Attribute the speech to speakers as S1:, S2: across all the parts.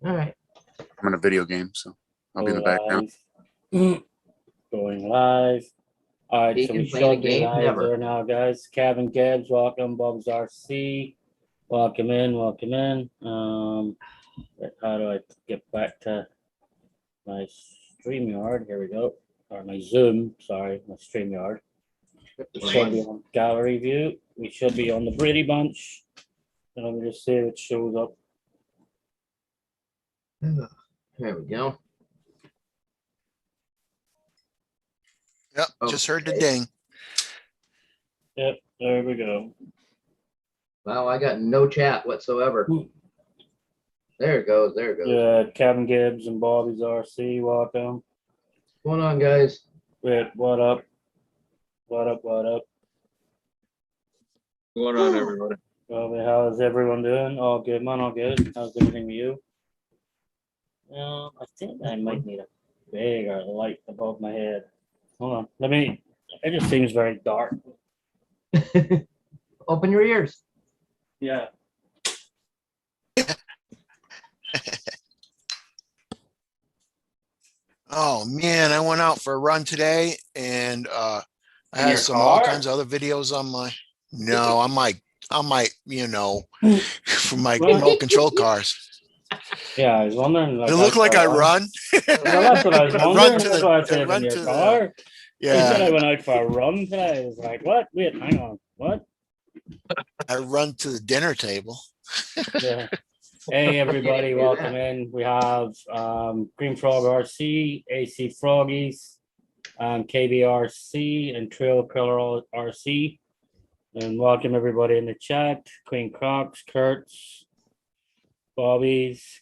S1: All right.
S2: I'm in a video game, so I'll be in the background.
S3: Going live. All right, so we
S1: Deacon playing a
S3: should be
S1: game?
S3: live
S1: Never.
S3: there now, guys. Kevin Gibbs, welcome. Bob's RC, welcome in, welcome in. How do I get back to my StreamYard? Here we go. Or my Zoom, sorry, my StreamYard. We should be on gallery view. We should be on the Brady Bunch. And let me just see if it shows up.
S1: There we go.
S4: Yep, just heard the
S1: Okay.
S4: ding.
S3: Yep, there we go.
S1: Wow, I got no chat whatsoever. There it goes. There it goes.
S3: Yeah, Kevin Gibbs and Bobby's RC, welcome.
S1: What's going on, guys?
S3: Wait, what up? What up, what up?
S5: What's going on, everybody?
S3: Bobby, how's everyone doing? All good, man, all good. How's everything with you? I think I might need a bigger light above my head. Hold on, it just seems very dark.
S1: Open your ears.
S3: Yeah.
S4: Oh man, I went out for a run today and I
S3: In
S4: had
S3: your
S4: all
S3: car?
S4: kinds of other videos on my on my from my
S3: Well-
S4: remote control cars.
S3: Yeah, I was wondering.
S4: It looked like I run.
S3: Well, that's what I was
S4: I run
S3: wondering.
S4: to
S3: That's
S4: the-
S3: why I
S4: I
S3: said
S4: run
S3: in your
S4: to the-
S3: car. He said I
S4: Yeah,
S3: went out for a run today. I was like, what? Wait, hang on. What?
S4: I run to the dinner table.
S3: Yeah. Hey everybody, welcome in. We have Green Frog RC, AC Froggies, KBRC, and Trail Killer RC. And welcome everybody in the chat. Queen Crocs, Kurtz, Bobby's,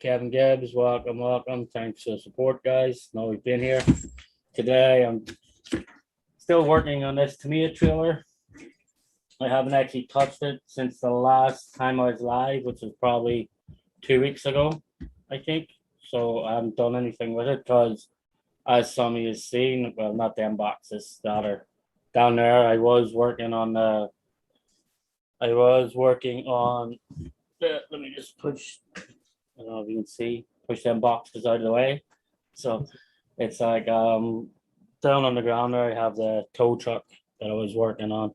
S3: Kevin Gibbs, welcome, welcome. Thanks for the support, guys. Know we've been here. Today I'm still working on this Tamiya trailer. I haven't actually touched it since the last time I was live, which was probably 2 weeks ago, I think. So I haven't done anything with it because, as some of you have seen, well, not them boxes that are down there. I was working on let me just push, I don't know if you can see, push them boxes out of the way. So it's like down on the ground there, I have the tow truck that I was working on.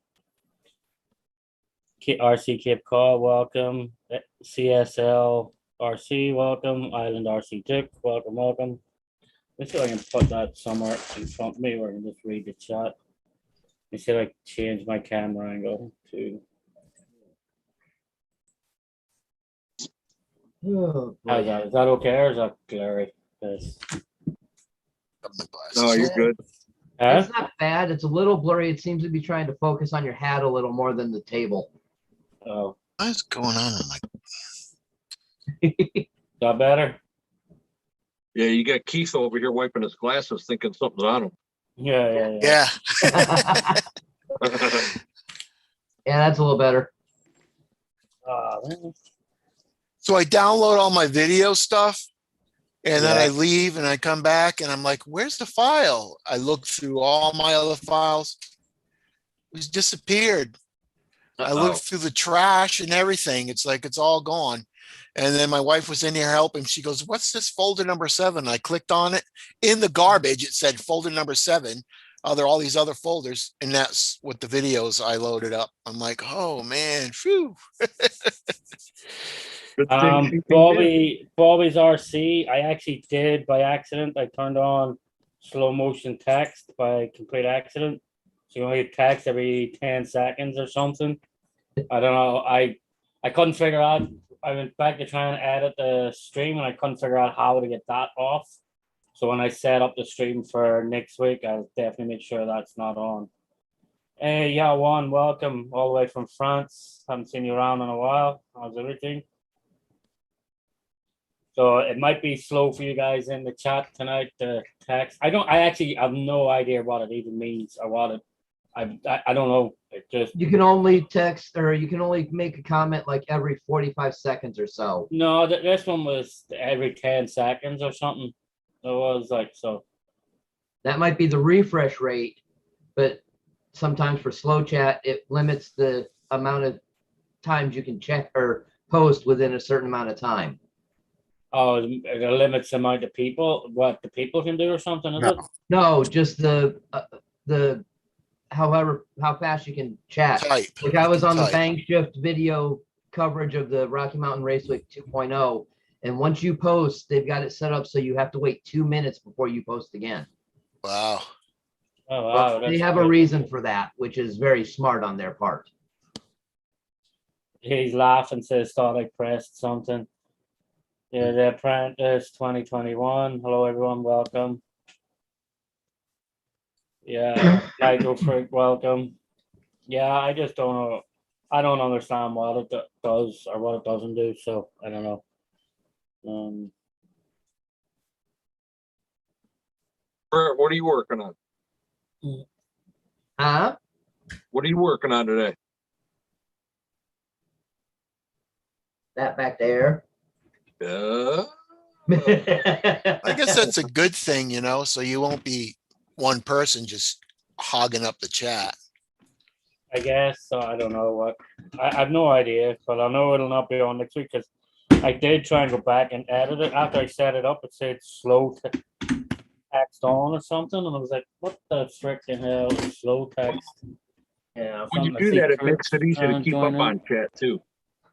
S3: RC Cape Cod, welcome. CSL RC, welcome. Island RC Dick, welcome, welcome. Let's see if I can put that somewhere in front of me where I can just read the chat. Let me see if I can change my camera angle to.
S1: Oh,
S3: How's
S1: boy.
S3: that? Is that okay or is that glary? Yes.
S5: No, you're good.
S3: Huh?
S1: It's not bad. It's a little blurry. It seems to be trying to focus on your hat a little more than the table.
S3: Oh,
S4: What's going on?
S3: is that better?
S5: Yeah, you got Keith over here wiping his glasses, thinking something's on him.
S3: Yeah.
S4: Yeah,
S1: Yeah, that's a little better.
S3: Man.
S4: so I download all my video stuff and then
S3: Yeah.
S4: I leave and I come back and I'm like, where's the file? I look through all my other files. It's disappeared. I looked through the trash and everything. It's like it's all gone. And then my wife was in here helping. She goes, what's this folder number 7? I clicked on it. In the garbage, it said folder number 7. There are all these other folders. And that's what the videos I loaded up. I'm like, oh man, phew.
S5: Good thing she came in.
S3: Bobby's RC. I actually did by accident. I turned on slow motion text by complete accident. So you only text every 10 seconds or something. I don't know. I couldn't figure out. I went back to try and edit the stream and I couldn't figure out how to get that off. So when I set up the stream for next week, I'll definitely make sure that's not on. Hey, yeah, Juan, welcome all the way from France. Haven't seen you around in a while. How's everything? So it might be slow for you guys in the chat tonight. The text. I actually have no idea what it even means or what it. I don't know. It just.
S1: You can only text or you can only make a comment like every 45 seconds or so.
S3: No, this one was every 10 seconds or something. It was like so.
S1: That might be the refresh rate, but sometimes for slow chat, it limits the amount of times you can check or post within a certain amount of time.
S3: Oh, it limits the amount of people, what the people can do or something, is
S2: No,
S3: it?
S1: No, just the how fast you can chat.
S4: Type.
S1: Like I was on the
S4: Type.
S1: Bang Shift video coverage of the Rocky Mountain Raceway 2.0, and once you post, they've got it set up so you have to wait 2 minutes before you post again.
S4: Wow.
S3: Oh, wow.
S1: But they
S3: that's
S1: have a
S3: good.
S1: reason for that, which is very smart on their part.
S3: He's laughing, says, thought I pressed something. Yeah, The Apprentice 2021. Hello, everyone. Welcome. Yeah, Michael Frick, welcome. Yeah, I just don't know. I don't understand what it does or what it doesn't do, so I don't know.
S5: Bert, what are you working on?
S1: Huh?
S5: What are you working on today?
S1: That back there.
S5: Uh,
S4: I guess that's a good thing, you know, so you won't be one person just hogging up the chat.
S3: I guess so. I don't know what. I have no idea, but I know it'll not be on next week because I did try and go back and edit it. After I set it up, it said slow text on or something, and I was like, "What the frickin' hell is slow text?" Yeah.
S5: when you
S3: something I
S5: do
S3: see
S5: that, it
S3: Kurt's
S5: makes it easy to
S3: trying to
S5: keep
S3: join
S5: up
S3: in.
S5: on chat too.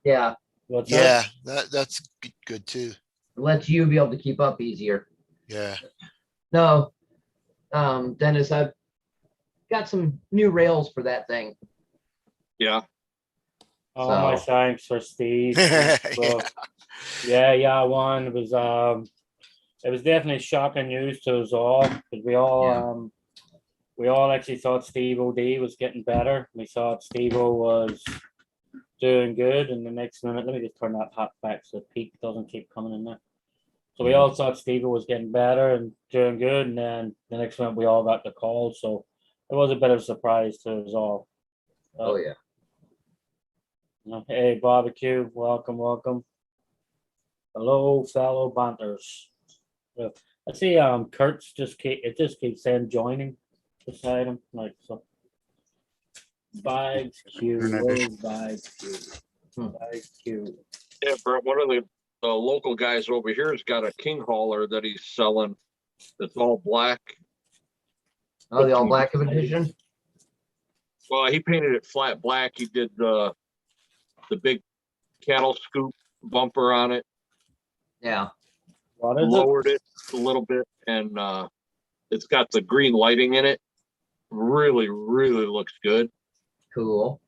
S1: Yeah,
S3: What's
S4: Yeah,
S3: that?
S4: that's good too.
S1: lets you be able to keep up easier.
S4: Yeah.
S1: No, Dennis, I've got some new rails for that thing.
S5: Yeah.
S3: Oh, my
S1: So-
S3: thanks for Steve.
S4: Yeah.
S3: Yeah, one. It was definitely shocking news to us all because we all actually thought Steve OD was getting better. We thought Steve O was doing good, and the next minute, let me just turn that hat back so the peak doesn't keep coming in there. So we all thought Steve O was getting better and doing good, and then the next minute we all got the call. So it was a bit of a surprise to us all.
S1: Oh yeah.
S3: Hey, barbecue, welcome. Hello, fellow banters. I see Kurt's just keeps saying joining beside him, like so. Bags Q, where's Bags Q? Bags Q.
S5: Yeah, Brett, one of the local guys over here has got a king hauler that he's selling. That's all black.
S1: Oh, the all black edition.
S5: Well, he painted it flat black. He did the big cattle scoop bumper on it,
S1: Yeah.
S3: What is
S5: lowered it a little bit, and it's got the green lighting in it. Really, really looks good.
S1: Cool.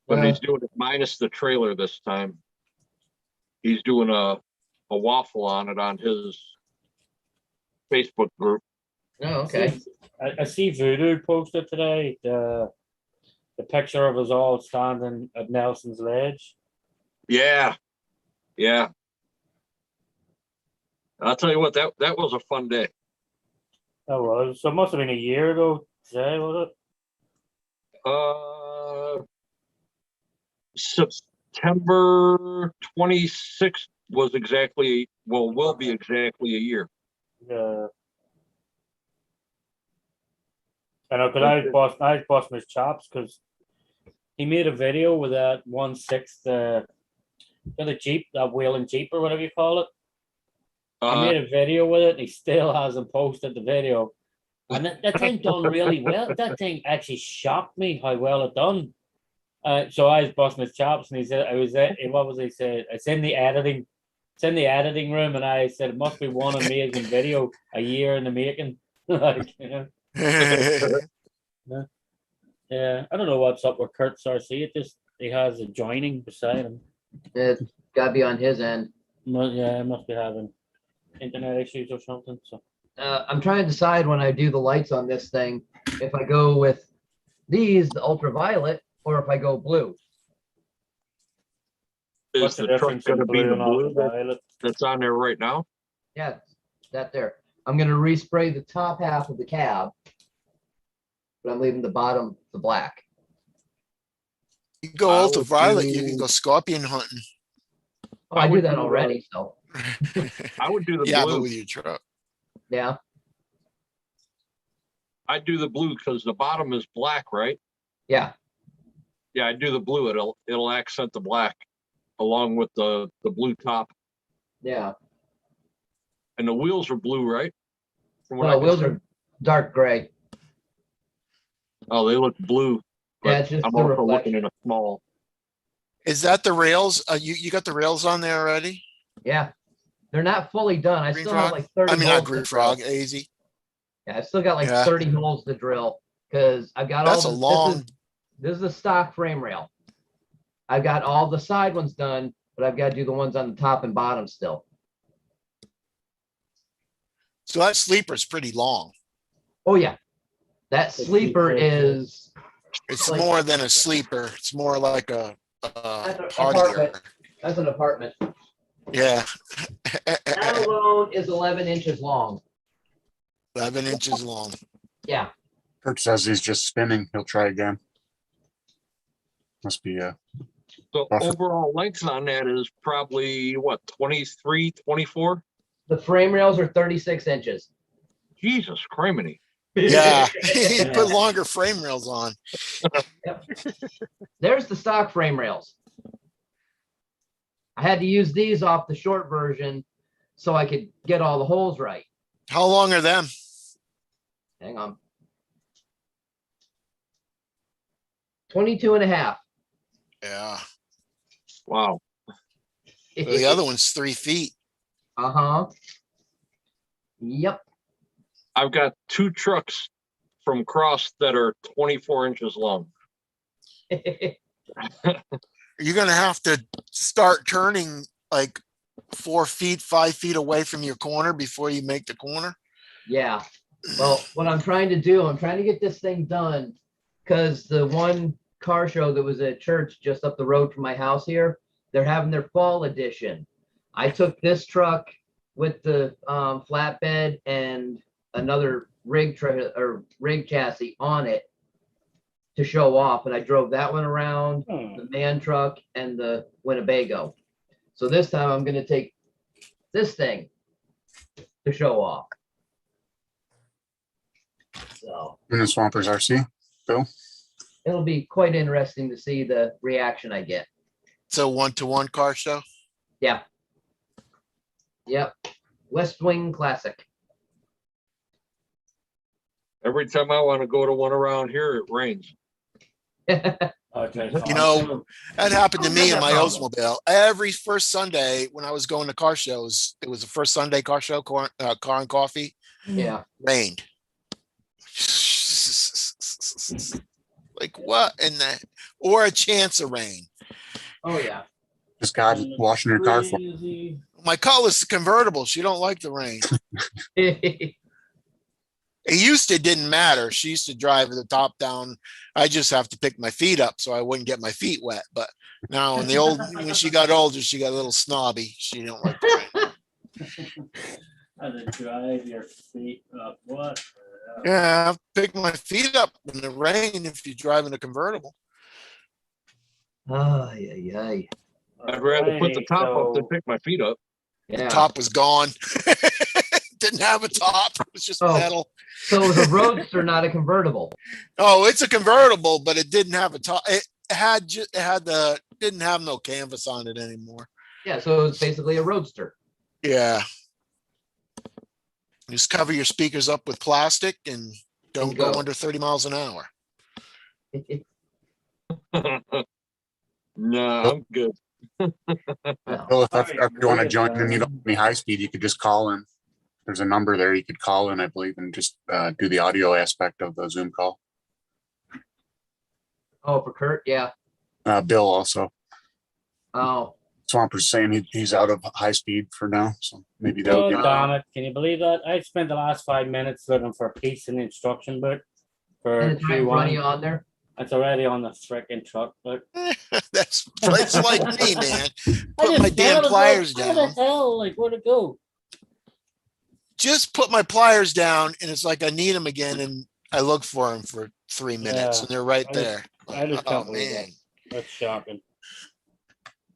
S5: But he's doing it minus the trailer this time. He's doing a waffle on it on his Facebook group.
S1: Oh, okay.
S3: I see Voodoo posted today the picture of us all standing at Nelson's Ledge.
S5: Yeah, yeah. I'll tell you what, that was a fun day.
S3: That was so. It must have been a year ago today, was it?
S5: September 26th was exactly, well, will be exactly a year.
S3: Yeah. I know, because I was busting his chops because he made a video with that 1/6 the Jeep, that wheeling Jeep or whatever you call it. He made a video with it and he still hasn't posted the video. And that thing done really well. That thing actually shocked me how well it done. So I was busting his chops and he said, what was he said? It's in the editing. It's in the editing room. And I said, it must be one amazing video a year in the making. Like, you know. Yeah, I don't know what's up with Kurt's RC. He has a joining beside him.
S1: It's got to be on his end.
S3: Yeah, it must be having internet issues or something. So
S1: I'm trying to decide when I do the lights on this thing if I go with these, the ultraviolet, or if I go blue.
S5: Is the truck going to be the blue
S3: ultraviolet?
S5: that's on there right now?
S1: Yeah, that there. I'm going to respray the top half of the cab, but I'm leaving the bottom the black.
S4: You can go
S5: I would
S4: ultraviolet, you
S5: do-
S4: can go scorpion hunting.
S1: Oh, I do that already, so
S5: I would do the
S4: Yeah, but
S5: blue.
S4: with your truck.
S1: yeah.
S5: I'd do the blue because the bottom is black, right?
S1: Yeah.
S5: Yeah, I'd do the blue. It'll accent the black along with the blue top.
S1: Yeah.
S5: And the wheels are blue, right? From what I
S1: No,
S5: can
S1: wheels
S5: see.
S1: are dark gray.
S5: Oh, they look blue.
S1: Yeah,
S5: But
S1: it's just
S5: I'm
S1: the
S5: also looking
S1: reflection.
S5: in a small.
S4: Is that the rails? You got the rails on there already?
S1: Yeah. They're not fully done. I
S4: Green
S1: still have
S4: Frog?
S1: like 30
S4: I mean, not
S1: holes to
S4: Green
S1: drill.
S4: Frog, AZ.
S1: Yeah, I've still got like
S4: Yeah.
S1: 30 holes to drill because I've got
S4: That's
S1: all
S4: a
S1: the,
S4: long,
S1: this is the stock frame rail. I've got all the side ones done, but I've got to do the ones on the top and bottom still.
S4: so that sleeper's pretty long.
S1: Oh yeah. That sleeper
S3: 56, yeah.
S1: is
S4: It's
S1: like-
S4: more than a sleeper. It's more like a
S1: That's an
S4: partier.
S1: apartment. That's an apartment.
S4: Yeah.
S1: That alone is 11 inches long.
S4: 11 inches long.
S1: Yeah.
S2: Kurt says he's just spinning. He'll try again. Must be
S5: So
S2: Awesome.
S5: overall length on that is probably what, 23, 24?
S1: The frame rails are 36 inches.
S5: Jesus criminy.
S4: Yeah. He put longer frame rails on.
S1: There's the stock frame rails. I had to use these off the short version so I could get all the holes right.
S4: How long are them?
S1: Hang on. 22 and a half.
S4: Yeah.
S5: Wow.
S4: The other one's 3 feet.
S1: Uh-huh. Yep.
S5: I've got 2 trucks from Cross that are 24 inches long.
S4: You're going to have to start turning like 4 feet, 5 feet away from your corner before you make the corner.
S1: Yeah. Well, what I'm trying to do, I'm trying to get this thing done because the one car show that was at church just up the road from my house here, they're having their fall edition. I took this truck with the flatbed and another rig chassis on it to show off, and I drove that one around, the man truck and the Winnebago. So this time I'm going to take this thing to show off. So
S2: in the Swampers RC. Bill,
S1: it'll be quite interesting to see the reaction I get.
S4: It's a 1-to-1 car show.
S1: Yeah. Yep. West Wing Classic.
S5: Every time I want to go to one around here, it rains.
S3: Okay,
S4: You know, that happened to me in
S1: that
S4: my
S1: problem.
S4: Oldsmobile. Every first Sunday when I was going to car shows, it was the first Sunday car show, car and coffee,
S1: Yeah.
S4: rained. Like what in the, or a chance of rain.
S1: Oh yeah.
S2: just God washing your car for.
S3: Crazy.
S4: My Cutlass is convertible. She don't like the rain. It used to didn't matter. She used to drive with the top down. I just have to pick my feet up so I wouldn't get my feet wet. But now when she got older, she got a little snobby. She don't like the rain.
S3: And then drive your feet up. What?
S4: Yeah, I'll pick my feet up in the rain if you're driving a convertible.
S1: Oh yeah.
S5: I'd rather put the top up than pick my feet up.
S1: Yeah.
S4: Top was gone. Didn't have a top. It was just
S1: Oh.
S4: metal.
S1: So it was a roadster, not a convertible.
S4: Oh, it's a convertible, but it didn't have a top. It didn't have no canvas on it anymore.
S1: Yeah, so it was basically a roadster.
S4: Yeah. Just cover your speakers up with plastic and don't
S1: And
S4: go
S1: go.
S4: under 30 miles an hour.
S5: Nah, I'm good.
S1: Well,
S2: Bill, if you want to join and you don't have any high speed, you could just call in. There's a number there you could call in, I believe, and just do the audio aspect of the Zoom call.
S1: oh, for Kurt, yeah.
S2: Bill also.
S1: Oh,
S2: Swamper's saying he's out of high speed for now, so maybe that'll
S3: Oh,
S2: be.
S3: damn it. Can you believe that? I spent the last 5 minutes looking for a piece in the instruction book for
S1: and it's right in front of you
S3: Q1.
S1: on there.
S3: It's already on the frickin' truck, but
S4: That's it's like me, man.
S3: I
S4: Put
S3: just
S4: my damn
S3: found it,
S4: pliers
S3: like, how the
S4: down.
S3: hell? Like, where'd it go?
S4: Just put my pliers down, and it's like I need them again, and I look for them for 3 minutes,
S3: Yeah.
S4: and they're right
S3: I just-
S4: there.
S3: I just
S4: Oh
S3: can't believe
S4: man.
S3: That's shocking.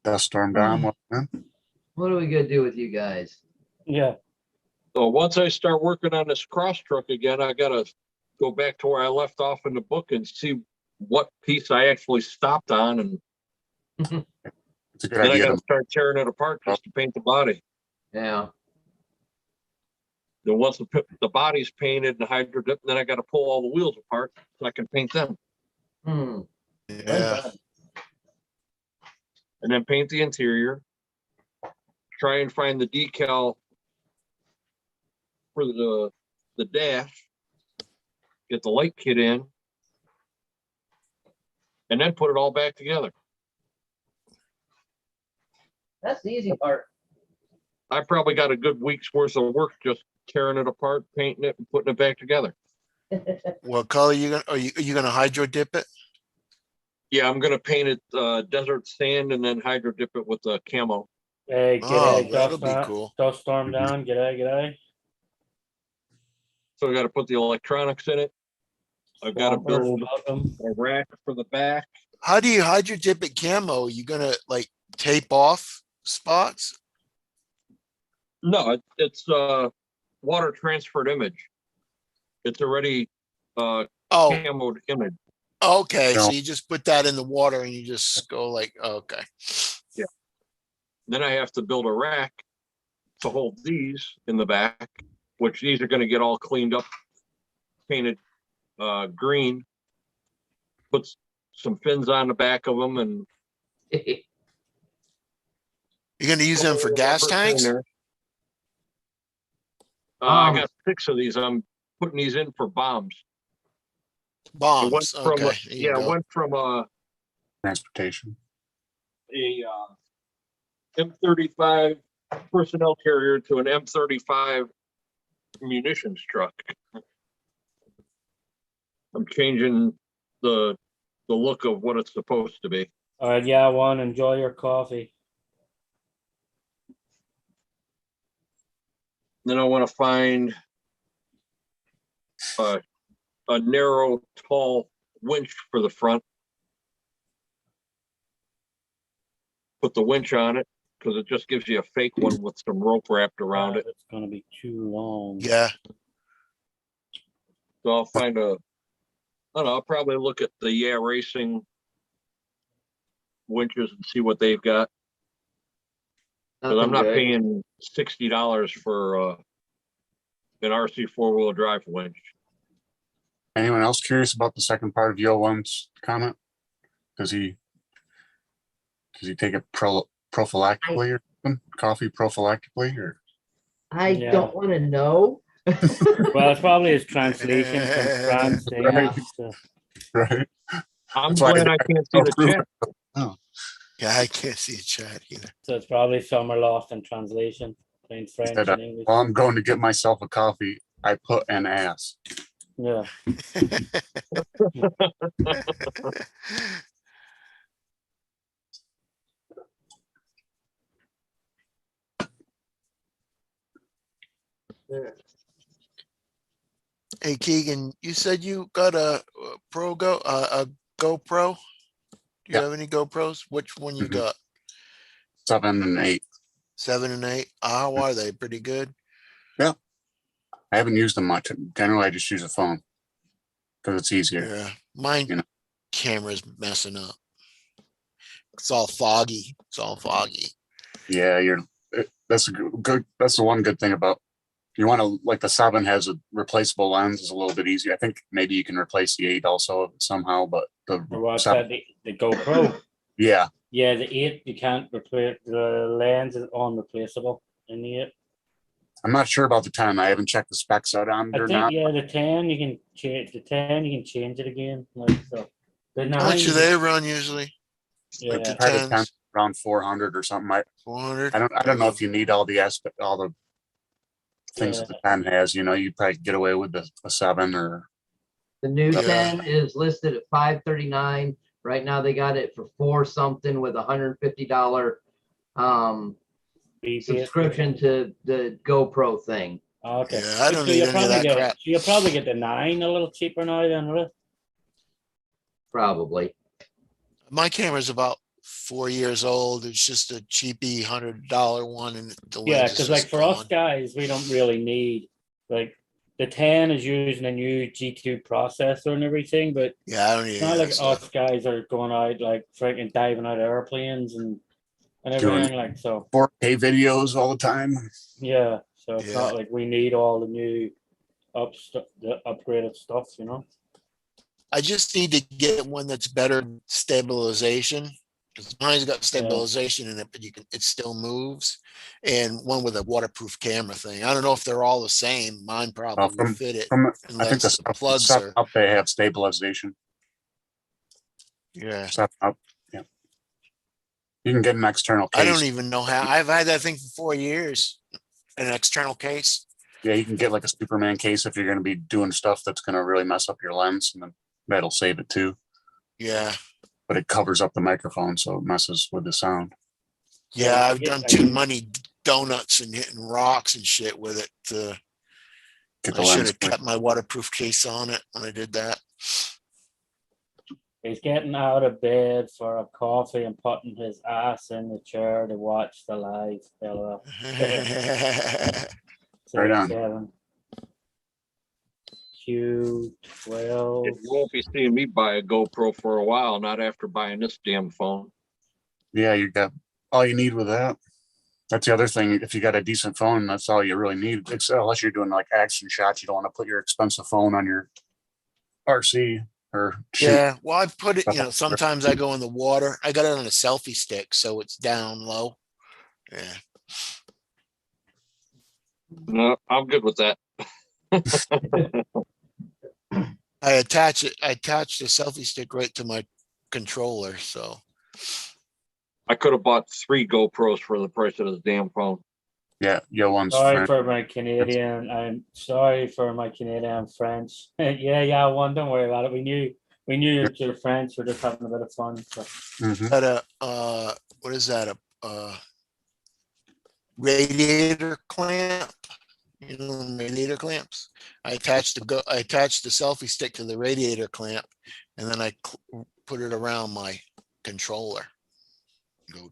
S2: Dust storm down. Well, man.
S1: What are we gonna do with you guys?
S3: Yeah.
S5: So once I start working on this cross truck again, I gotta go back to where I left off in the book and see what piece I actually stopped on, and
S2: It's a good
S5: then I
S2: idea.
S5: gotta start tearing it apart just to paint the body.
S1: Yeah.
S5: Then once the body's painted and hydro dip, then I got to pull all the wheels apart so I can paint them.
S1: Hmm.
S4: Yeah.
S5: And then paint the interior. Try and find the decal for the dash. Get the light kit in. And then put it all back together.
S1: That's the easy part.
S5: I probably got a good week's worth of work just tearing it apart, painting it, and putting it back together.
S4: What color you gonna, are you gonna hydro dip it?
S5: Yeah, I'm gonna paint it desert sand and then hydro dip it with the camo.
S3: Hey,
S4: Oh,
S3: g'day,
S4: that'll be cool.
S3: dust storm down, g'day, g'day.
S5: So I got to put the electronics in it. I've got to
S3: Swampers,
S5: build
S3: welcome.
S5: a rack for the back.
S4: How do you hydro dip it camo? You gonna like tape off spots?
S5: No, it's water transferred image. It's already
S4: Oh,
S5: camoed image.
S4: okay.
S2: No.
S4: So you just put that in the water and you just go like, okay.
S5: Then I have to build a rack to hold these in the back, which these are going to get all cleaned up, painted green. Put some fins on the back of them and
S4: You're gonna use them for gas tanks?
S5: I got 6 of these. I'm putting these in for bombs. It went
S4: Bombs.
S5: from
S4: Okay. there you
S5: it
S4: go.
S5: went from
S2: Transportation.
S5: a M35 personnel carrier to an M35 munitions truck. I'm changing the look of what it's supposed to be.
S3: All right, yeah, one, enjoy your coffee.
S5: Then I want to find a narrow, tall winch for the front. Put the winch on it because it just gives you a fake one with some rope wrapped around it.
S3: It's gonna be too long.
S4: Yeah.
S5: So I'll find I don't know, I'll probably look at the Yeah Racing winches and see what they've got. Because I'm
S1: Nothing
S5: not
S1: good.
S5: paying $60 for an RC 4-wheel drive winch.
S2: Anyone else curious about the second part of Yo1's comment? Does he take it prophylactically or something? Coffee prophylactically or?
S1: I
S3: Yeah.
S1: don't want to know.
S3: Well, it's probably his translation from France to
S1: Yeah.
S3: English. So.
S2: Right.
S5: I'm
S2: That's why
S5: glad I can't see the chat.
S4: Yeah, I can't see a chat either.
S3: So it's probably somewhere lost in translation between
S2: He
S3: French
S2: said,
S3: and English.
S2: "Well, I'm going to get myself a coffee. I put an ass."
S3: Yeah.
S4: Hey Keegan, you said you got a GoPro. Do you
S2: Yeah.
S4: have any GoPros? Which one you
S2: Mhm.
S4: got?
S2: 7 and 8.
S4: 7 and 8. How are they? Pretty good.
S2: I haven't used them much. Generally, I just use a phone because it's easier.
S4: Yeah, mine
S2: You know.
S4: camera's messing up. It's all foggy. It's all foggy.
S2: Yeah, that's a good. That's the one good thing about. You want to like the 7 has a replaceable lens. Is a little bit easier. I think maybe you can replace the 8 also somehow, but
S3: Or what's
S2: 7,
S3: that? The GoPro.
S2: yeah,
S3: Yeah, the 8 you can't replace. The lens is unreplaceable in the 8.
S2: I'm not sure about the 10. I haven't checked the specs out on it
S3: I
S2: or
S3: think
S2: not.
S3: yeah, the 10 you can change. The 10 you can change it again. Like so. The 9.
S4: How much do they run usually? Like
S3: Yeah.
S4: the
S2: Probably the 10
S4: 10s?
S2: around 400 or something.
S4: 400?
S2: I don't know if you need all the things
S3: Yeah.
S2: that the 10 has. You know, you probably get away with a 7 or
S1: The new
S4: Yeah.
S1: 10 is listed at $539. Right now they got it for $4 something with $150 subscription to the GoPro thing.
S3: Okay.
S4: Yeah, I don't
S3: So
S4: need
S3: you'll
S4: any of
S3: probably
S4: that
S3: get
S4: crap.
S3: you'll probably get the 9 a little cheaper now than the
S1: Probably.
S4: My camera's about 4 years old. It's just a cheapy $100 one, and the
S3: Yeah,
S4: lens is
S3: because like
S4: just
S3: for us
S4: gone.
S3: guys, we don't really need like the 10 is using a new G2 processor and everything, but
S4: Yeah, I don't need
S3: it's
S4: any
S3: not
S4: of
S3: like
S4: that stuff.
S3: us guys are going out like freaking diving out of airplanes and
S2: Doing-
S3: everything like so.
S2: 4K videos all the time.
S3: Yeah, so it's
S4: Yeah.
S3: not like we need all the new the upgraded stuff, you know?
S4: I just need to get one that's better stabilization. Because mine's got stabilization in it, but it still moves. And one with a waterproof camera thing. I don't know if they're all the same. Mine probably will fit it.
S2: From, I think
S4: Unless the plugs
S2: stuff
S4: are,
S2: up they have stabilization.
S4: yeah.
S2: Stuff up, yeah. You can get an external
S4: I
S2: case.
S4: don't even know how. I've had that thing for 4 years. An external case.
S2: Yeah, you can get like a Superman case if you're going to be doing stuff that's going to really mess up your lens, and then that'll save it too.
S4: Yeah.
S2: But it covers up the microphone, so it messes with the sound.
S4: Yeah,
S3: Yeah,
S4: I've done too many donuts and hitting rocks and shit with it.
S2: Get the
S4: I should
S2: lens.
S4: have kept my waterproof case on it when I did that.
S3: He's getting out of bed for a coffee and putting his ass in the chair to watch the live. LOL.
S2: Right on.
S3: 7. Q12.
S5: You won't be seeing me buy a GoPro for a while, not after buying this damn phone.
S2: Yeah, you got all you need with that. That's the other thing. If you got a decent phone, that's all you really need. Unless you're doing like action shots, you don't want to put your expensive phone on your RC or shoot.
S4: Yeah, well, I put it, sometimes I go in the water. I got it on a selfie stick, so it's down low. Yeah.
S5: No, I'm good with that.
S4: I attach the selfie stick right to my controller, so.
S5: I could have bought 3 GoPros for the price of this damn phone.
S2: Yeah, your one's
S3: Sorry for my Canadian. I'm sorry for my Canadian French. yeah, one. Don't worry about it. We knew you're French. We're just having a bit of fun. So.
S2: Mhm.
S4: Got what is that? A radiator clamp. Radiator clamps. I attached the selfie stick to the radiator clamp, and then I put it around my controller. Go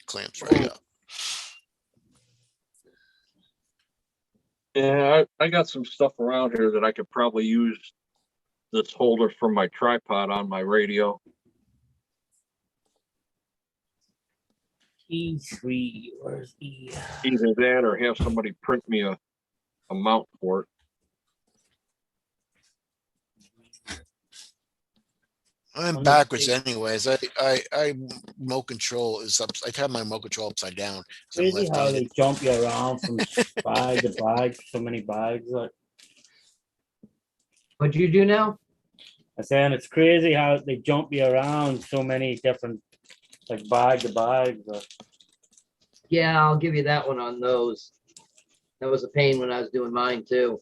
S4: clamps right up.
S5: Yeah, I got some stuff around here that I could probably use this holder for my tripod on my radio.
S3: E3, where's E?
S5: Either that or have somebody print me a mount for it.
S4: I'm backwards anyways. I remote control is up. I have my remote control upside down. So I'm
S3: Crazy how they
S4: left-handed.
S3: jump you around from bag to bag, so many bags. Like
S1: What'd you do now?
S3: I'm saying, it's crazy how they jump you around so many different, like bag to bag.
S1: Yeah, I'll give you that one on those. That was a pain when I was doing mine too.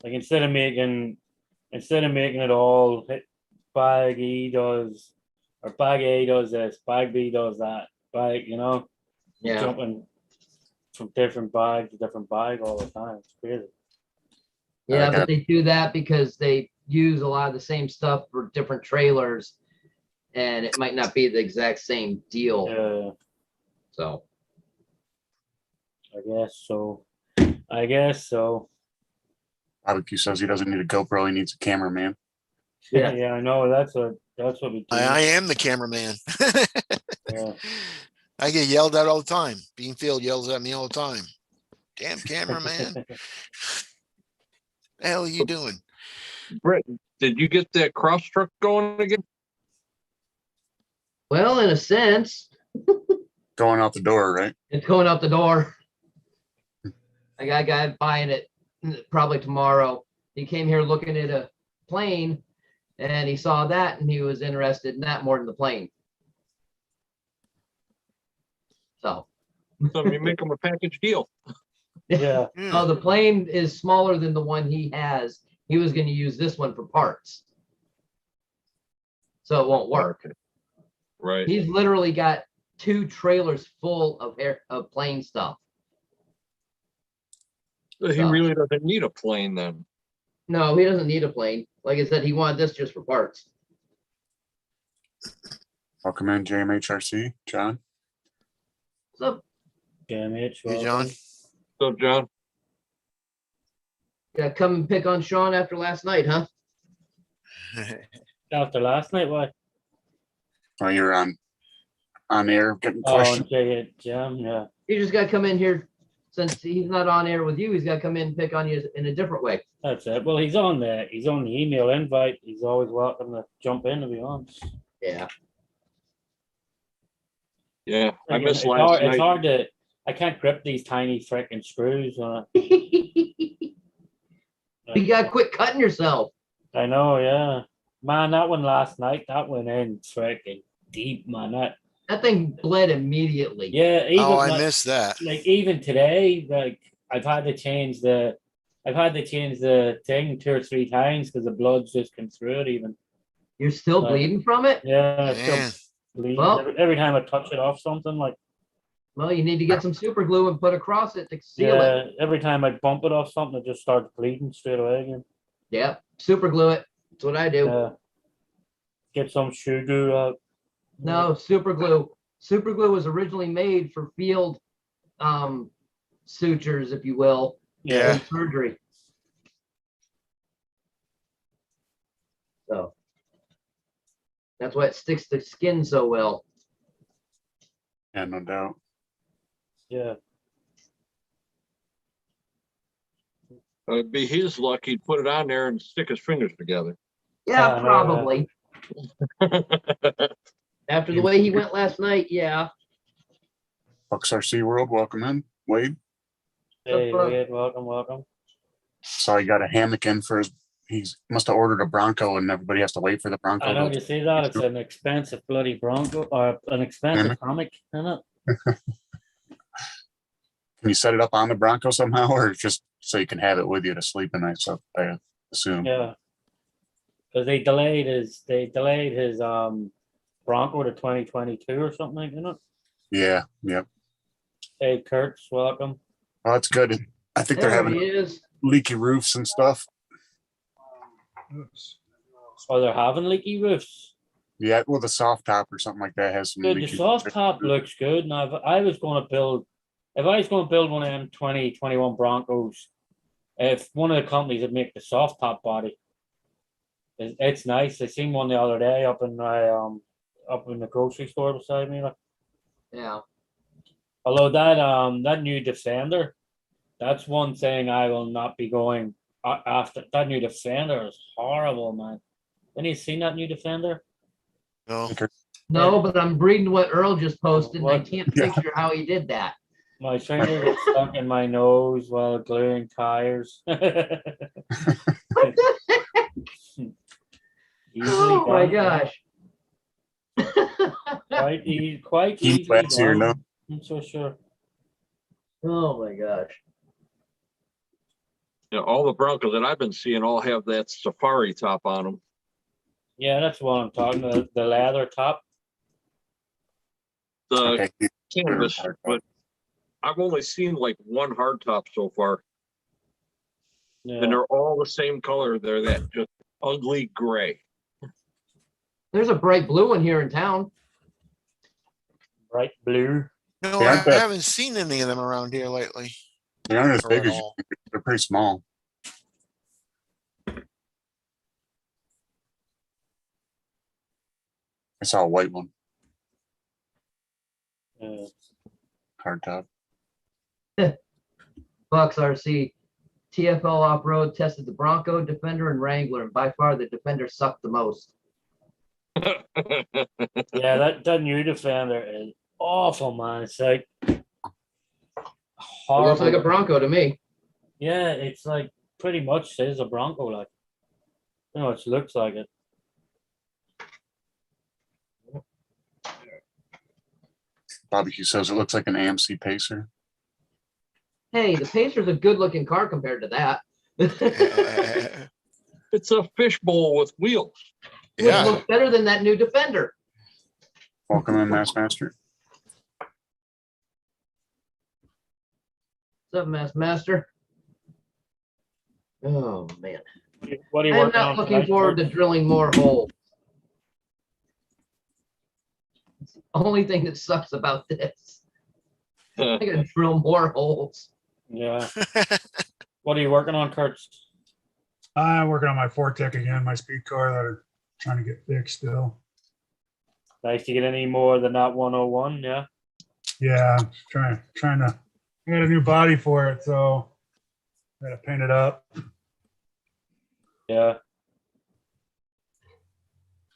S3: Like instead of making it all bag E does, or bag A does this, bag B does that, bag,
S1: Yeah.
S3: jumping from different bag to different bag all the time. It's crazy.
S1: Yeah,
S2: Okay.
S1: but they do that because they use a lot of the same stuff for different trailers, and it might not be the exact same deal.
S3: Yeah,
S1: So
S3: I guess so.
S2: Barbecue says he doesn't need a GoPro, he needs a cameraman.
S1: Yeah.
S3: Yeah, I know. That's what we do.
S4: I am the cameraman.
S3: Yeah.
S4: I get yelled at all the time. Beanfield yells at me all the time. Damn cameraman. The hell are you doing?
S5: Brett, did you get that cross truck going again?
S1: well, in a sense,
S2: Going out the door, right?
S1: it's going out the door. I got a guy buying it probably tomorrow. He came here looking at a plane, and he saw that, and he was interested in that more than the plane. So,
S5: So you make them a package deal.
S3: Yeah.
S1: oh, the plane is smaller than the one he has. He was going to use this one for parts, so it won't work.
S5: Okay. Right.
S1: He's literally got 2 trailers full of plane stuff.
S5: So he really doesn't need a plane then.
S1: No, he doesn't need a plane. Like I said, he wanted this just for parts.
S2: Welcome in JMHRC, John.
S1: So,
S3: Damage.
S4: Hey, John.
S5: So John,
S1: gotta come and pick on Sean after last night, huh?
S3: After last night, what?
S2: Oh, you're on on air getting
S3: Oh,
S2: questions.
S3: and Jim, yeah.
S1: You just gotta come in here, since he's not on air with you, he's gotta come in and pick on you in a different way.
S3: That's it. Well, he's on the email invite. He's always welcome to jump in, to be honest.
S1: Yeah.
S5: Yeah, I
S3: Again,
S5: missed
S3: it's
S5: last
S3: hard,
S5: night.
S3: it's hard to, I can't grip these tiny freaking screws.
S1: You gotta quit cutting yourself.
S3: I know, yeah. Man, that one last night, that went in freaking deep, man.
S1: That thing bled immediately.
S3: Yeah, even
S4: Oh, I
S3: like,
S4: missed that.
S3: like even today, like I've had to change the thing 2 or 3 times because the blood's just come through it even.
S1: You're still
S3: Right.
S1: bleeding from it?
S3: Yeah, it's
S4: Man.
S3: still bleeding.
S1: Well-
S3: Every time I touch it off something, like
S1: Well, you need to get some super glue and put across it to seal it.
S3: yeah, every time I bump it off something, it just starts bleeding straight away again.
S1: Yeah, super glue it. That's what I do.
S3: Yeah. Get some shoe glue out.
S1: No, super glue. Super glue was originally made for field sutures, if you will,
S4: Yeah.
S1: in surgery. So that's why it sticks to skin so well.
S2: Yeah, no doubt.
S3: Yeah.
S5: It'd be his luck. He'd put it on there and stick his fingers together.
S1: Yeah,
S3: I know,
S1: probably. After the way he went last night, yeah.
S2: Bucks RC World, welcome in. Wade,
S3: Hey,
S1: bud?
S3: Wade, welcome.
S2: saw he got a hammock in for his, he's must have ordered a Bronco and everybody has to wait for the Bronco.
S3: I know
S2: to-
S3: you see that. It's an expensive bloody Bronco or an expensive hammock, isn't it?
S2: Can you set it up on the Bronco somehow or just so you can have it with you to sleep at night? So I assume.
S3: Yeah. Because they delayed his Bronco to 2022 or something like that.
S2: Yeah. Yep.
S3: Hey, Kurtz, welcome.
S2: Well, that's good. I think they're
S1: There
S2: having
S1: he is.
S2: leaky roofs and stuff.
S3: Oh, they're having leaky roofs.
S2: Yeah. Well, the soft top or something like that has some
S3: Good. The
S2: leaky.
S3: soft top looks good. Now, if I was going to build one of them 2021 Broncos, if one of the companies would make the soft top body, it's nice. I seen one the other day up in the grocery store beside me. Like,
S1: Yeah.
S3: although that new Defender, that's one thing I will not be going after. That new Defender is horrible, man. Have you seen that new Defender?
S4: No.
S1: No, but I'm reading what Earl just posted, and I
S3: What?
S1: can't
S2: Yeah.
S1: picture how he did that.
S3: My finger gets stuck in my nose while gluing tires. Easily
S1: Oh my
S3: done.
S1: gosh.
S3: Quite
S2: Heat
S3: easily
S2: wets here, no?
S3: done. I'm so sure.
S1: Oh my gosh.
S5: All the Broncos that I've been seeing all have that safari top on them.
S3: Yeah, that's what I'm talking about. The leather top.
S5: The
S2: Okay.
S5: canvas, but I've only seen like one hard top so far,
S3: Yeah.
S5: and they're all the same color. They're that just ugly gray.
S1: There's a bright blue one here in town.
S3: Bright blue.
S4: No,
S2: They
S4: I
S2: aren't that-
S4: haven't seen any of them around here lately.
S2: They aren't as
S4: Or
S2: big
S4: at
S2: as you
S4: all.
S2: think. They're pretty small. I saw a white one,
S3: Yeah.
S2: hard top.
S1: Bucks RC. TFL off-road tested the Bronco, Defender, and Wrangler, and by far the Defender sucked the most.
S3: Yeah, that new Defender is awful, man. It's like
S1: It
S3: horrible.
S1: looks like a Bronco to me.
S3: Yeah, it's like pretty much says a Bronco, like you know, it looks like it.
S2: Barbecue says it looks like an AMC Pacer.
S1: Hey, the Pacer's a good-looking car compared to that.
S5: It's a fishbowl with wheels.
S1: Which
S4: Yeah.
S1: looks better than that new Defender.
S2: Welcome in, Master.
S1: What's up, Master? Oh, man.
S3: What are you
S1: I'm
S3: working
S1: not
S3: on
S1: looking
S3: tonight,
S1: forward to
S3: Kurt?
S1: drilling more holes. It's the only thing that sucks about this. I gotta drill more holes.
S3: Yeah. What are you working on, Kurt?
S6: I'm working on my Fortec again, my speed car that are trying to get fixed still.
S3: Nice to get any more than that 101, yeah.
S6: Yeah, I'm trying to, I got a new body for it, so I gotta paint it up.
S3: Yeah.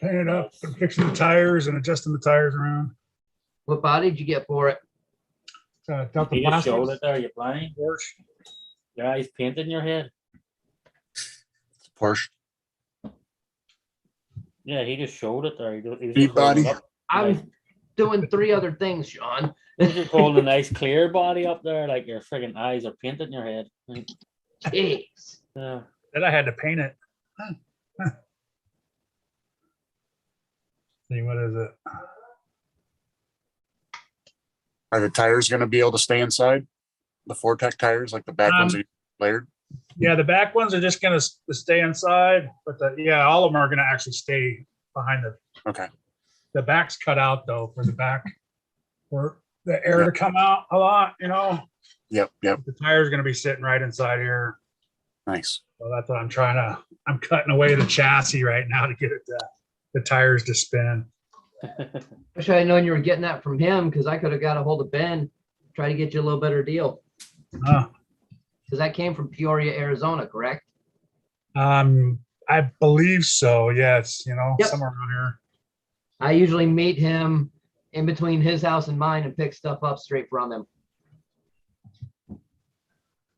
S6: Paint it up,
S3: Nice.
S6: fixing the tires and adjusting the tires around.
S1: What body did you get for it?
S6: Delta
S3: You just showed
S6: Plastics.
S3: it there, you're playing.
S6: Porsche.
S3: Your eyes painted in your head.
S2: Porsche.
S3: Yeah, he just showed it there. He was
S2: Beat
S3: just holding
S2: body.
S3: it up.
S1: I'm doing 3 other things, Sean.
S3: He's just holding a nice clear body up there, like your friggin' eyes are painted in your head.
S1: Jeez.
S3: Yeah.
S6: Then I had to paint it. See, what is it?
S2: Are the tires gonna be able to stay inside? The Fortec tires, like the back ones are layered?
S6: Yeah, the back ones are just gonna stay inside, but all of them are gonna actually stay behind
S2: Okay.
S6: the back's cut out though, for the back, for the air to come out a lot,
S2: Yep.
S6: The tire's gonna be sitting right inside here.
S2: Nice.
S6: So that's what I'm cutting away the chassis right now to get it the tires to spin.
S1: Wish I had known you were getting that from him, because I could have got a hold of Ben, try to get you a little better deal.
S6: Huh.
S1: Because that came from Peoria, Arizona, correct?
S6: I believe so. Yes,
S1: Yep.
S6: somewhere around here.
S1: I usually meet him in between his house and mine and pick stuff up straight from him.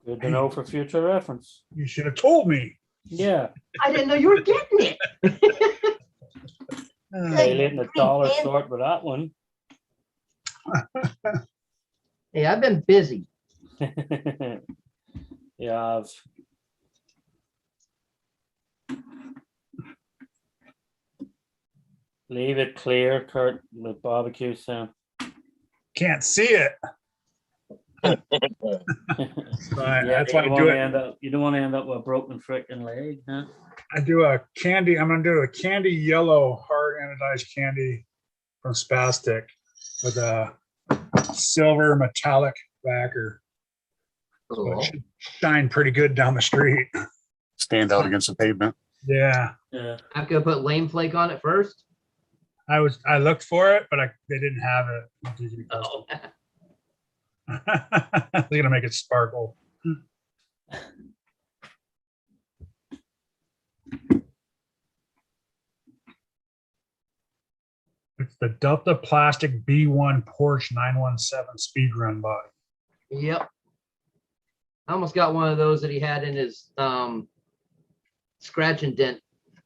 S3: Good to know for future reference.
S6: You should have told me.
S3: Yeah.
S1: I didn't know you were getting it.
S3: They letting a dollar short with that one.
S1: Hey, I've been busy.
S3: Yeah. Leave it clear, Kurt, with barbecue sound.
S6: Can't see it. But that's why I do it.
S3: You don't want to end up with a broken freaking leg, huh?
S6: I'm gonna do a candy yellow hard anodized candy from Spastic with a silver metallic backer. So
S1: Cool.
S6: it should shine pretty good down the street.
S2: Stand out against the pavement.
S6: Yeah.
S3: Yeah.
S1: I'm gonna put lame flake on it first.
S6: I looked for it, but they didn't have it.
S1: Oh.
S6: They're gonna make it sparkle. It's the Delta Plastic B1 Porsche 917 speed run body.
S1: Yep. I almost got one of those that he had in his scratch and dent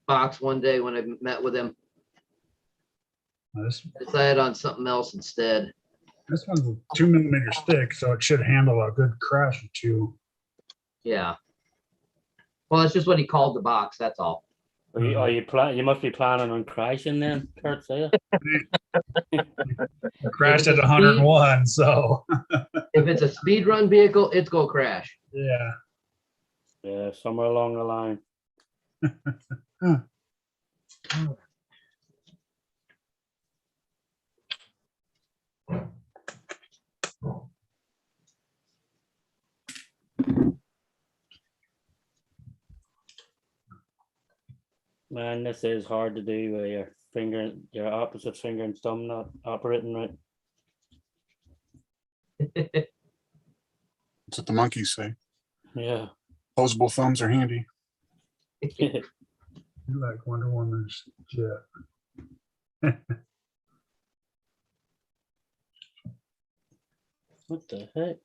S1: box one day when I met with him.
S6: This
S1: I decided on something else instead.
S6: one's a 2mm thick, so it should handle a good crash or two.
S1: Yeah. Well, it's just what he called the box. That's all.
S3: You must be planning on crashing then, Kurt, say
S6: It crashed at 101, so
S1: If it's a speed run vehicle, it's gonna crash.
S6: yeah.
S3: Yeah, somewhere along the line. Man, this is hard to do with your opposite finger and thumb not operating right.
S2: That's what the monkeys say.
S3: Yeah.
S2: Opposable thumbs are handy.
S6: You like Wonder Woman's jet.
S3: What the heck?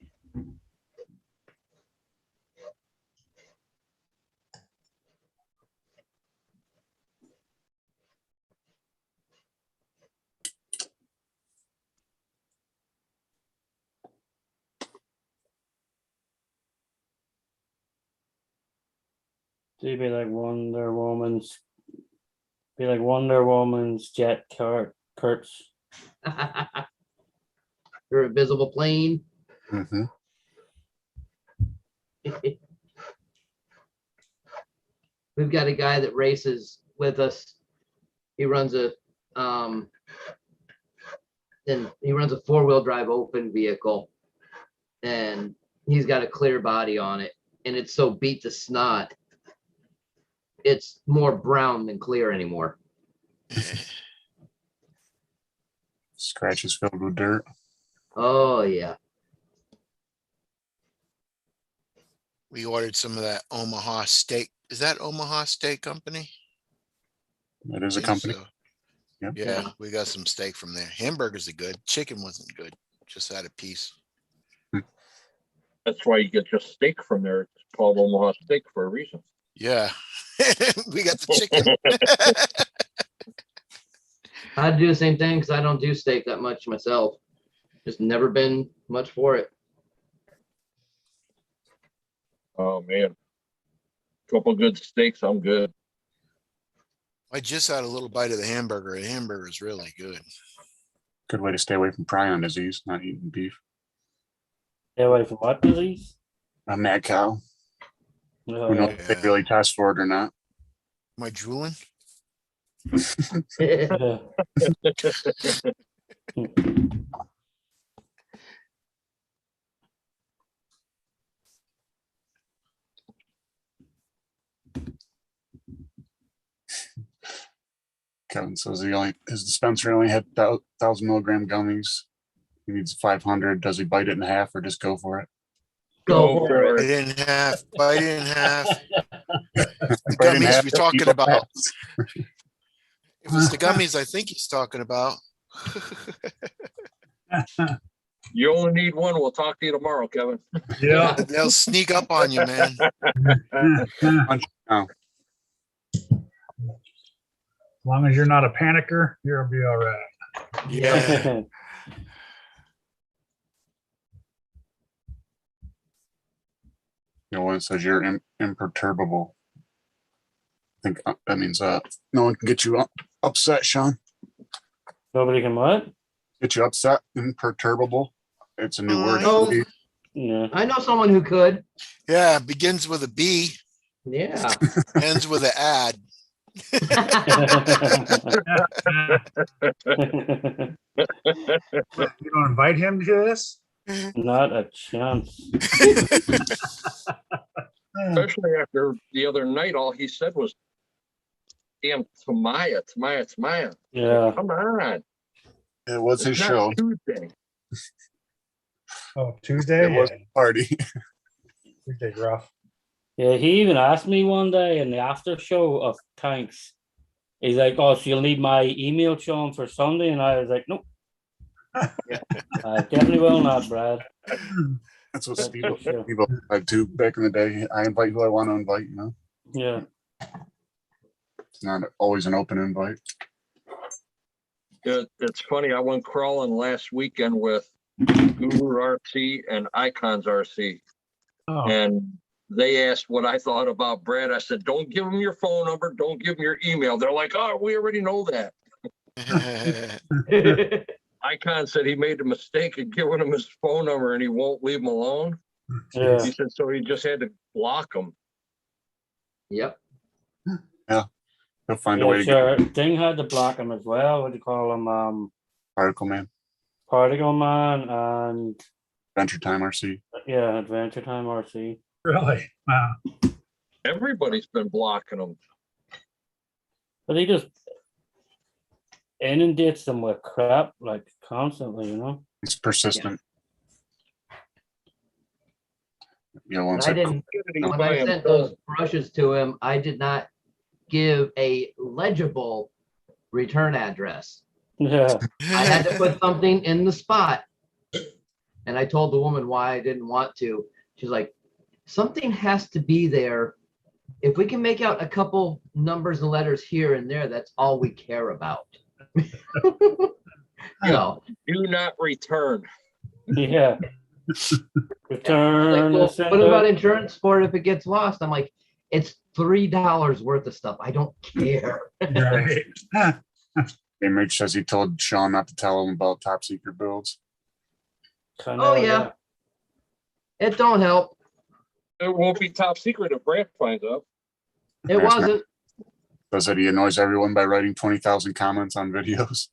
S3: Be like Wonder Woman's jet Kurt's.
S1: Your invisible plane.
S2: Mhm.
S1: We've got a guy that races with us. He runs a four-wheel drive open vehicle, and he's got a clear body on it, and it's so beat to snot. It's more brown than clear anymore.
S2: Scratches filled with dirt.
S1: Oh, yeah.
S4: We ordered some of that Omaha steak. Is that Omaha Steak Company?
S2: It is a
S4: Think
S2: company.
S4: so.
S2: Yep.
S4: Yeah, we got some steak from there. Hamburgers are good. Chicken wasn't good. Just had a piece.
S5: That's why you get just steak from there. It's called Omaha Steak for a reason.
S4: Yeah. We got the chicken.
S1: I'd do the same thing because I don't do steak that much myself. Just never been much for it.
S5: Oh, man. Couple good steaks, I'm good.
S4: I just had a little bite of the hamburger. The hamburger is really good.
S2: Good way to stay away from prion disease, not eating beef.
S3: Stay away from what disease?
S2: A mad cow.
S3: Oh,
S2: Who knows
S3: yeah.
S2: if they really test for it or not.
S4: Am I drooling?
S3: Yeah.
S2: Kevin says his dispenser only had 1,000 milligram gummies. He needs 500. Does he bite it in half or just go for it?
S1: Go for
S4: Bite
S1: it.
S4: it in half. Bite it in half. The
S2: Bite it in
S4: gummies
S2: half,
S4: we're talking
S2: eat it
S4: about.
S2: fast.
S4: If it's the gummies, I think he's talking about.
S5: You only need one. We'll talk to you tomorrow, Kevin.
S6: Yeah.
S4: They'll sneak up on you, man.
S2: Punch it down.
S6: As long as you're not a panicker, you'll be all right.
S4: Yeah.
S2: You know, when it says you're imperturbable, I think that means no one can get you upset, Sean.
S3: Nobody can what?
S2: Get you upset, imperturbable. It's a new word.
S1: Oh.
S3: Yeah.
S1: I know someone who could.
S4: Yeah. Begins with a B,
S1: Yeah.
S4: ends with an ad.
S6: You don't invite him to this?
S3: Not a chance.
S5: Especially after the other night, all he said was, damn, Tamaya.
S3: Yeah.
S5: Come on.
S2: It was his
S5: It's
S2: show.
S5: not Tuesday.
S6: Oh, Tuesday?
S2: It was
S6: Yeah,
S2: a party.
S6: Tuesday's rough.
S3: Yeah, he even asked me one day in the after show of Tanks. He's like, "Oh, so you'll need my email, Sean, for Sunday?" And I was like, "Nope, I definitely will not, Brad."
S2: That's what
S3: That's
S2: Steve
S3: for sure.
S2: had to back in the day. I invite who I want to invite, you know.
S3: Yeah.
S2: It's not always an open invite.
S5: It's funny. I went crawling last weekend with Guru RC and Icons RC.
S6: Oh,
S5: And they asked what I thought about Brad. I said, don't give them your phone number. Don't give them your email. They're like, oh, we already know that. Icon said he made a mistake of giving him his phone number and he won't leave him alone.
S3: Yeah.
S5: He said, so he just had to block him.
S1: Yep.
S2: He'll find a way
S3: Yeah,
S2: to
S3: sure. Ding had to block him as well. What do you call him?
S2: get Article Man,
S3: Particle Man and
S2: Venture Time RC.
S3: yeah, Adventure Time RC.
S6: really? Wow.
S5: Everybody's been blocking him.
S3: But he just inundates them with crap like constantly, you know?
S2: He's persistent. You know,
S1: And
S2: once
S1: I
S2: I
S1: didn't, when I sent those brushes to him, I did not give a legible return address.
S3: Yeah.
S1: I had to put something in the spot. And I told the woman why I didn't want to. She's like, something has to be there. If we can make out a couple numbers and letters here and there, that's all we care about. So,
S5: Do not return.
S3: Yeah.
S1: like,
S3: Return.
S1: well,
S3: the sender.
S1: what about insurance for it if it gets lost? I'm like, it's $3 worth of stuff. I don't care.
S6: Right.
S2: Image says he told Sean not to tell him about top secret builds.
S3: I know,
S1: Oh, yeah. It don't help.
S5: It won't be top secret if Brad finds out.
S1: It
S2: That's
S1: wasn't.
S2: Says that he annoys everyone by writing 20,000 comments on videos.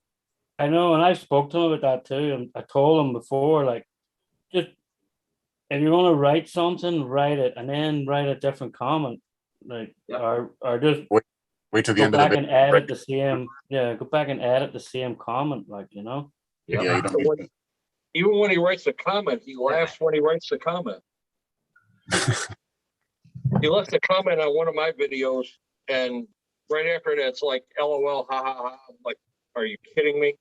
S3: I know, and I spoke to him about that too. And I told him before, like, just if you want to write something, write it, and then write a different comment, like,
S1: Yep.
S3: or just
S2: Wait till the
S3: go
S2: end of the
S3: back and
S2: video.
S3: edit the same. Yeah, go back and edit the same comment, like, you know.
S1: Yep.
S2: Yeah, you don't need
S5: Even when he writes a comment, he laughs when he writes the comment. He left a comment on one of my videos, and right after that, it's like, LOL, ha ha ha. I'm like, are you kidding me?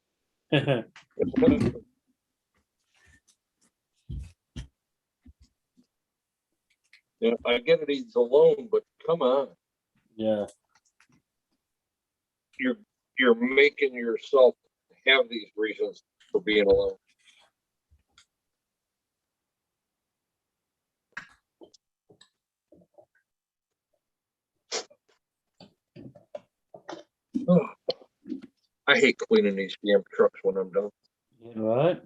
S5: Yeah, I get it, he's alone, but come on,
S3: Yeah.
S5: you're making yourself have these reasons for being alone. Oh, I hate cleaning these damn trucks when I'm done.
S3: Right.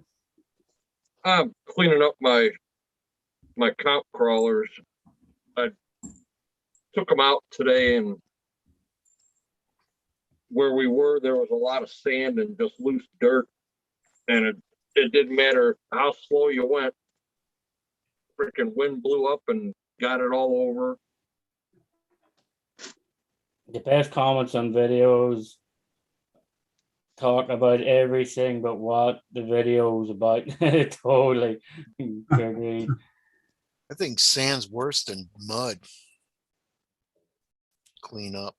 S5: I'm cleaning up my comp crawlers. I took them out today, and where we were, there was a lot of sand and just loose dirt, and it didn't matter how slow you went. Freaking wind blew up and got it all over.
S3: The best comments on videos talk about everything but what the video is about. Totally. Agreed.
S4: I think sand's worse than mud. Clean up.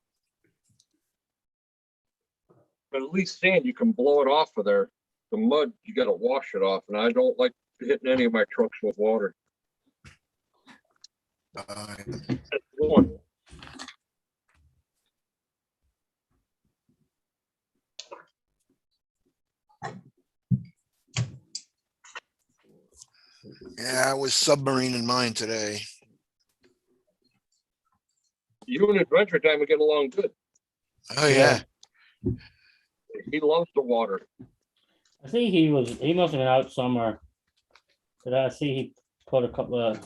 S5: But at least sand, you can blow it off of there. The mud, you got to wash it off, and I don't like hitting any of my trucks with water. That's one.
S4: Yeah, I was submarining mine today.
S5: You and Adventure Time would get along good.
S4: Oh yeah.
S5: He loves the water.
S3: I think he must have been out somewhere. Did I see he put a couple of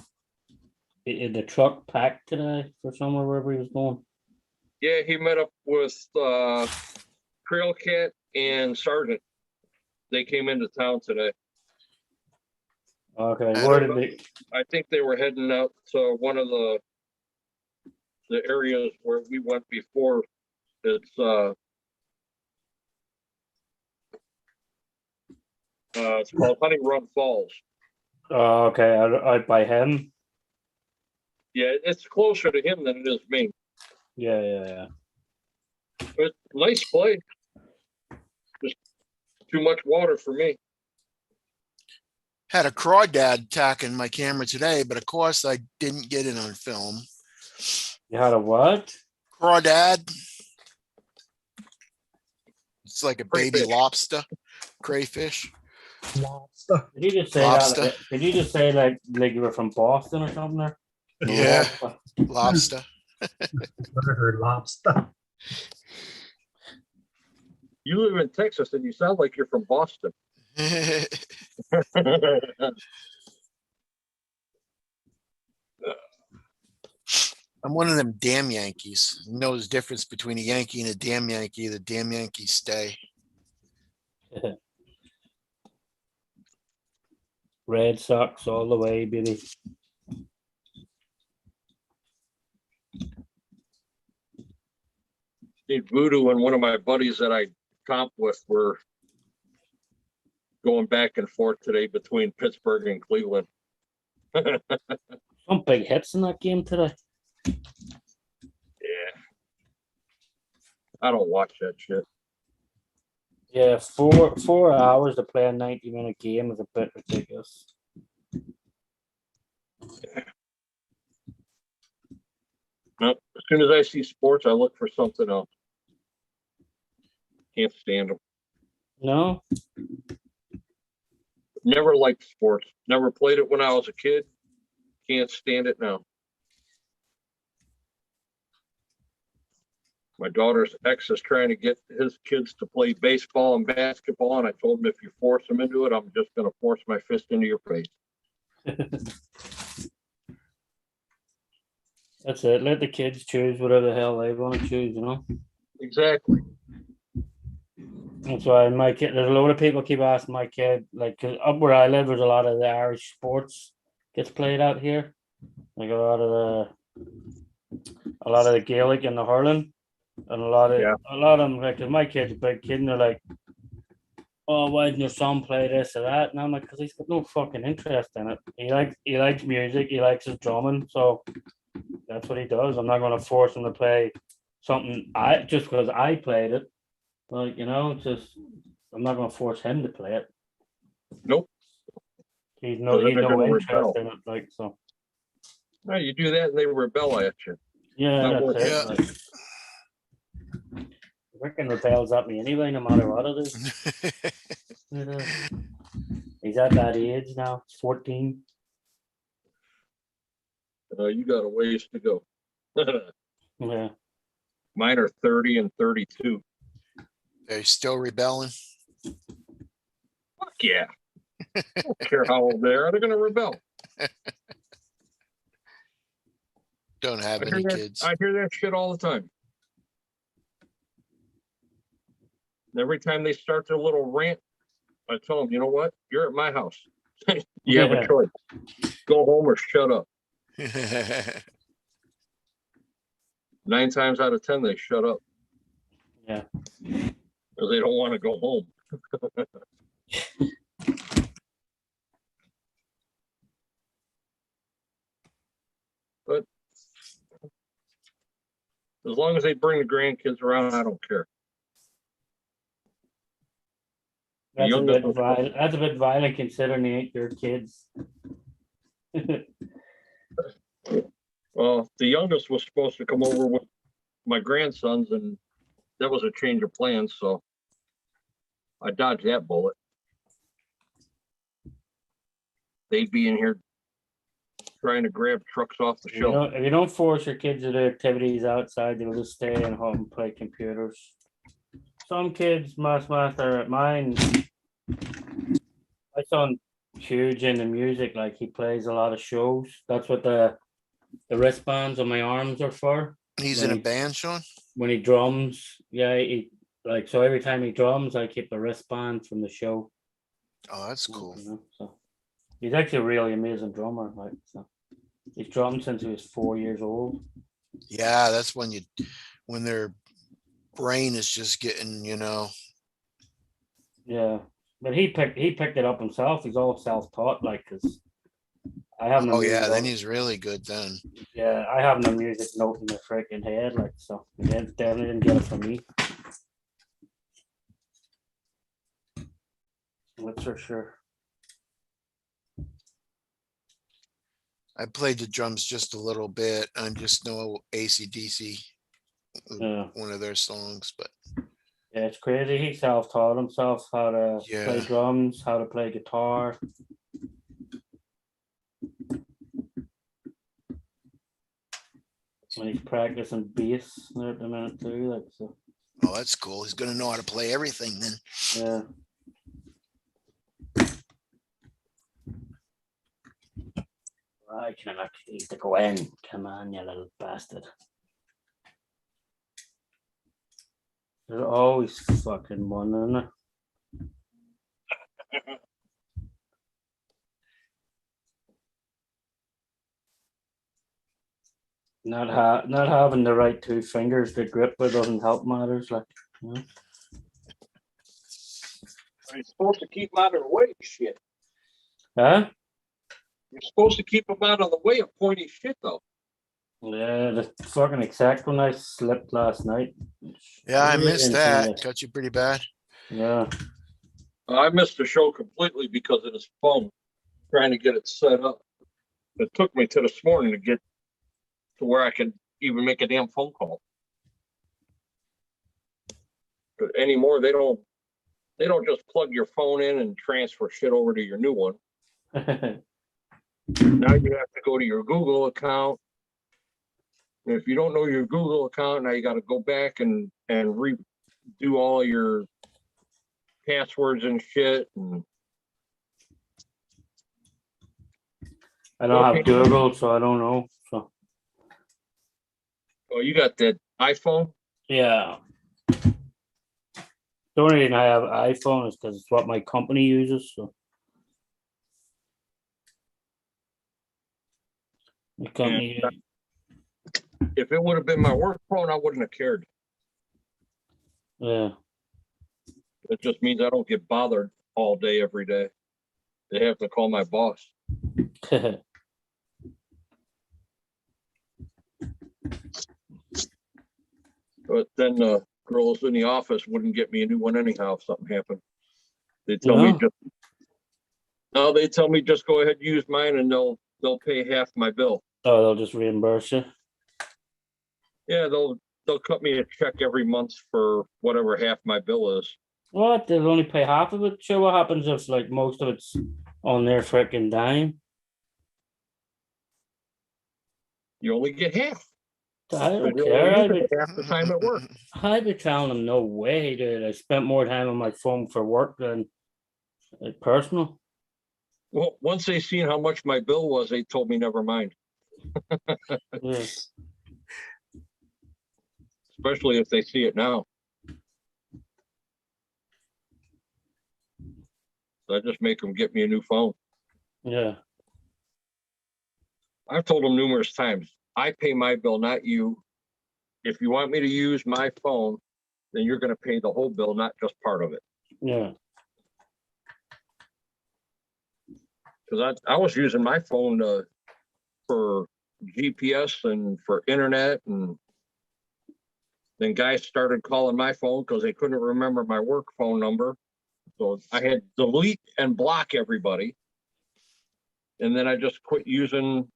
S3: the truck packed today for somewhere wherever he was going?
S5: Yeah, he met up with Trail Cat and Sergeant. They came into town today.
S3: Okay,
S4: I
S3: where
S5: don't
S3: did they?
S5: I think they were heading out to one of the areas where we went before. It's called Honey Run Falls.
S3: Oh, okay, out by him.
S5: Yeah, it's closer to him than it is me.
S3: Yeah.
S5: But nice place. Just too much water for me.
S4: had a crawdad attacking my camera today, but of course I didn't get it on film.
S3: You had a what?
S4: Crawdad. It's like a baby
S5: Crayfish.
S4: lobster, crayfish.
S6: Lobster.
S3: Did you just say
S4: Lobster.
S3: that? Did you just say like you were from Boston or something? Or?
S4: Yeah, lobster.
S6: Never heard lobster.
S5: You live in Texas and you sound like you're from Boston.
S4: I'm one of them damn Yankees. You know the difference between a Yankee and a damn Yankee. The damn Yankees stay.
S3: Red Sox all the way, baby.
S5: Steve Voodoo and one of my buddies that I comp with were going back and forth today between Pittsburgh and Cleveland.
S3: Some big hits in that game today.
S5: Yeah. I don't watch that shit.
S3: Yeah, 4 hours to play a 90-minute game is a bit ridiculous.
S5: No, as soon as I see sports, I look for something else. Can't stand them.
S3: No?
S5: Never liked sports. Never played it when I was a kid. Can't stand it now. My daughter's ex is trying to get his kids to play baseball and basketball, and I told him if you force them into it, I'm just going to force my fist into your face.
S3: That's it. Let the kids choose whatever the hell they want to choose, you know?
S5: Exactly.
S3: That's why my kid, there's a lot of people keep asking my kid, like, 'cause up where I live, there's a lot of the Irish sports gets played out here. Like a lot of the Gaelic and the hurling. And a lot of them, like, 'cause my kid's a big kid, and they're like, oh, why didn't your son play this or that? And I'm like, because he's got no fucking interest in it. He likes music, he likes his drumming, so that's what he does. I'm not gonna force him to play something I just because I played it. Like, it's just I'm not gonna force him to play it.
S5: Nope.
S3: He's
S5: So
S3: no
S5: then
S3: he's
S5: they're
S3: no
S5: gonna
S3: interest
S5: rebel.
S3: in it, like so.
S5: No, you do that and they rebel at you.
S3: Yeah,
S5: Not
S3: that's it.
S4: worth
S3: Like, freaking rebels at me anyway, no matter what it is. Yeah. He's at that age now, 14.
S5: You got a ways to go.
S3: Yeah.
S5: Mine are 30 and 32.
S4: They're still rebelling.
S5: Fuck yeah. I don't care how old they are. They're going to rebel.
S4: Don't have
S5: I hear
S4: any
S5: that-
S4: kids.
S5: I hear that shit all the time. And every time they start their little rant, I tell them, you know what? You're at my house. You have
S3: Yeah.
S5: a choice. Go home or shut up. 9 times out of 10, they shut up.
S3: Yeah.
S5: Because they don't want to go home. But as long as they bring the grandkids around, I don't care. The
S3: That's a
S5: youngest
S3: bit
S5: was-
S3: violent. That's a bit violent considering they ain't your kids.
S5: Well, the youngest was supposed to come over with my grandsons, and that was a change of plans, so I dodged that bullet. They'd be in here trying to grab trucks off the
S3: If you
S5: shelf.
S3: don't, if you don't force your kids to do activities outside, they'll just stay in home and play computers. Some kids, master mine. My son, huge into music. Like he plays a lot of shows. That's what the wristbands on my arms are for.
S4: He's in a band, Sean?
S3: When he drums, yeah, so every time he drums, I keep a wristband from the show.
S4: Oh, that's cool.
S3: So he's actually a really amazing drummer. Like so, he's drummed since he was 4 years old.
S4: Yeah, that's when their brain is just getting,
S3: Yeah, but he picked it up himself. He's all self-taught, like because I have no.
S4: oh yeah, then
S3: music
S4: he's really good then.
S3: Yeah, I have no music note in my freaking head, like so. He definitely didn't get it from me. That's for sure.
S4: I played the drums just a little bit. I just know AC/DC,
S3: Yeah.
S4: one of their songs, but
S3: Yeah, it's crazy. He self-taught himself how to play
S4: Yeah.
S3: drums, how to play guitar. When he's practicing bass there at the minute too, like so.
S4: oh, that's cool. He's gonna know how to play everything then.
S3: Yeah. I can actually to go in. Come on, you little bastard. There's always fucking one, isn't there? Not having the right two fingers to grip with doesn't help matters. Like, you know?
S5: You're supposed to keep them out of the way, shit.
S3: Huh?
S5: You're supposed to keep them out of the way of pointy shit, though.
S3: Yeah, the fucking exact one I slipped last night.
S4: Yeah, I missed
S3: Really
S4: that.
S3: intense.
S4: Got you pretty bad.
S3: Yeah.
S5: I missed the show completely because of his phone, trying to get it set up. It took me to this morning to get to where I could even make a damn phone call. But anymore, they don't just plug your phone in and transfer shit over to your new one. Now you have to go to your Google account. And if you don't know your Google account, now you got to go back and redo all your passwords and shit. And
S3: I don't have Google, so I don't know. So
S5: oh, you got that iPhone?
S3: yeah. The only reason I have iPhone is because it's what my company uses. So my company,
S5: If it would have been my work phone, I wouldn't have cared.
S3: yeah.
S5: It just means I don't get bothered all day, every day. They have to call my boss. But then the girls in the office wouldn't get me a new one anyhow if something happened. They tell me
S3: Yeah.
S5: just no, they tell me just go ahead and use mine and they'll pay half my bill.
S3: Oh, they'll just reimburse you.
S5: Yeah, they'll cut me a check every month for whatever half my bill is.
S3: What? They'll only pay half of it? Sure, what happens if like most of it's on their freaking dime?
S5: You only get half.
S3: I
S5: So
S3: don't
S5: you'll
S3: care.
S5: only use it half the time at work.
S3: I'd be telling them no way, dude. I spent more time on my phone for work than personal.
S5: Well, once they seen how much my bill was, they told me never mind.
S3: Yeah.
S5: Especially if they see it now. So I just make them get me a new phone.
S3: Yeah.
S5: I've told them numerous times, I pay my bill, not you. If you want me to use my phone, then you're going to pay the whole bill, not just part of it.
S3: Yeah.
S5: Because I was using my phone for GPS and for internet, and then guys started calling my phone because they couldn't remember my work phone number. So I had to delete and block everybody. And then I just quit using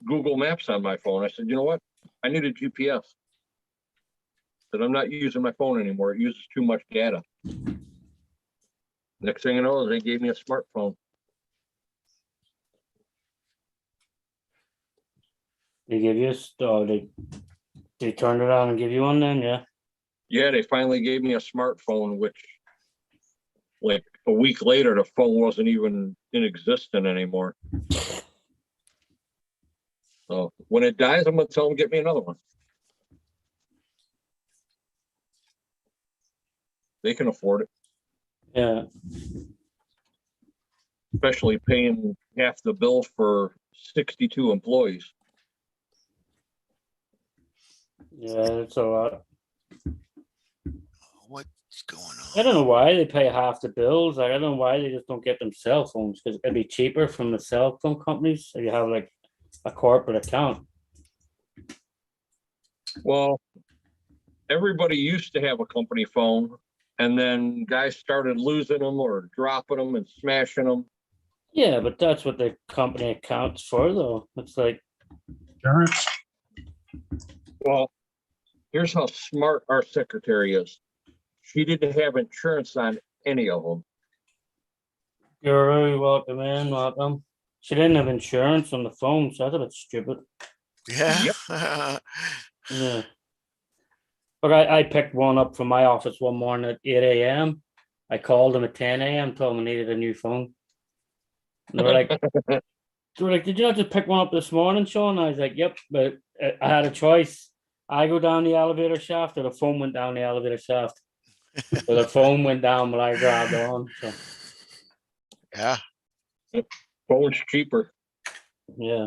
S5: Google Maps on my phone. I said, you know what? I need a GPS. That I'm not using my phone anymore. It uses too much data. Next thing you know, they gave me a smartphone.
S3: They give you they turned it on and give you one then, yeah.
S5: Yeah, they finally gave me a smartphone, which like a week later, the phone wasn't even in existence anymore. So when it dies, I'm going to tell them, get me another one. They can afford it,
S3: Yeah.
S5: especially paying half the bill for 62 employees.
S3: Yeah, it's a lot.
S4: What's going
S3: I
S4: on?
S3: don't know why they pay half the bills. Like, I don't know why they just don't get them cell phones, because it'd be cheaper from the cell phone companies. So you have like a corporate account.
S5: Well, everybody used to have a company phone, and then guys started losing them or dropping them and smashing them.
S3: Yeah, but that's what the company accounts for, though. It's like,
S6: Insurance.
S5: Well, here's how smart our secretary is. She didn't have insurance on any of them.
S3: you're very welcome in, welcome. She didn't have insurance on the phone, so that's a bit stupid.
S4: Yeah.
S3: Yeah. But I picked one up from my office one morning at 8 a.m. I called them at 10 a.m., told them I needed a new phone. And they were like, did you not just pick one up this morning, Sean? I was like, yep, but I had a choice. I go down the elevator shaft or the phone went down the elevator shaft. So the phone went down while I grabbed on. So
S4: Yeah.
S5: Phone's cheaper.
S3: yeah.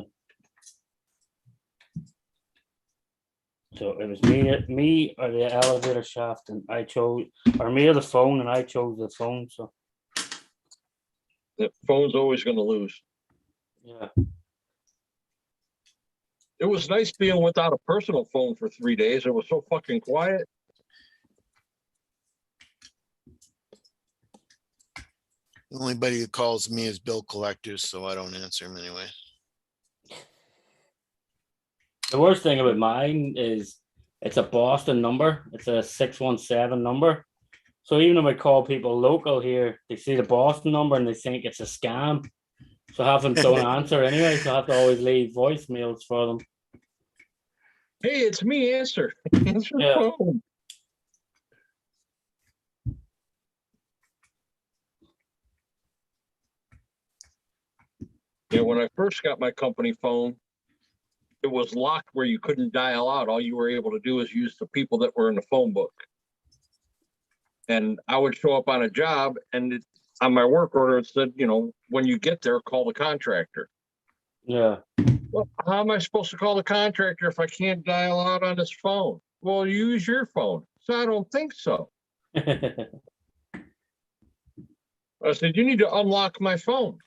S3: So it was me or the elevator shaft, and I chose, or me or the phone, and I chose the phone. So
S5: The phone's always going to lose.
S3: yeah.
S5: It was nice being without a personal phone for 3 days. It was so fucking quiet.
S4: The only buddy who calls me is bill collectors, so I don't answer him anyway.
S3: The worst thing about mine is it's a Boston number. It's a 617 number. So even if I call people local here, they see the Boston number and they think it's a scam. So half of them don't answer anyway. So I have to always leave voicemails for them.
S5: Hey, it's me. Answer. Answer the
S3: Yeah.
S5: phone. Yeah, when I first got my company phone, it was locked where you couldn't dial out. All you were able to do is use the people that were in the phone book. And I would show up on a job, and on my work order, it said, when you get there, call the contractor.
S3: Yeah.
S5: Well, how am I supposed to call the contractor if I can't dial out on this phone? Well, use your phone. So I don't think so. I said, you need to unlock my phone.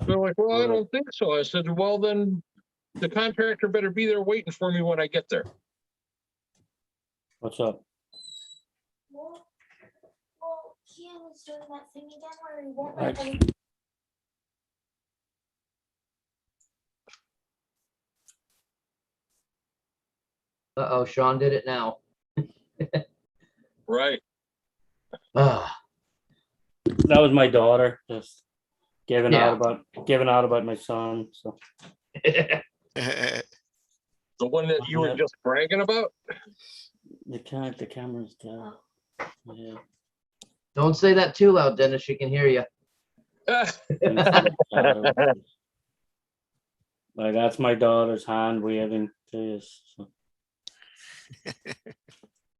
S5: They're like, well, I don't think so. I said, well, then the contractor better be there waiting for me when I get there.
S3: What's up?
S7: Well, Kian was doing that thing again where he won't
S3: Right.
S7: let them.
S1: Uh-oh, Sean did it now.
S5: Right.
S1: Ah,
S3: That was my daughter just giving
S1: Yeah.
S3: out about my son. So
S5: The one that you were
S3: Yep.
S5: just bragging about?
S3: the camera's down. Yeah.
S1: don't say that too loud, Dennis. She can hear you.
S3: Like that's my daughter's hand waving to us. So.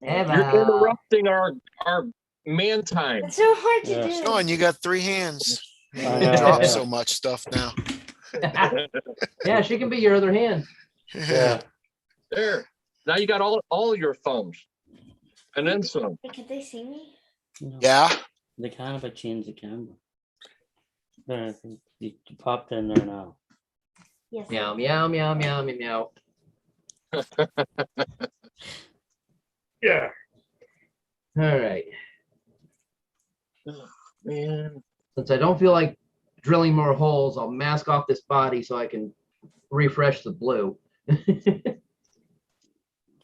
S5: You're
S1: Eva.
S5: interrupting our man time.
S7: It's so hard to
S3: Yeah.
S7: do.
S4: Sean, you got 3 hands.
S3: I
S4: You
S3: know,
S4: drop
S3: yeah.
S4: so much stuff now.
S1: Yeah, she can be your other hand.
S3: Yeah.
S5: There. Now you got all your thumbs. And then some.
S7: Hey, can they see me?
S3: No,
S4: Yeah.
S3: They kind of change the camera. There, I think you popped in there now.
S7: Yes.
S1: Meow, meow, meow, meow, meow, meow.
S6: Yeah.
S1: All right.
S5: Man.
S1: Since I don't feel like drilling more holes, I'll mask off this body so I can refresh the blue.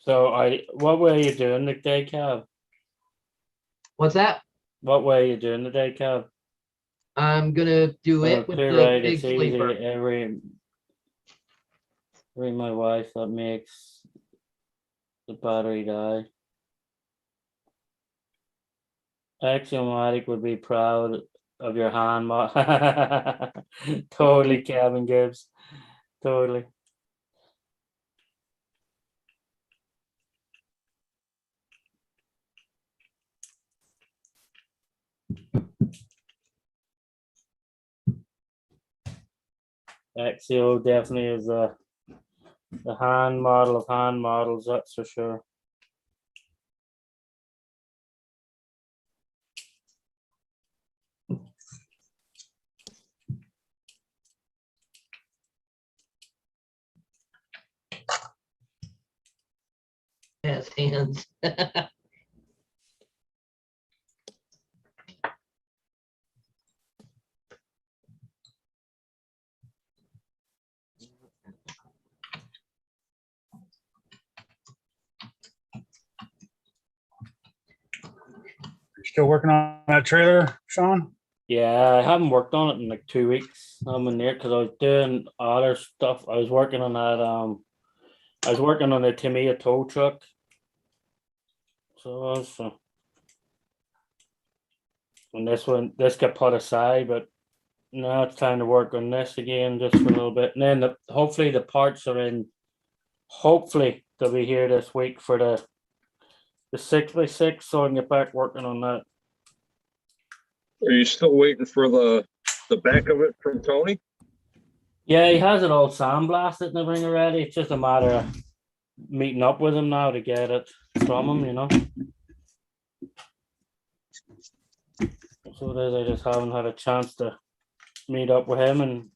S3: So what way are you doing the day, Cav?
S1: What's that?
S3: What way are you doing the day, Cav?
S1: I'm gonna do it with
S3: Clear
S1: the
S3: right,
S1: big
S3: it's easy.
S1: sleeper.
S3: Every my wife that makes the battery die. Axiomatic would be proud of your hand. Totally, Kevin Gibbs. Totally. Axio definitely is the hand model of hand models, that's for sure.
S1: Has hands.
S6: Still working on that trailer, Sean?
S3: Yeah, I haven't worked on it in like 2 weeks. I'm in there because I was doing other stuff. I was working on that. I was working on the Tamiya tow truck. So I was, and this got put aside, but now it's time to work on this again just for a little bit. And then hopefully the parts are in. Hopefully they'll be here this week for the 6x6, so I can get back working on that.
S5: Are you still waiting for the back of it from Tony?
S3: Yeah, he has it all sandblasted and everything already. It's just a matter of meeting up with him now to get it from him, you know. So it is, I just haven't had a chance to meet up with him, and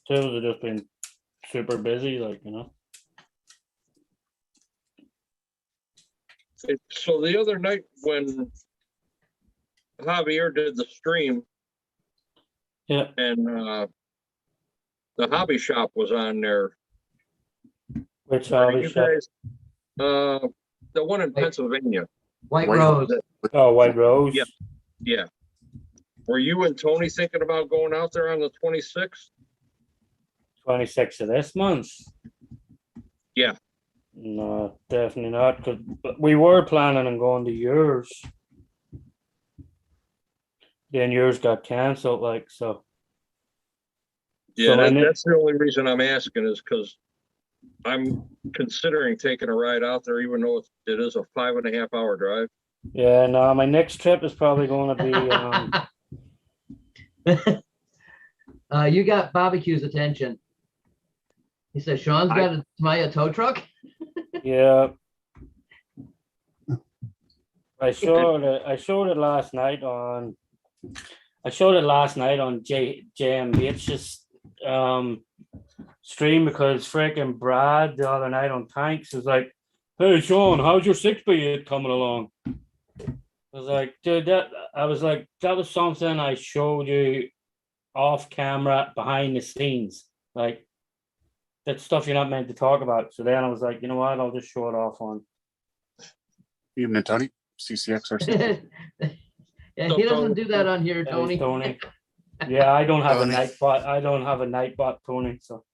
S3: Tools have just been super busy, like, you know.
S5: So the other night when Javier did the stream
S3: Yeah.
S5: and the hobby shop was on there.
S3: Which
S5: Are
S3: hobby
S5: you
S3: shop?
S5: guys, the one in Pennsylvania.
S1: White
S2: Wait.
S1: Rose.
S3: Oh, White Rose.
S5: Yep. Yeah. Were you and Tony thinking about going out there on the 26th?
S3: 26th of this month.
S5: Yeah.
S3: No, definitely not. Because we were planning on going to yours. Then yours got cancelled, like, so.
S5: Yeah,
S3: So
S5: that's the only reason I'm asking is because I'm considering taking a ride out there, even though it is a 5.5 hour drive.
S3: Yeah, no, my next trip is probably going to be.
S1: You got barbecue's attention. He said, Sean's got a Tamiya tow truck.
S3: Yeah. I showed it last night on I showed it last night on JMH's stream because freaking Brad the other night on Tanks was like, "Hey Sean, how's your 6x8 coming along?" I was like, "Dude, that was something I showed you off camera behind the scenes. Like that's stuff you're not meant to talk about." So then I was like, you know what? I'll just show it off on.
S2: Evening, Tony. CCXRC.
S1: Yeah, he doesn't do that on here, Tony.
S3: Tony. Yeah, I don't have
S4: Tony.
S3: a Nightbot. I don't have a Nightbot, Tony. So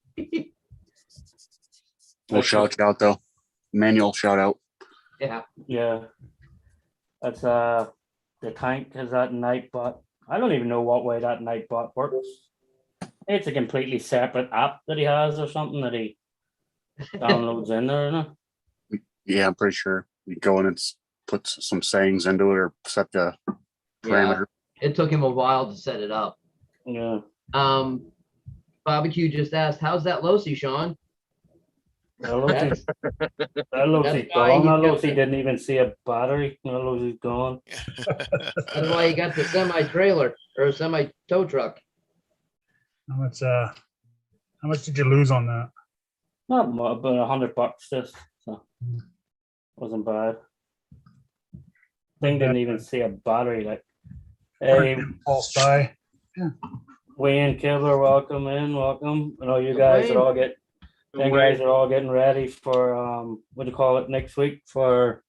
S2: We'll shout you out though. Manual shout out.
S1: Yeah.
S3: yeah, that's the Tank has that Nightbot. I don't even know what way that Nightbot works. It's a completely separate app that he has or something that he downloads in there, isn't it?
S2: Yeah, I'm pretty sure. You go in and put some sayings into it or set the parameter.
S1: It took him a while to set it up.
S3: Yeah.
S1: Barbecue just asked, how's that Losi, Sean?
S3: That Lucy
S1: That's why
S3: gone.
S1: he's
S3: That
S1: got
S3: Lucy
S1: the-
S3: didn't even see a battery. That Lucy's gone.
S1: That's why he got the semi-trailer or semi-tow truck.
S6: How much did you lose on that?
S3: Not much, but $100 just. So wasn't bad. Thing didn't even see a battery. Like, hey,
S6: False buy.
S3: Wayne Kibler, welcome in, welcome. I know you guys
S1: Wayne.
S3: are all getting ready for what do you call it next week for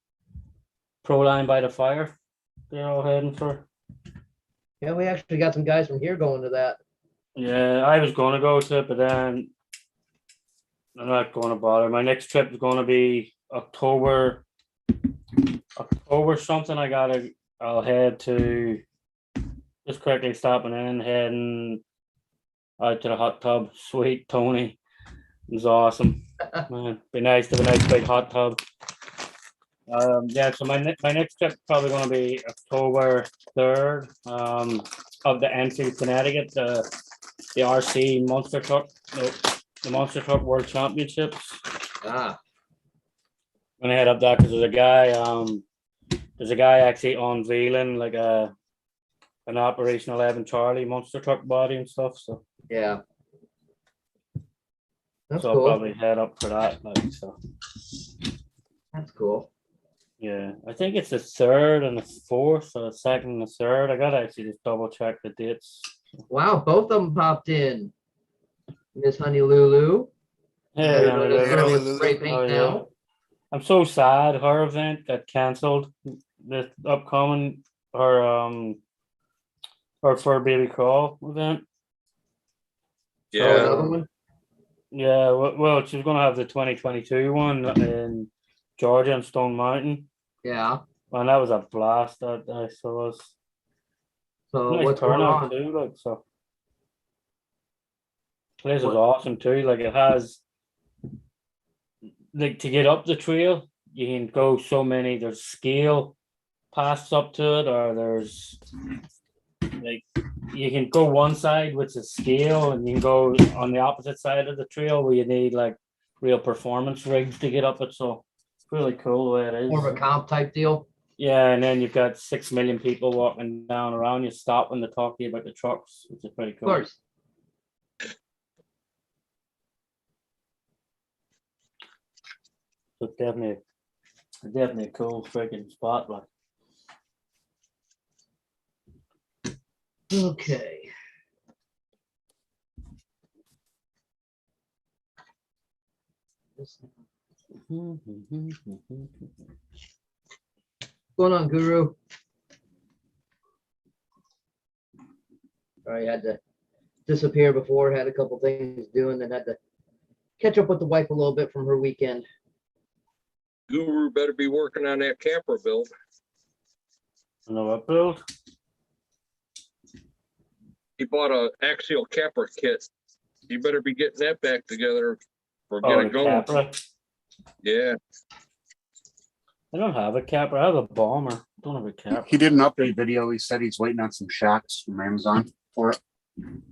S3: Pro Line by the Fire. They're all heading for.
S1: Yeah, we actually got some guys from here going to that.
S3: Yeah, I was going to go to it, but then I'm not going to bother. My next trip is going to be October something. I'll head to just quickly stopping in, heading out to the hot tub. Sweet Tony. It was awesome. Man, be nice to have a nice big hot tub. Yeah, so my next trip probably going to be October 3rd. Of the NC Connecticut, the RC Monster Truck, the Monster Truck World Championships.
S1: Ah,
S3: I'm gonna head up that because there's a guy actually unveiling like an Operation 11 Charlie monster truck body and stuff. So
S1: yeah. That's
S3: I'll
S1: cool.
S3: probably head up for that. Like, so
S1: That's cool.
S3: yeah, I think it's the 3rd and the 4th, or the 2nd and the 3rd. I gotta actually just double check the dates.
S1: Wow, both of them popped in. Miss Honey Lulu.
S3: Hey,
S1: Everybody
S3: yeah,
S1: looks
S4: Honey
S1: good with
S4: Lulu.
S1: spray paint
S3: Oh, yeah.
S1: now.
S3: I'm so sad her event got cancelled. This upcoming her Fur Baby Crawl event.
S1: Oh,
S5: Yeah,
S1: another one.
S3: Yeah, well, she's gonna have the 2022 one in Georgia and Stone Mountain,
S1: Yeah.
S3: and that was a blast. That I saw us.
S1: So
S3: Nice
S1: what's going
S3: turnout
S1: on?
S3: too. Like so, place is
S1: What-
S3: awesome too. Like it has, like to get up the trail, you can go so many. There's scale paths up to it, or there's like you can go one side which is scale, and you can go on the opposite side of the trail where you need like real performance rigs to get up it. So it's really cool the way it
S1: More of
S3: is.
S1: a comp type deal.
S3: Yeah, and then you've got 6 million people walking down around you, stopping to talk to you about the trucks, which is pretty
S1: Of
S3: cool.
S1: course.
S3: So definitely a cool freaking spot. Like
S1: Okay. What's going on, Guru? Sorry, I had to disappear before, had a couple things doing, then had to catch up with the wife a little bit from her weekend.
S5: Guru better be working on that camper build.
S3: you know what build?
S5: He bought a axial camper kit. You better be getting that back together or get
S3: Oh,
S5: it
S3: the
S5: going.
S3: Capra.
S5: Yeah,
S3: I don't have a Capra. I have a Bomber. I don't have a Capra.
S2: He did an update video. He said he's waiting on some shots from Amazon for it,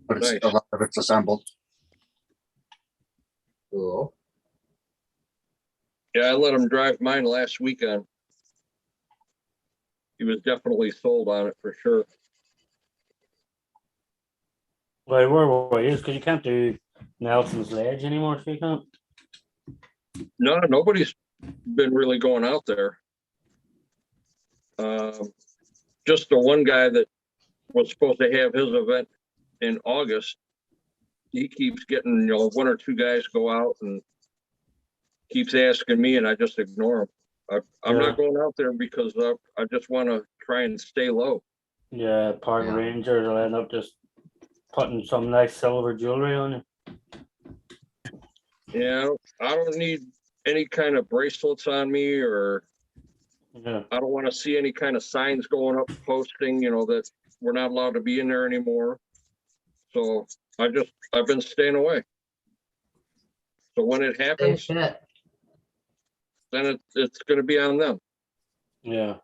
S2: but it's
S5: Nice.
S2: a lot of it's assembled.
S1: Cool.
S5: yeah, I let him drive mine last weekend. He was definitely sold on it for sure.
S3: Well, where is because you can't do Nelson's Ledge anymore, so you can't.
S5: No, nobody's been really going out there. Just the one guy that was supposed to have his event in August. He keeps getting, one or two guys go out and keeps asking me, and I just ignore him. I'm
S3: Yeah.
S5: not going out there because I just want to try and stay low.
S3: Yeah, park
S1: Yeah.
S3: rangers will end up just putting some nice silver jewelry on you.
S5: Yeah, I don't need any kind of bracelets on me, or
S3: Yeah,
S5: I don't want to see any kind of signs going up posting, that we're not allowed to be in there anymore. So I've been staying away. So when it
S1: Stay
S5: happens,
S1: fit.
S5: then it's going to be on them.
S3: yeah.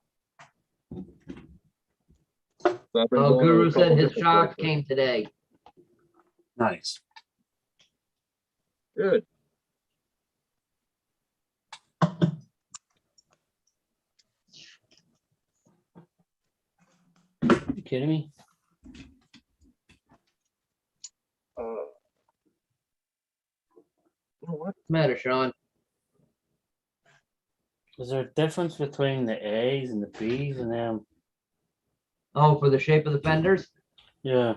S5: So I've been
S1: Oh,
S5: going to a
S1: Guru said
S5: couple
S1: his
S5: different
S1: shocks
S5: places.
S1: came today.
S2: Nice.
S5: Good.
S3: You kidding me?
S5: You know what?
S1: What's the matter, Sean?
S3: Is there a difference between the A's and the B's and them?
S1: Oh, for the shape of the fenders?
S3: Yeah,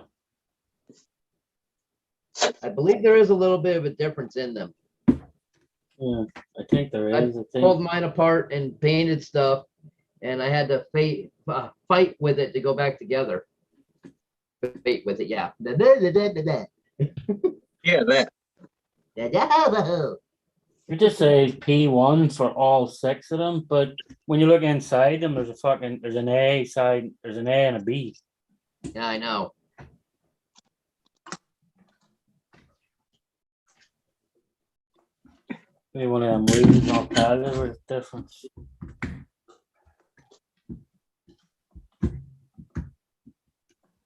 S1: I believe there is a little bit of a difference in them.
S3: yeah. I think there
S1: I
S3: is. I
S1: pulled
S3: think.
S1: mine apart and painted stuff, and I had to fight with it to go back together. Fight with it, yeah.
S5: Yeah, that.
S3: You just say P1 for all 6 of them, but when you look inside them, there's an A side, there's an A and a B.
S1: Yeah, I know.
S3: Maybe one of them wheels not padded with a difference.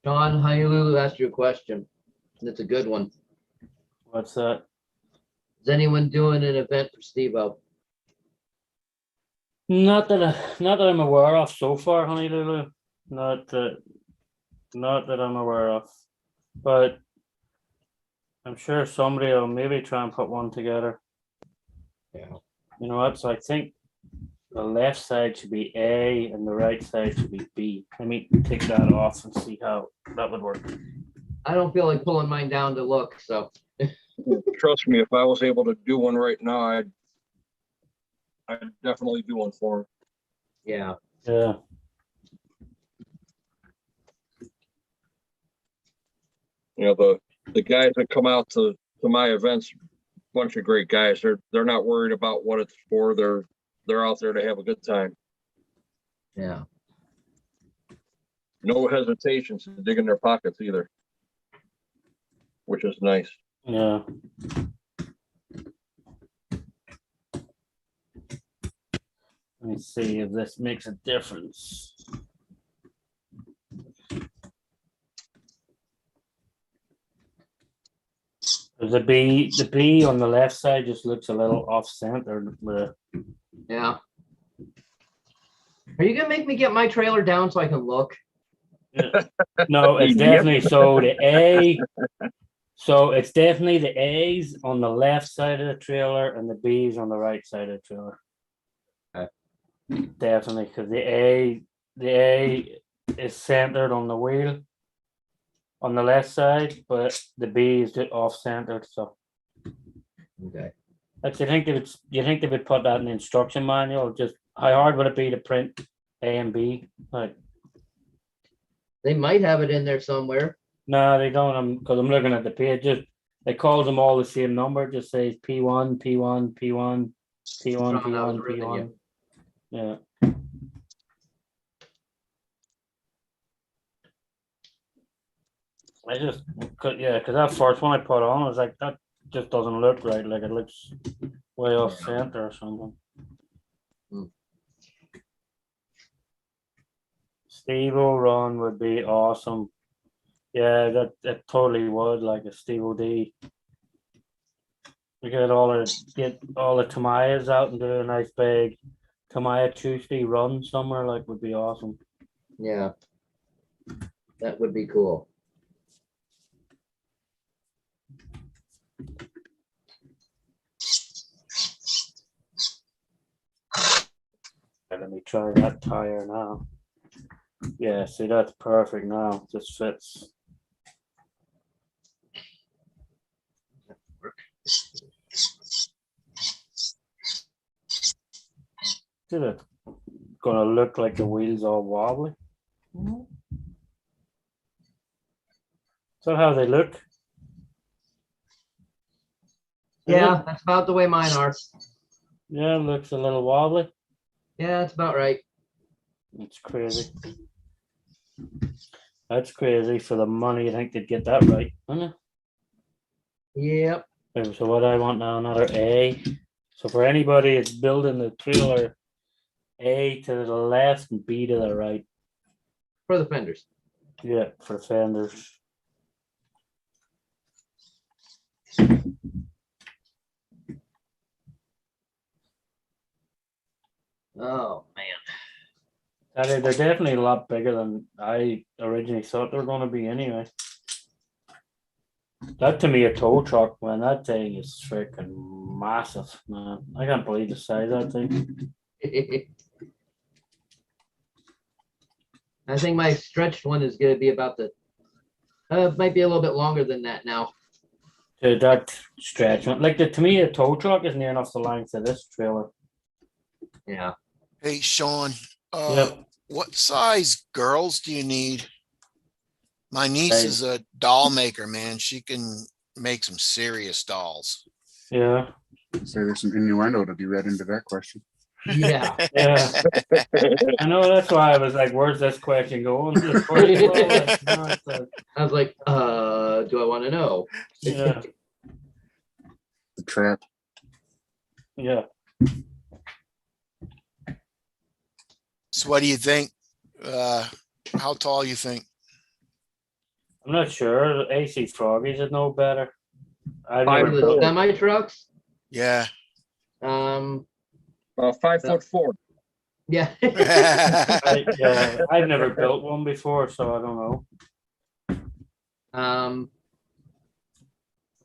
S1: Sean, Honolulu asked you a question. That's a good one.
S3: What's that?
S1: Is anyone doing an event for Steve-O?
S3: Not that I'm aware of so far, Honolulu. Not that I'm aware of, but I'm sure somebody will maybe try and put one together.
S1: Yeah.
S3: You know what? So I think the left side should be A and the right side should be B. Let me take that off and see how that would work.
S1: I don't feel like pulling mine down to look, so.
S5: Trust me, if I was able to do one right now, I'd definitely do one for him.
S1: Yeah.
S3: Yeah.
S5: The guys that come out to my events, bunch of great guys. They're not worried about what it's for. They're out there to have a good time.
S1: Yeah.
S5: No hesitations to dig in their pockets either, which is nice.
S3: Yeah. Let me see if this makes a difference. The B on the left side just looks a little off center.
S1: Yeah. Are you gonna make me get my trailer down so I can look?
S3: No, it's
S5: Yep.
S3: definitely so the A. So it's definitely the A's on the left side of the trailer and the B's on the right side of the trailer.
S1: Okay.
S3: Definitely, because the A is centered on the wheel on the left side, but the B is just off centered. So,
S1: Okay.
S3: like, you think they would put that in the instruction manual? Just how hard would it be to print A and B? Like,
S1: They might have it in there somewhere.
S3: no, they don't. Because I'm looking at the page. Just it calls them all the same number. Just says P1, P1, P1, P1,
S1: Sean, I was
S3: P1,
S1: ribbing
S3: P1.
S1: you.
S3: Yeah. I just could, yeah, because that first one I put on, I was like, that just doesn't look right. Like it looks way off
S1: Yeah.
S3: center or something.
S1: Hmm.
S3: Steve-O run would be awesome. Yeah, that totally would, like a Steve-O D. We get all the Tamayas out and do a nice big Tamaya Tuesday run somewhere, like would be awesome.
S1: Yeah. That would be cool.
S3: Let me try that tire now. Yeah, see, that's perfect now. Just fits. Is it gonna look like the wheels all wobbly? Is that how they look?
S1: Yeah, that's about the way mine are.
S3: Yeah, it looks a little wobbly.
S1: Yeah, that's about right.
S3: It's crazy. That's crazy for the money. I think they'd get that right, isn't it?
S1: Yep.
S3: Okay, so what I want now, another A. So for anybody that's building the trailer, A to the left and B to the right.
S1: For the fenders.
S3: Yeah, for fenders.
S1: Oh man.
S3: They're definitely a lot bigger than I originally thought they were going to be anyway. That to me a tow truck, man, that thing is freaking massive, man. I can't believe the size of that thing.
S1: I think my stretched one is gonna be about the might be a little bit longer than that now.
S3: Dude, that stretch, like to me a tow truck is near enough the length of this trailer.
S1: Yeah.
S4: Hey, Sean,
S3: Yep.
S4: what size girls do you need? My niece
S3: Hey.
S4: is a doll maker, man. She can make some serious dolls.
S3: Yeah.
S2: So there's some innuendo to be read into that question.
S1: Yeah.
S3: Yeah. I know, that's why I was like, where's this question going? First of all, like, no, it's
S1: I was like, do I want to know?
S3: yeah.
S2: The trap.
S3: Yeah.
S4: So what do you think? How tall you think?
S3: I'm not sure. AC Froggies would know better. I've
S5: Five
S3: never
S1: The
S3: built.
S1: semi trucks.
S4: Yeah.
S5: 5'4".
S1: Yeah.
S3: Yeah, I've never built one before, so I don't know.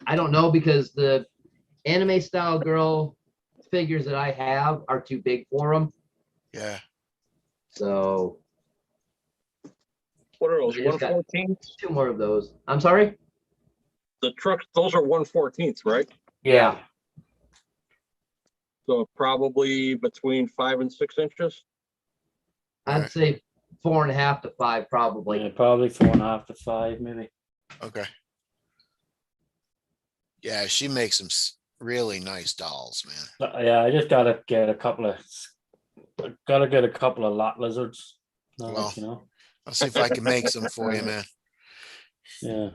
S1: I don't know because the anime style girl figures that I have are too big for them.
S4: Yeah.
S1: So
S5: What are those,
S1: I just got
S5: 114?
S1: 2 more of those. I'm sorry.
S5: The trucks, those are 114, right?
S3: Yeah.
S5: So probably between 5 and 6 inches.
S1: I'd
S4: Right.
S1: say 4.5 to 5 probably.
S3: Yeah, probably 4.5 to 5, maybe.
S4: Okay. Yeah, she makes some really nice dolls, man.
S3: But, yeah, I just gotta get a couple of lot lizards.
S4: Well.
S3: You know.
S4: I'll see if I can make some for you, man.
S3: Yeah.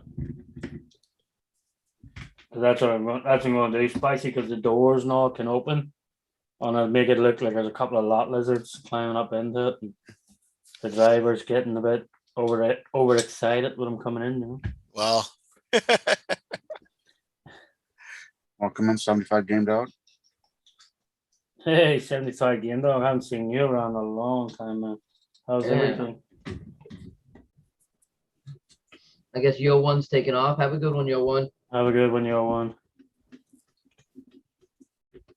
S3: That's what I'm going to do, spicy, because the doors and all can open, and I'll make it look like there's a couple of lot lizards climbing up into it. And the driver's getting a bit overexcited when I'm coming in. You know?
S4: Well,
S2: Welcome in 75 game dog.
S3: Hey, 75 game dog. I haven't seen you around a long time, man. How's
S1: Yeah.
S3: everything?
S1: I guess Yo One's taking off. Have a good one, Yo One.
S3: Have a good one, you one.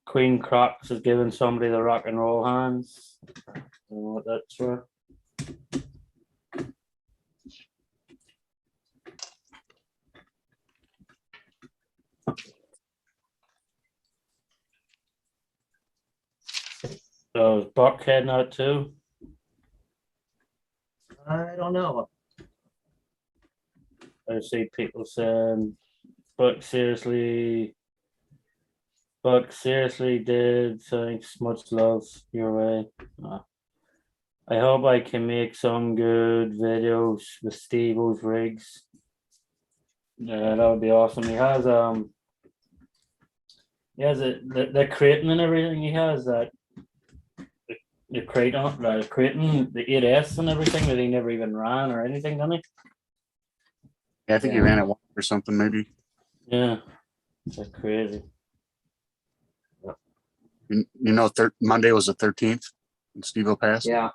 S3: Queen Crocs is giving somebody the rock and roll hands. I don't know what that's for. So is Buck heading out too?
S1: I don't know.
S3: I see people saying Buck seriously did, thanks, much love your way. I hope I can make some good videos with Steve-O's rigs. Yeah, that would be awesome. He has the crating and everything. He has that the crate on the crating, the 8S and everything that he never even ran or anything, didn't he?
S2: Yeah, I think he ran it once or something, maybe.
S3: Yeah, that's crazy.
S2: You know, Monday was the 13th, and Steve-O passed.
S1: Yeah.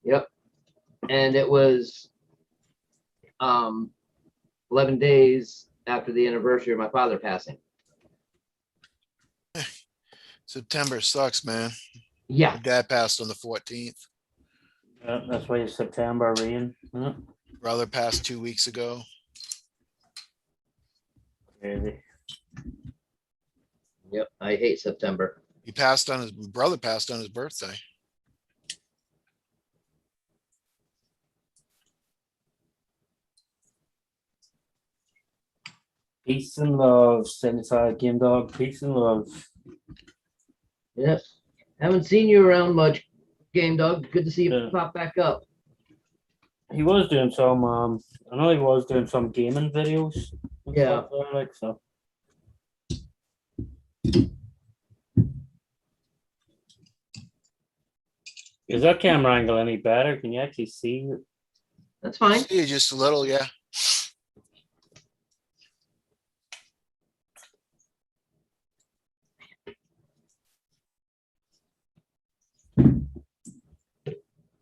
S1: Yep. And it was 11 days after the anniversary of my father passing.
S4: September sucks, man.
S1: Yeah,
S4: My dad passed on the 14th.
S3: Yeah, that's why it's September rain. Yeah,
S4: Brother passed 2 weeks ago.
S3: crazy.
S1: yep. I hate September.
S4: Brother passed on his birthday.
S3: Peace and love, 75 Game Dog. Peace and love.
S1: Yes. Haven't seen you around much, Game Dog. Good to see you
S3: Yeah.
S1: pop back up.
S3: He was doing some. I know he was doing some gaming videos. and
S1: Yeah.
S3: stuff there, like so. Is that camera angle any better? Can you actually see it?
S1: That's fine.
S4: See you just a little, yeah.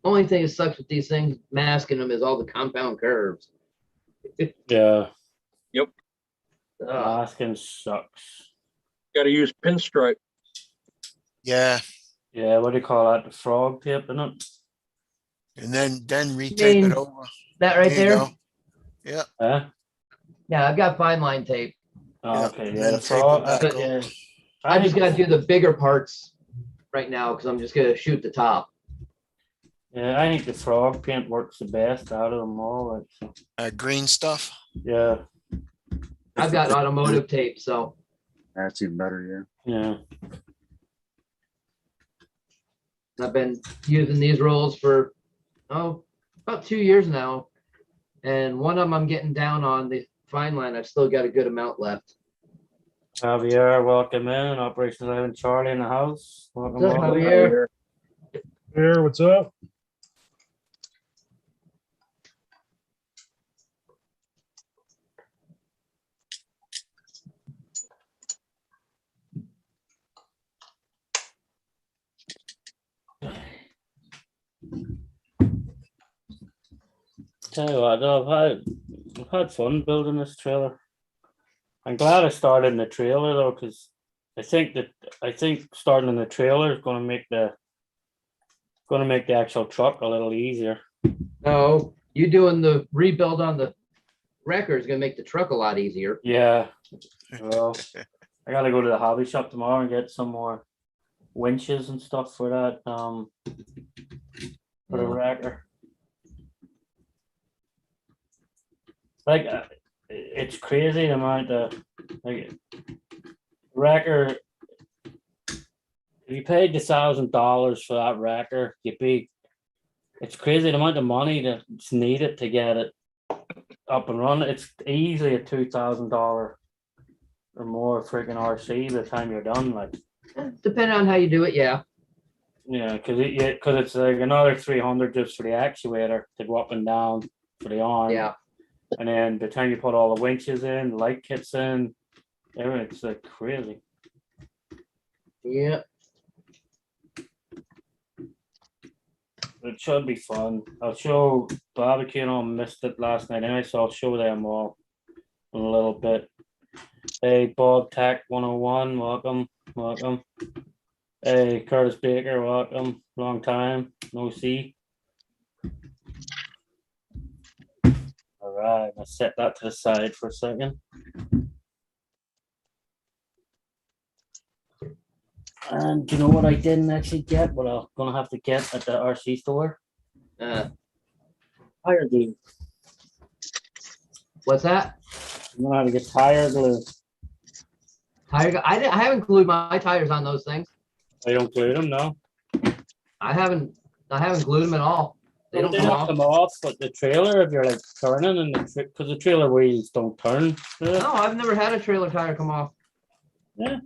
S1: Only thing that sucks with these things, masking them, is all the compound curves.
S3: Yeah,
S1: Ugh.
S3: masking sucks.
S5: Got to use pinstripe.
S4: Yeah.
S3: Yeah, what do you call that? The frog tape, isn't it?
S4: And then retape
S1: mean-
S4: it over.
S1: That right
S4: There you
S1: there?
S4: go. Yeah.
S3: Huh?
S1: Yeah, I've got fine line tape.
S3: Oh,
S4: Yeah,
S3: okay,
S4: and
S3: yeah,
S4: then
S3: the
S4: tape
S3: frog.
S4: it back
S1: But-
S3: Yeah.
S4: over.
S1: I just
S3: think-
S1: gotta do the bigger parts right now because I'm just gonna shoot the top.
S3: Yeah, I think the frog paint works the best out of them all. Like, so.
S4: Green stuff.
S3: Yeah,
S1: I've got automotive tape, so
S2: That's even better,
S3: yeah.
S1: I've been using these rolls for about 2 years now. And one of them I'm getting down on the fine line. I've still got a good amount left.
S3: Javier, welcome in. Operation 11 Charlie in the house. Welcome,
S1: What's up,
S3: welcome.
S1: Javier?
S6: Here, what's up?
S3: Tell you what, though, I've had fun building this trailer. I'm glad I started in the trailer though, because I think starting in the trailer is going to make the actual truck a little easier.
S1: No, you doing the rebuild on the wrecker is gonna make the truck a lot easier.
S3: Yeah. Well, I gotta go to the hobby shop tomorrow and get some more winches and stuff for that. For the
S1: Yeah.
S3: wrecker. Like, it's crazy the amount of like wrecker. If you paid $1,000 for that wrecker, it's crazy the amount of money that's needed to get it up and running. It's easily a $2,000 or more freaking RC by the time you're done. Like,
S1: Depending on how you do it, yeah.
S3: yeah, because it's like another 300 just for the actuator to go up and down for the arm.
S1: Yeah.
S3: And then by the time you put all the winches in, the light kits in, everything's like crazy.
S1: Yeah.
S3: It should be fun. I'll show barbecue and all missed it last night anyway, so I'll show them all in a little bit. Hey, Bob Tech 101, welcome. Hey, Curtis Baker, welcome. Long time, no see. All right, I'll set that to the side for a second. And do you know what I didn't actually get? What I'm gonna have to get at the RC store?
S1: Uh,
S3: Tire glue.
S1: what's that?
S3: I'm gonna have to get tire glue.
S1: I haven't glued my tires on those things.
S3: I don't glue them, no.
S1: I haven't glued them at all. They don't
S3: They
S1: come
S3: don't
S1: off.
S3: come off, but the trailer, if you're like turning and because the trailer wheels don't turn.
S1: No, I've never had a trailer tire come off.
S2: yeah.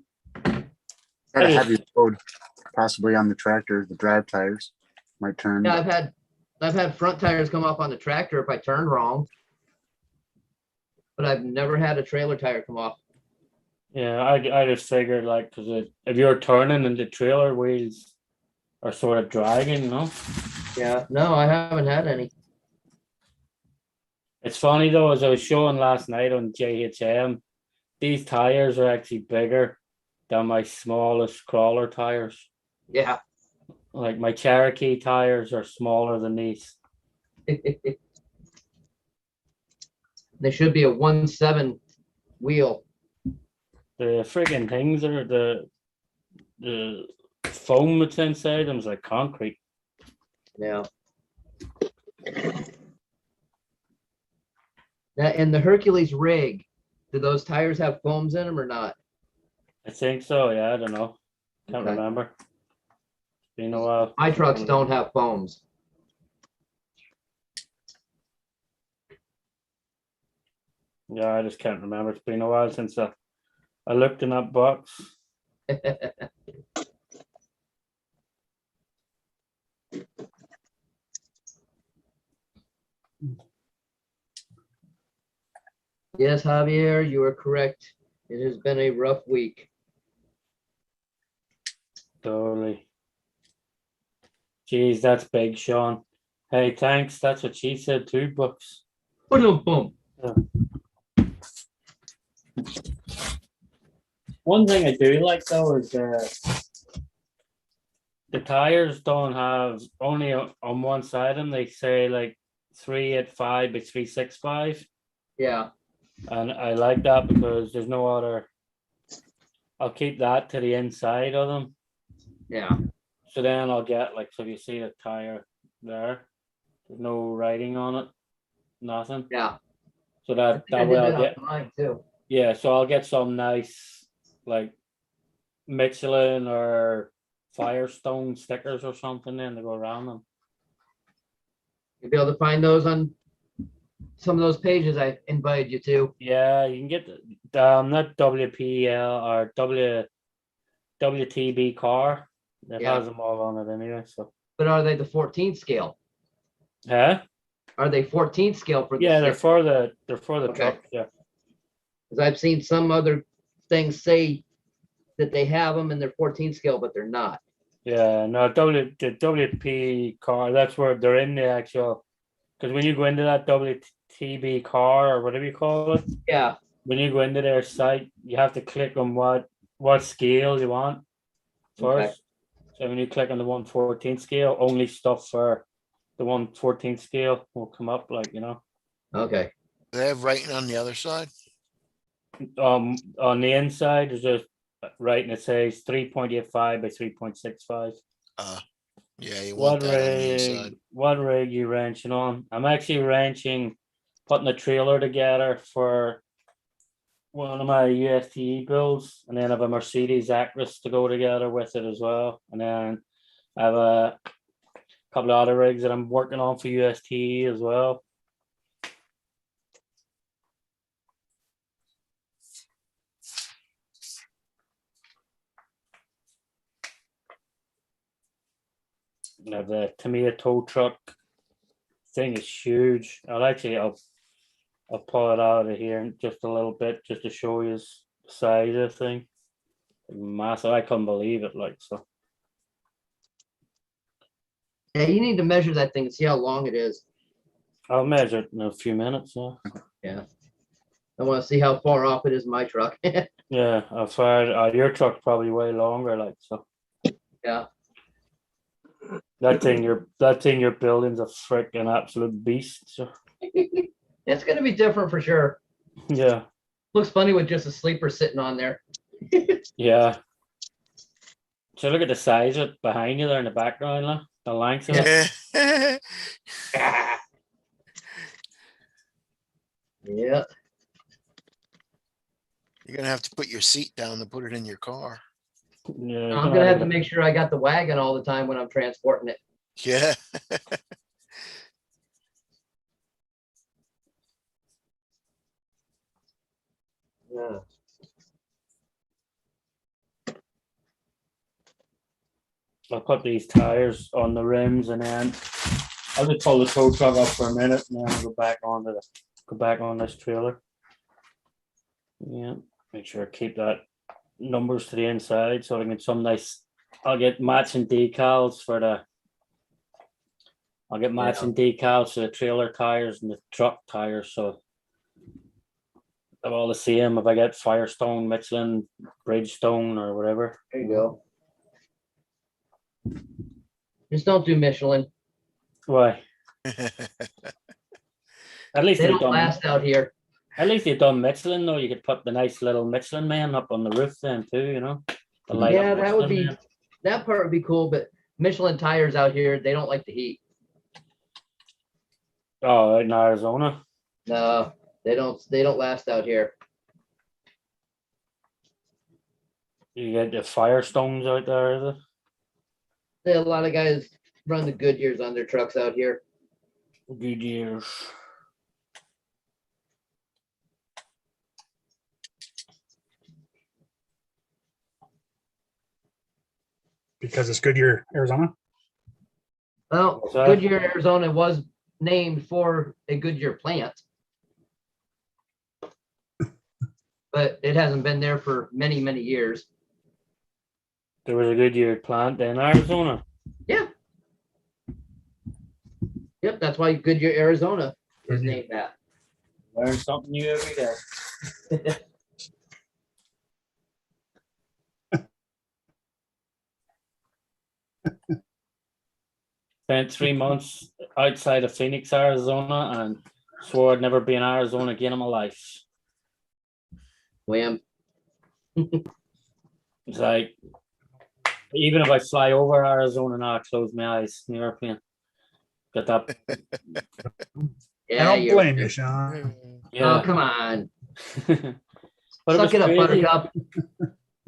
S2: Got a heavy load possibly on the tractor, the drive tires might turn.
S1: Yeah, I've had front tires come off on the tractor if I turned wrong. But I've never had a trailer tire come off.
S3: Yeah, I just figured like because if you're turning and the trailer wheels are sort of dragging, you know.
S1: Yeah, no, I haven't had any.
S3: It's funny though, as I was showing last night on JHM, these tires are actually bigger than my smallest crawler tires.
S1: Yeah.
S3: Like my Cherokee tires are smaller than these.
S1: They should be a 1.7 wheel.
S3: The friggin' things are the foam that's inside them is like concrete.
S1: Yeah. That and the Hercules rig, do those tires have foams in them or not?
S3: I think so. Yeah, I don't know. Can't
S1: Okay.
S3: remember. It's been a while.
S1: My trucks don't have foams.
S3: Yeah, I just can't remember. It's been a while since I looked in that box.
S1: Yes, Javier, you are correct. It has been a rough week.
S3: Totally. Jeez, that's big, Sean. Hey, thanks. That's what she said too, Bucks.
S1: Boom, boom.
S3: One thing I do like though is the tires don't have only on one side of them. They say like 385 by 365,
S1: Yeah,
S3: and I like that because there's no other. I'll keep that to the inside of them.
S1: yeah.
S3: So then I'll get like, so if you see the tire there, there's no writing on it, nothing.
S1: Yeah.
S3: So
S1: I
S3: that
S1: think I
S3: way
S1: did
S3: I'll
S1: that
S3: get,
S1: on mine too.
S3: yeah, so I'll get some nice like Michelin or Firestone stickers or something then to go around them.
S1: You'll be able to find those on some of those pages I invited you to.
S3: Yeah, you can get not WPL or WTB car. It
S1: Yeah.
S3: has them all on it anyway. So
S1: But are they the 14th scale?
S3: huh?
S1: Are they 14th scale for the
S3: Yeah, they're
S1: stick?
S3: for the
S1: Okay.
S3: truck. Yeah.
S1: Because I've seen some other things say that they have them and they're 14th scale, but they're not.
S3: Yeah, no, the WP car, that's where they're in the actual, because when you go into that WTB car or whatever you call it,
S1: Yeah.
S3: when you go into their site, you have to click on what scale you want
S1: Okay.
S3: first. So when you click on the 114 scale, only stuff for the 114 scale will come up, like, you know.
S1: Okay.
S4: Do they have writing on the other side?
S3: On the inside, there's just writing it says 3.85 by 3.65.
S4: Yeah, you want that on the inside.
S3: What rig you wrenching on? I'm actually wrenching, putting a trailer together for one of my USTE builds, and then I have a Mercedes Actros to go together with it as well. And then I have a couple of other rigs that I'm working on for USTE as well. I have the Tamiya tow truck. Thing is huge. I'll pull it out of here in just a little bit just to show you the size of the thing. Massive. I couldn't believe it. Like, so
S1: Yeah, you need to measure that thing and see how long it is.
S3: I'll measure it in a few minutes. Yeah.
S1: Yeah. I want to see how far off it is my truck.
S3: Yeah. I've heard your truck's probably way longer. Like, so
S1: Yeah.
S3: that thing you're building's a freaking absolute beast. So
S1: It's going to be different for sure.
S3: yeah.
S1: Looks funny with just a sleeper sitting on there.
S3: Yeah. So look at the size of it behind you there in the background, look, the length of it.
S4: Yeah.
S1: Yeah.
S4: You're gonna have to put your seat down to put it in your car.
S3: Yeah,
S1: I'm going to have to make sure I got the wagon all the time when I'm transporting it.
S4: Yeah.
S1: Yeah.
S3: I'll put these tires on the rims and then I'll just pull the tow truck up for a minute and then I'll go back on this trailer. Yeah, make sure I keep that numbers to the inside so I can get some nice. I'll get matching decals for I'll get matching decals for the trailer tires and the truck tires. So they're all the same. If I get Firestone, Michelin, Bridgestone, or whatever.
S1: There you go. Just don't do Michelin.
S3: Why? At least
S1: They
S3: they've
S1: don't
S3: done.
S1: last out here.
S3: At least you've done Michelin though. You could put the nice little Michelin man up on the roof then too. You know. The light
S1: Yeah,
S3: up
S1: that would
S3: Michelin
S1: be,
S3: man.
S1: that part would be cool, but Michelin tires out here, they don't like the heat.
S3: Oh, in Arizona.
S1: No, they don't last out here.
S3: You get the Firestones out there, is it?
S1: A lot of guys run the Goodyears on their trucks out here.
S3: Good years.
S6: Because it's Goodyear, Arizona.
S1: Well,
S3: What's that?
S1: Goodyear, Arizona was named for a Goodyear plant. But it hasn't been there for many, many years.
S3: There was a Goodyear plant in Arizona.
S1: Yep, that's why Goodyear, Arizona is named that.
S3: Learn something new every day. Spent 3 months outside of Phoenix, Arizona, and swore I'd never be in Arizona again in my life.
S1: Wham.
S3: It's like, even if I fly over Arizona now, I close my eyes in the airplane. Got that.
S6: I
S1: Yeah,
S6: don't
S1: you're-
S6: blame you, Sean.
S1: Oh,
S3: Yeah.
S1: come on.
S3: But
S1: Suck it up,
S3: crazy.
S1: Buttercup.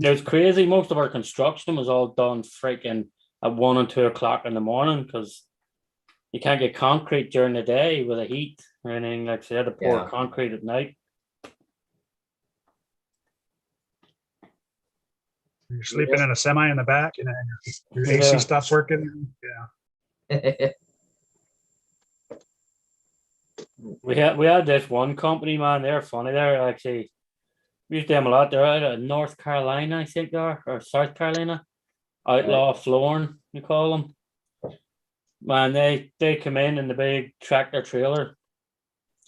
S3: It was crazy. Most of our construction was all done freaking at 1 and 2 o'clock in the morning because you can't get concrete during the day with the heat or anything. Like they had to pour
S1: Yeah.
S3: concrete at night.
S6: You're sleeping in a semi in the back, and then your
S3: Yeah.
S6: AC stops working. Yeah.
S3: We had this one company, man. They're funny. They're actually we used them a lot. They're out of North Carolina, I think they are, or South Carolina. Outlaw flooring, you call them. Man, they come in the big tractor trailer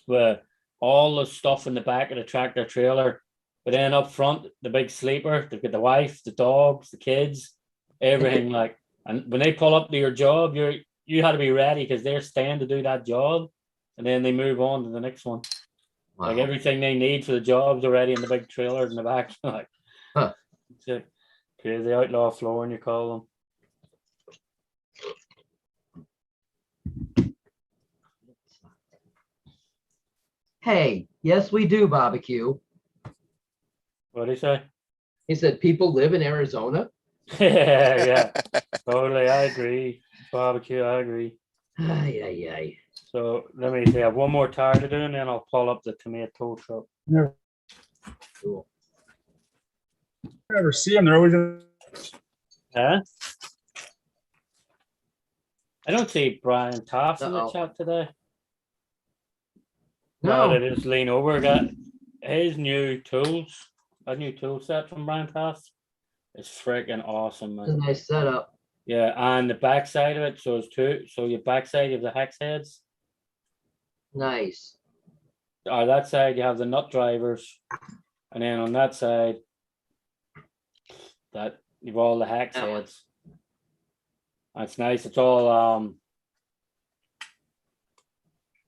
S3: with all the stuff in the back of the tractor trailer. But then up front, the big sleeper, they've got the wife, the dogs, the kids, everything like. And when they pull up to your job, you had to be ready because they're staying to do that job, and then they move on to the next one.
S1: Wow.
S3: Like everything they need for the job's already in the big trailers in the back. Like,
S1: Huh.
S3: it's a crazy outlaw flooring, you call them.
S1: Hey, yes, we do barbecue.
S3: What do you say?
S1: He said people live in Arizona.
S3: Yeah, totally. I agree. Barbecue, I agree.
S1: Ay, ay, ay.
S3: So let me see. I have one more tire to do, and then I'll pull up the tomato truck.
S1: Cool.
S6: Never see them. They're always
S3: Huh? I don't see Brian Taft in the
S1: Uh-oh.
S3: chat today.
S1: No.
S3: Well, it is lean over. Got his new tools, a new tool set from Brian Taft. It's freaking awesome,
S1: It's a
S3: man.
S1: nice setup.
S3: Yeah, and the backside of it, so it's two. So your backside of the hex heads.
S1: Nice.
S3: On that side, you have the nut drivers, and then on that side, that you've all the hex
S1: That one.
S3: heads. That's nice. It's all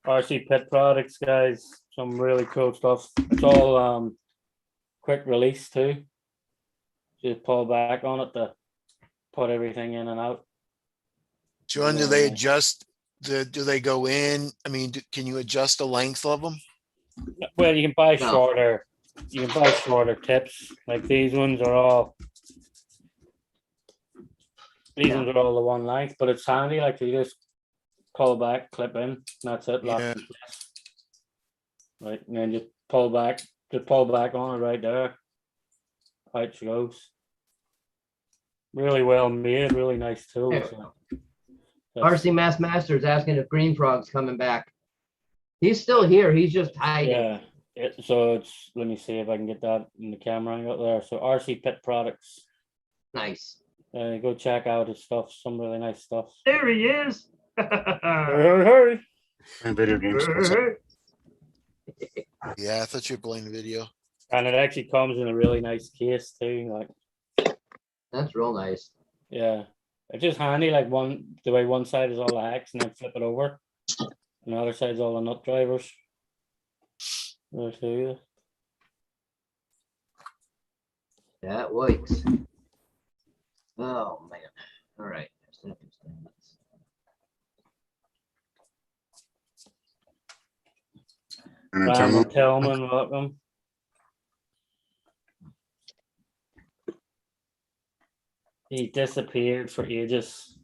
S3: RC Pit products, guys. Some really cool stuff. It's all quick release too. Just pull back on it to put everything in and out.
S4: John, do they adjust do they go in? I mean, can you adjust the length of them?
S3: Well, you can buy
S1: No.
S3: shorter. You can buy shorter tips. Like these ones are all. These
S1: Yeah.
S3: ones are all the one length, but it's handy. Like you just pull back, clip in, and that's it. Lock
S4: Yeah.
S3: in place. Right, and then just pull back on it right there. Out she goes. Really well made, really nice tool.
S1: There we
S3: So
S1: go.
S3: that's-
S1: RC Mass Masters asking if Green Frog's coming back. He's still here. He's just hiding.
S3: yeah. So it's let me see if I can get that in the camera angle there. So RC Pit Products.
S1: Nice.
S3: Go check out his stuff. Some really nice stuff.
S1: There he is.
S3: Hurry, hurry.
S2: Playing video games. What's up?
S4: Yeah, I thought you were playing the video.
S3: And it actually comes in a really nice case too. Like,
S1: That's real nice.
S3: yeah, it's just handy. Like the way one side is all the hex, and then flip it over, and the other side's all the nut drivers. I'll show you.
S1: That works. Oh man. All right.
S3: Simon
S2: Nintendo.
S3: Tillman, welcome. He disappeared for ages.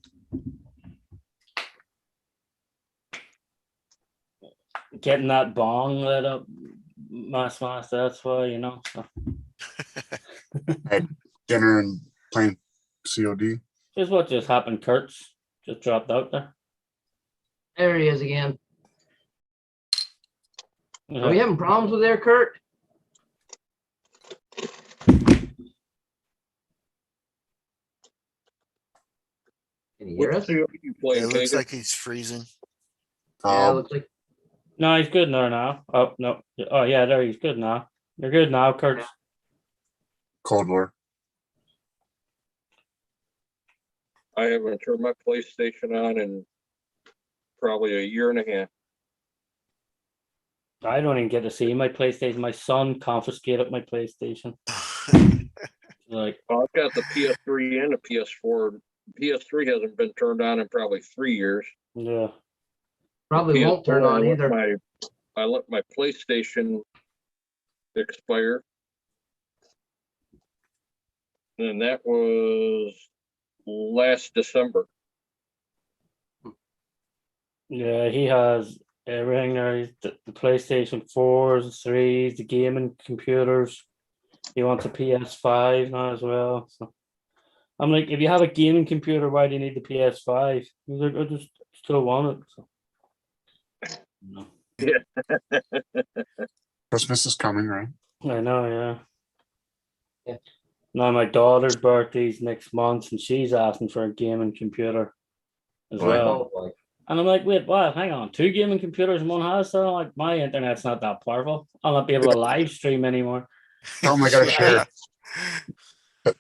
S3: Getting that bong lit up, mass, that's why, you know. So.
S2: Had dinner and playing COD.
S3: Just what just happened, Kurtz just dropped out there.
S1: There he is again. Are we
S3: Yeah.
S1: having problems with there, Kurt? Can you hear
S5: What
S1: us?
S5: COD you playing,
S4: It looks
S5: Kagan?
S4: like he's freezing.
S1: Yeah,
S2: Um,
S1: looks like
S3: No, he's good there now. Oh no. Oh yeah, there he's good now. You're good now, Kurtz.
S2: Cold War.
S5: I haven't turned my PlayStation on in probably a year and a half.
S3: I don't even get to see my PlayStation. My son confiscated my PlayStation. Like,
S5: I've got the PS3 and the PS4. PS3 hasn't been turned on in probably 3 years.
S3: yeah.
S1: probably won't turn
S5: PS4,
S1: on either.
S5: I let my PlayStation expire. And that was last December.
S3: Yeah, he has everything there. The PlayStation 4s, 3s, the gaming computers. He wants a PS5 now as well. So I'm like, if you have a gaming computer, why do you need the PS5? He's like, I just still want it. So. No.
S2: Christmas is coming, right?
S3: I know, yeah.
S1: Yeah.
S3: Now my daughter's birthday's next month, and she's asking for a gaming computer as
S2: Boy.
S3: well.
S1: Oh boy.
S3: And I'm like, wait, what? Hang on, 2 gaming computers in one house? So like, my internet's not that powerful. I'll not be able to live stream anymore.
S2: Tell him I gotta
S1: Yeah.
S2: share.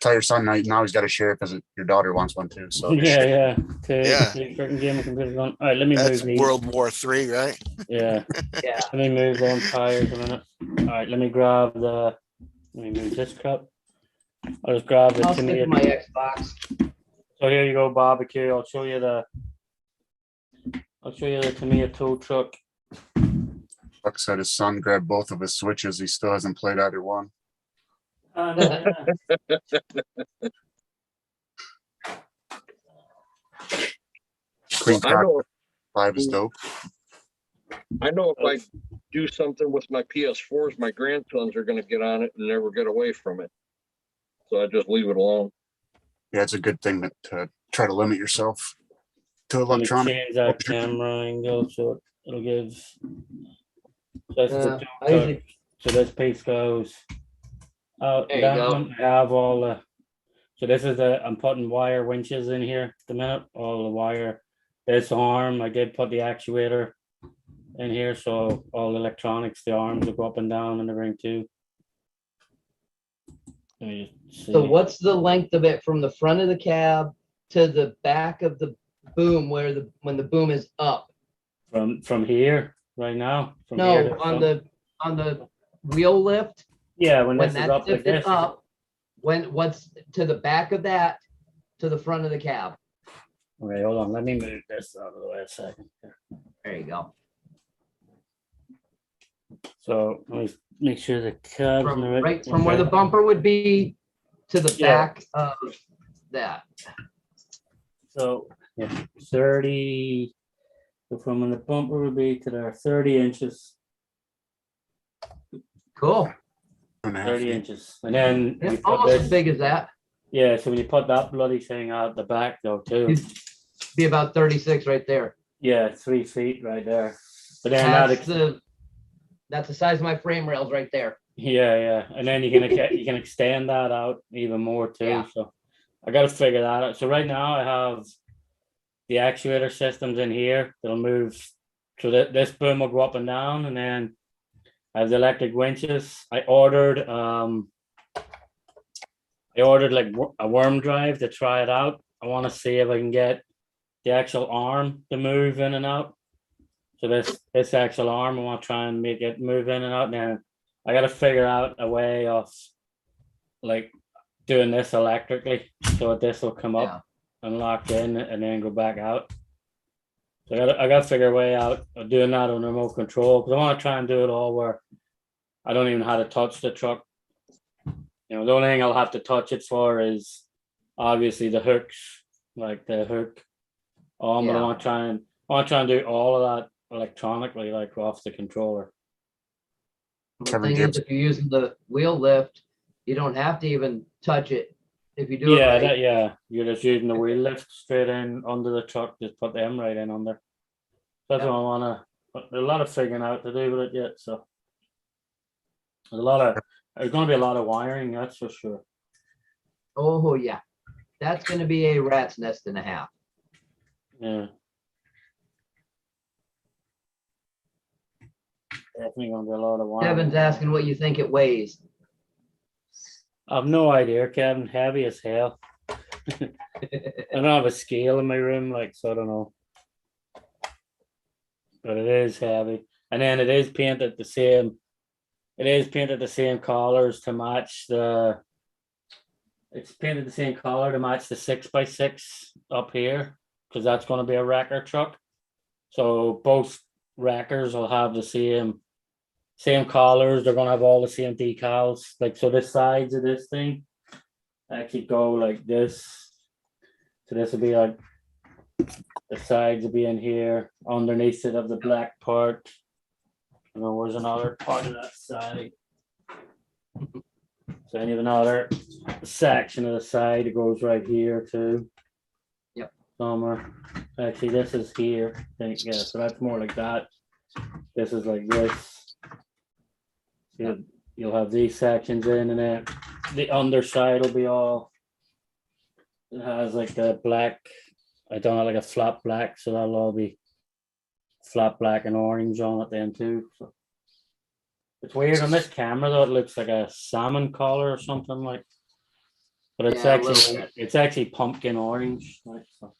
S2: Tell your son now he's got to share it because your daughter wants one too. So just
S3: Yeah,
S2: share.
S3: yeah.
S4: Yeah.
S3: Two freaking gaming computers on. All right, let me
S4: That's
S3: move these.
S4: World War III, right?
S3: Yeah,
S1: Yeah.
S3: let me move them tires a minute. All right, let me grab the. Let me move this cup. I'll just grab the
S1: I'll stick
S3: tomato.
S1: with my Xbox.
S3: So here you go, barbecue. I'll show you the tomato truck.
S2: Buck said his son grabbed both of his switches. He still hasn't played either one.
S3: Yeah.
S2: Queen
S5: I
S2: Croc
S5: know
S2: 5 is dope.
S5: if I do something with my PS4s, my grandsons are going to get on it and never get away from it. So I just leave it alone.
S2: Yeah, it's a good thing to try to limit yourself to
S3: Let me
S2: electronic.
S3: change that camera angle so it'll give. That's the two
S1: I usually-
S3: trucks. So this piece goes out
S1: There you
S3: down. I have all the. So this is I'm putting wire winches in here at the minute. All the wire. This arm, I did put the actuator in here, so all the electronics, the arms will go up and down and everything too. Let me just see.
S1: So what's the length of it from the front of the cab to the back of the boom when the boom is up?
S3: From here right now? From
S1: No,
S3: here to
S1: on
S3: front?
S1: the wheel lift,
S3: Yeah, when
S1: when
S3: this is
S1: that's
S3: up like
S1: lifted
S3: this.
S1: up, what's to the back of that to the front of the cab?
S3: Okay, hold on. Let me move this out of the way a second.
S1: There you go.
S3: So let me make sure the cab's in the
S1: From right from where
S3: okay.
S1: the bumper would be to the
S3: Yeah.
S1: back of that.
S3: So yeah, 30. So from when the bumper would be to there, 30 inches.
S1: Cool.
S2: 2.5
S3: 30
S2: feet.
S3: inches. And then
S1: Yeah,
S3: you put
S1: almost as
S3: this,
S1: big as that.
S3: yeah, so when you put that bloody thing out the back though too.
S1: It'd be about 36 right there.
S3: Yeah, 3 feet right there. But then that
S1: That's the size of my frame rails right there.
S3: yeah. And then you can extend that out even more too.
S1: Yeah.
S3: So I gotta figure that out. So right now I have the actuator systems in here. They'll move. So that this boom will go up and down, and then I have the electric winches. I ordered like a worm drive to try it out. I want to see if I can get the actual arm to move in and out. So this actual arm, I want to try and make it move in and out. Now I got to figure out a way of like doing this electrically, so this will come up and lock in and then go back out. So I got to figure a way out of doing that on remote control, because I want to try and do it all where I don't even know how to touch the truck. You know, the only thing I'll have to touch it for is obviously the hooks, like the hook. But I want to try and do all of that electronically, like off the controller.
S1: The
S2: Kevin
S1: thing
S2: Gibbs.
S1: is, if you're using the wheel lift, you don't have to even touch it. If you do it
S3: Yeah,
S1: right.
S3: you're just using the wheel lift straight in under the truck, just put them right in under. That's
S1: Yeah.
S3: what I wanna, but there's a lot of figuring out to do with it yet, so. There's gonna be a lot of wiring, that's for sure.
S1: Oh, yeah. That's gonna be a rat's nest and a half.
S3: Yeah. Definitely gonna be a lot of wiring.
S1: Kevin's asking what you think it weighs.
S3: I've no idea, Kevin, heavy as hell. I don't have a scale in my room, like, so I don't know. But it is heavy, and then it is painted the same. It is painted the same colors to match the. It's painted the same color to match the 6x6 up here, because that's going to be a wrecker truck. So both wreckers will have the same colors. They're going to have all the same decals. Like, so the sides of this thing actually go like this. So this will be like the sides will be in here. Underneath it of the black part. And then there's another part of that side. So then you have another section of the side that goes right here too.
S1: Yep.
S3: Somewhere. Actually, this is here. I think, yeah, so that's more like that. This is like this. So you'll have these sections in, and then the underside will be all. It has like the black. I don't know, like a flat black, so that'll all be flat black and orange on it then too. So it's weird on this camera though. It looks like a salmon color or something like. But it's
S1: Yeah, a little
S3: actually pumpkin orange. Like, so.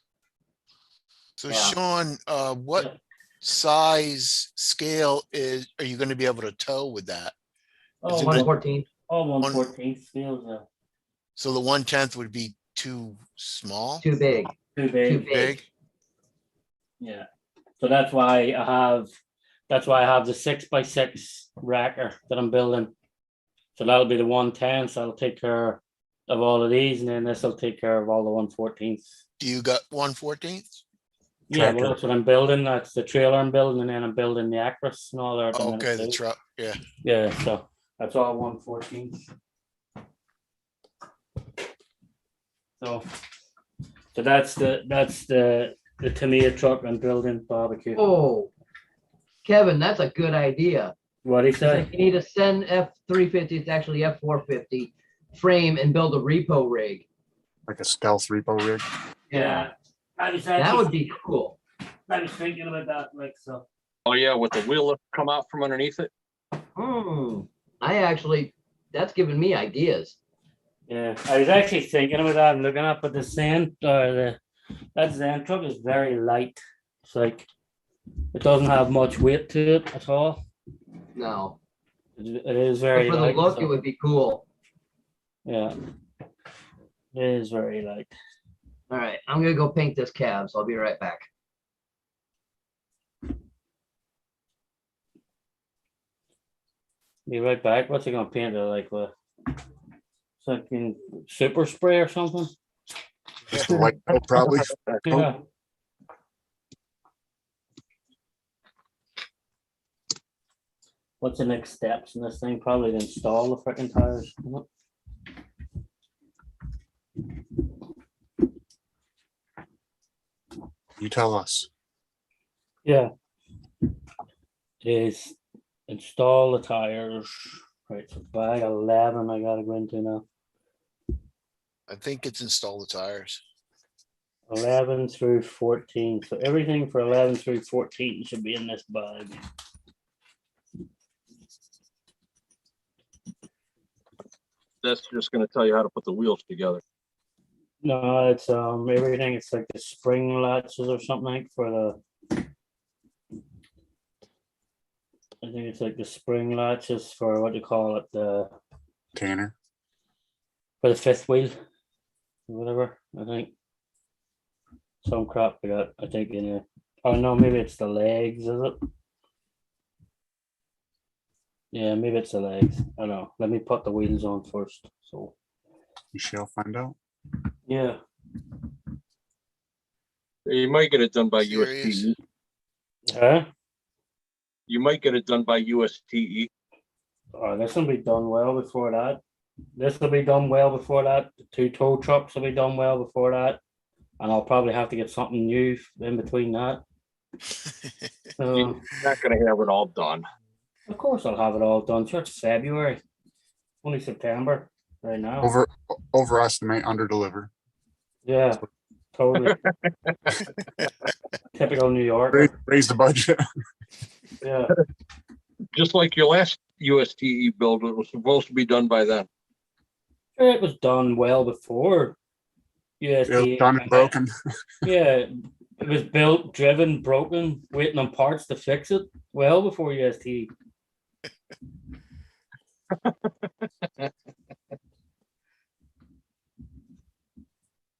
S4: So
S1: Yeah.
S4: Sean, what size scale are you going to be able to tow with that?
S3: Oh,
S4: Is it
S1: 114.
S3: Oh, 1/14 feels
S4: So the 1/10 would be too small,
S1: Too big.
S3: too big.
S1: Too big.
S3: Yeah. So that's why I have the 6x6 racker that I'm building. So that'll be the 110. So that'll take care of all of these, and then this will take care of all the 114s.
S4: Do you got 1/14?
S3: Yeah,
S2: Tractor.
S3: well, that's what I'm building. That's the trailer I'm building, and then I'm building the Acros and all that.
S4: Okay, the truck, yeah.
S3: Yeah, so that's all 114. So that's the Tamiya truck I'm building barbecue.
S1: Oh, Kevin, that's a good idea.
S3: What he
S1: It's like
S3: said?
S1: you need to send F350, it's actually F450 frame and build a repo rig.
S2: Like a stealth repo rig.
S3: Yeah,
S1: That would be cool.
S3: I was thinking about that, like so.
S5: Oh, yeah, with the wheel lift come out from underneath it.
S1: That's giving me ideas.
S3: Yeah, I was actually thinking about that and looking up at the sand that Zen truck is very light. It's like it doesn't have much weight to it at all.
S1: No,
S3: It is
S1: but
S3: very
S1: for the
S3: light.
S1: look,
S3: so-
S1: it would be cool.
S3: Yeah, it is very light.
S1: All right, I'm gonna go paint this cab, so I'll be right back.
S3: Be right back. What's he gonna paint it like with? Something super spray or something?
S2: Just a light coat, probably.
S3: Yeah. What's the next steps in this thing? Probably to install the freaking tires.
S2: You tell us.
S3: Yeah. It is install the tires. Right, so bag 11 I gotta go into now.
S4: I think it's install the tires.
S3: 11 through 14. So everything for 11 through 14 should be in this bag.
S5: That's just gonna tell you how to put the wheels together.
S3: No, it's everything. It's like the spring latches or something like for the. I think it's like the spring latches for what do you call it, the
S2: Tanner.
S3: for the fifth wheel, or whatever. I think some crap we got. I think in it. Oh no, maybe it's the legs, is it? Yeah, maybe it's the legs. I don't know. Let me put the wheels on first. So
S2: You shall find out.
S3: yeah.
S5: You might get it done by
S4: Serious?
S5: USTE.
S3: Huh?
S5: You might get it done by USTE.
S3: Oh, this will be done well before that. This will be done well before that. The two tow trucks will be done well before that. And I'll probably have to get something new in between that.
S5: You're not gonna have it all done.
S3: Of course I'll have it all done. Sure, it's February. Only September right now.
S2: Overestimate, underdeliver.
S3: Yeah, totally. Typical New Yorker.
S2: Raise the budget.
S3: Yeah.
S5: Just like your last USTE build, it was supposed to be done by then.
S3: It was done well before
S2: It was
S3: USD.
S2: done and broken.
S3: Yeah, it was built, driven, broken, waiting on parts to fix it well before UST.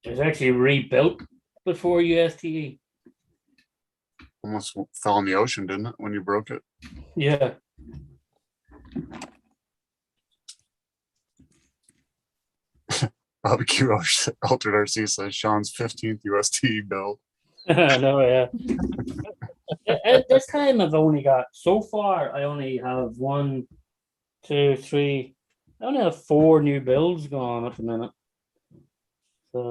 S3: It was actually rebuilt before UST.
S2: Almost fell in the ocean, didn't it, when you broke it?
S3: Yeah.
S2: Barbecue Altered RC says Sean's 15th UST build.
S3: I know, yeah. At this time, I've only got, so far, I only have 1, 2, 3, I only have 4 new builds going on at the minute. So,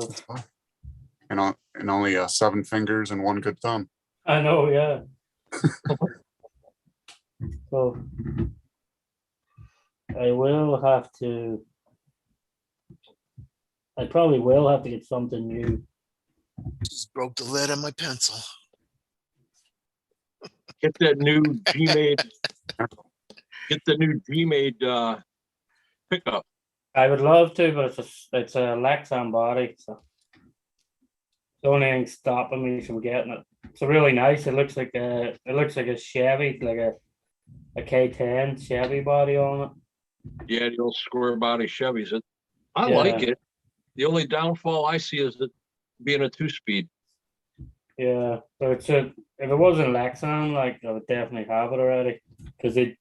S2: And only 7 fingers and 1 good thumb.
S3: I know, yeah. So, I probably will have to get something new.
S4: Just broke the lid on my pencil.
S5: Get that new G-made. Get the new G-made pickup.
S3: I would love to, but it's a Lexan body, so the only thing stopping me from getting it. It's really nice. It looks like a Chevy, like a K10 Chevy body on it.
S5: Yeah, the old square body Chevys. I
S3: Yeah.
S5: like it. The only downfall I see is that being a 2-speed.
S3: Yeah, but if it wasn't Lexan, like I would definitely have it already, because the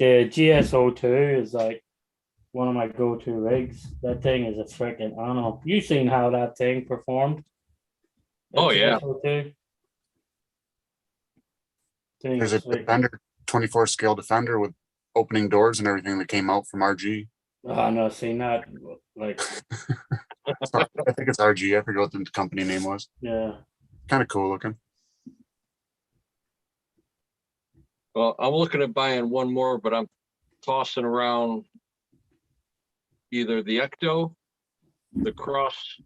S3: GSO2 is like one of my go-to rigs. That thing is a freaking, I don't know. You seen how that thing performed? That
S5: Oh, yeah.
S3: GSO2 thing
S2: There's a
S3: is freaking-
S2: Defender, 24 scale Defender with opening doors and everything that came out from RG.
S3: Oh, no, seen that. Like,
S2: I think it's RG. I forget what the company name was.
S3: yeah.
S2: Kind of cool looking.
S5: Well, I'm looking at buying one more, but I'm tossing around either the Ecto, the Cross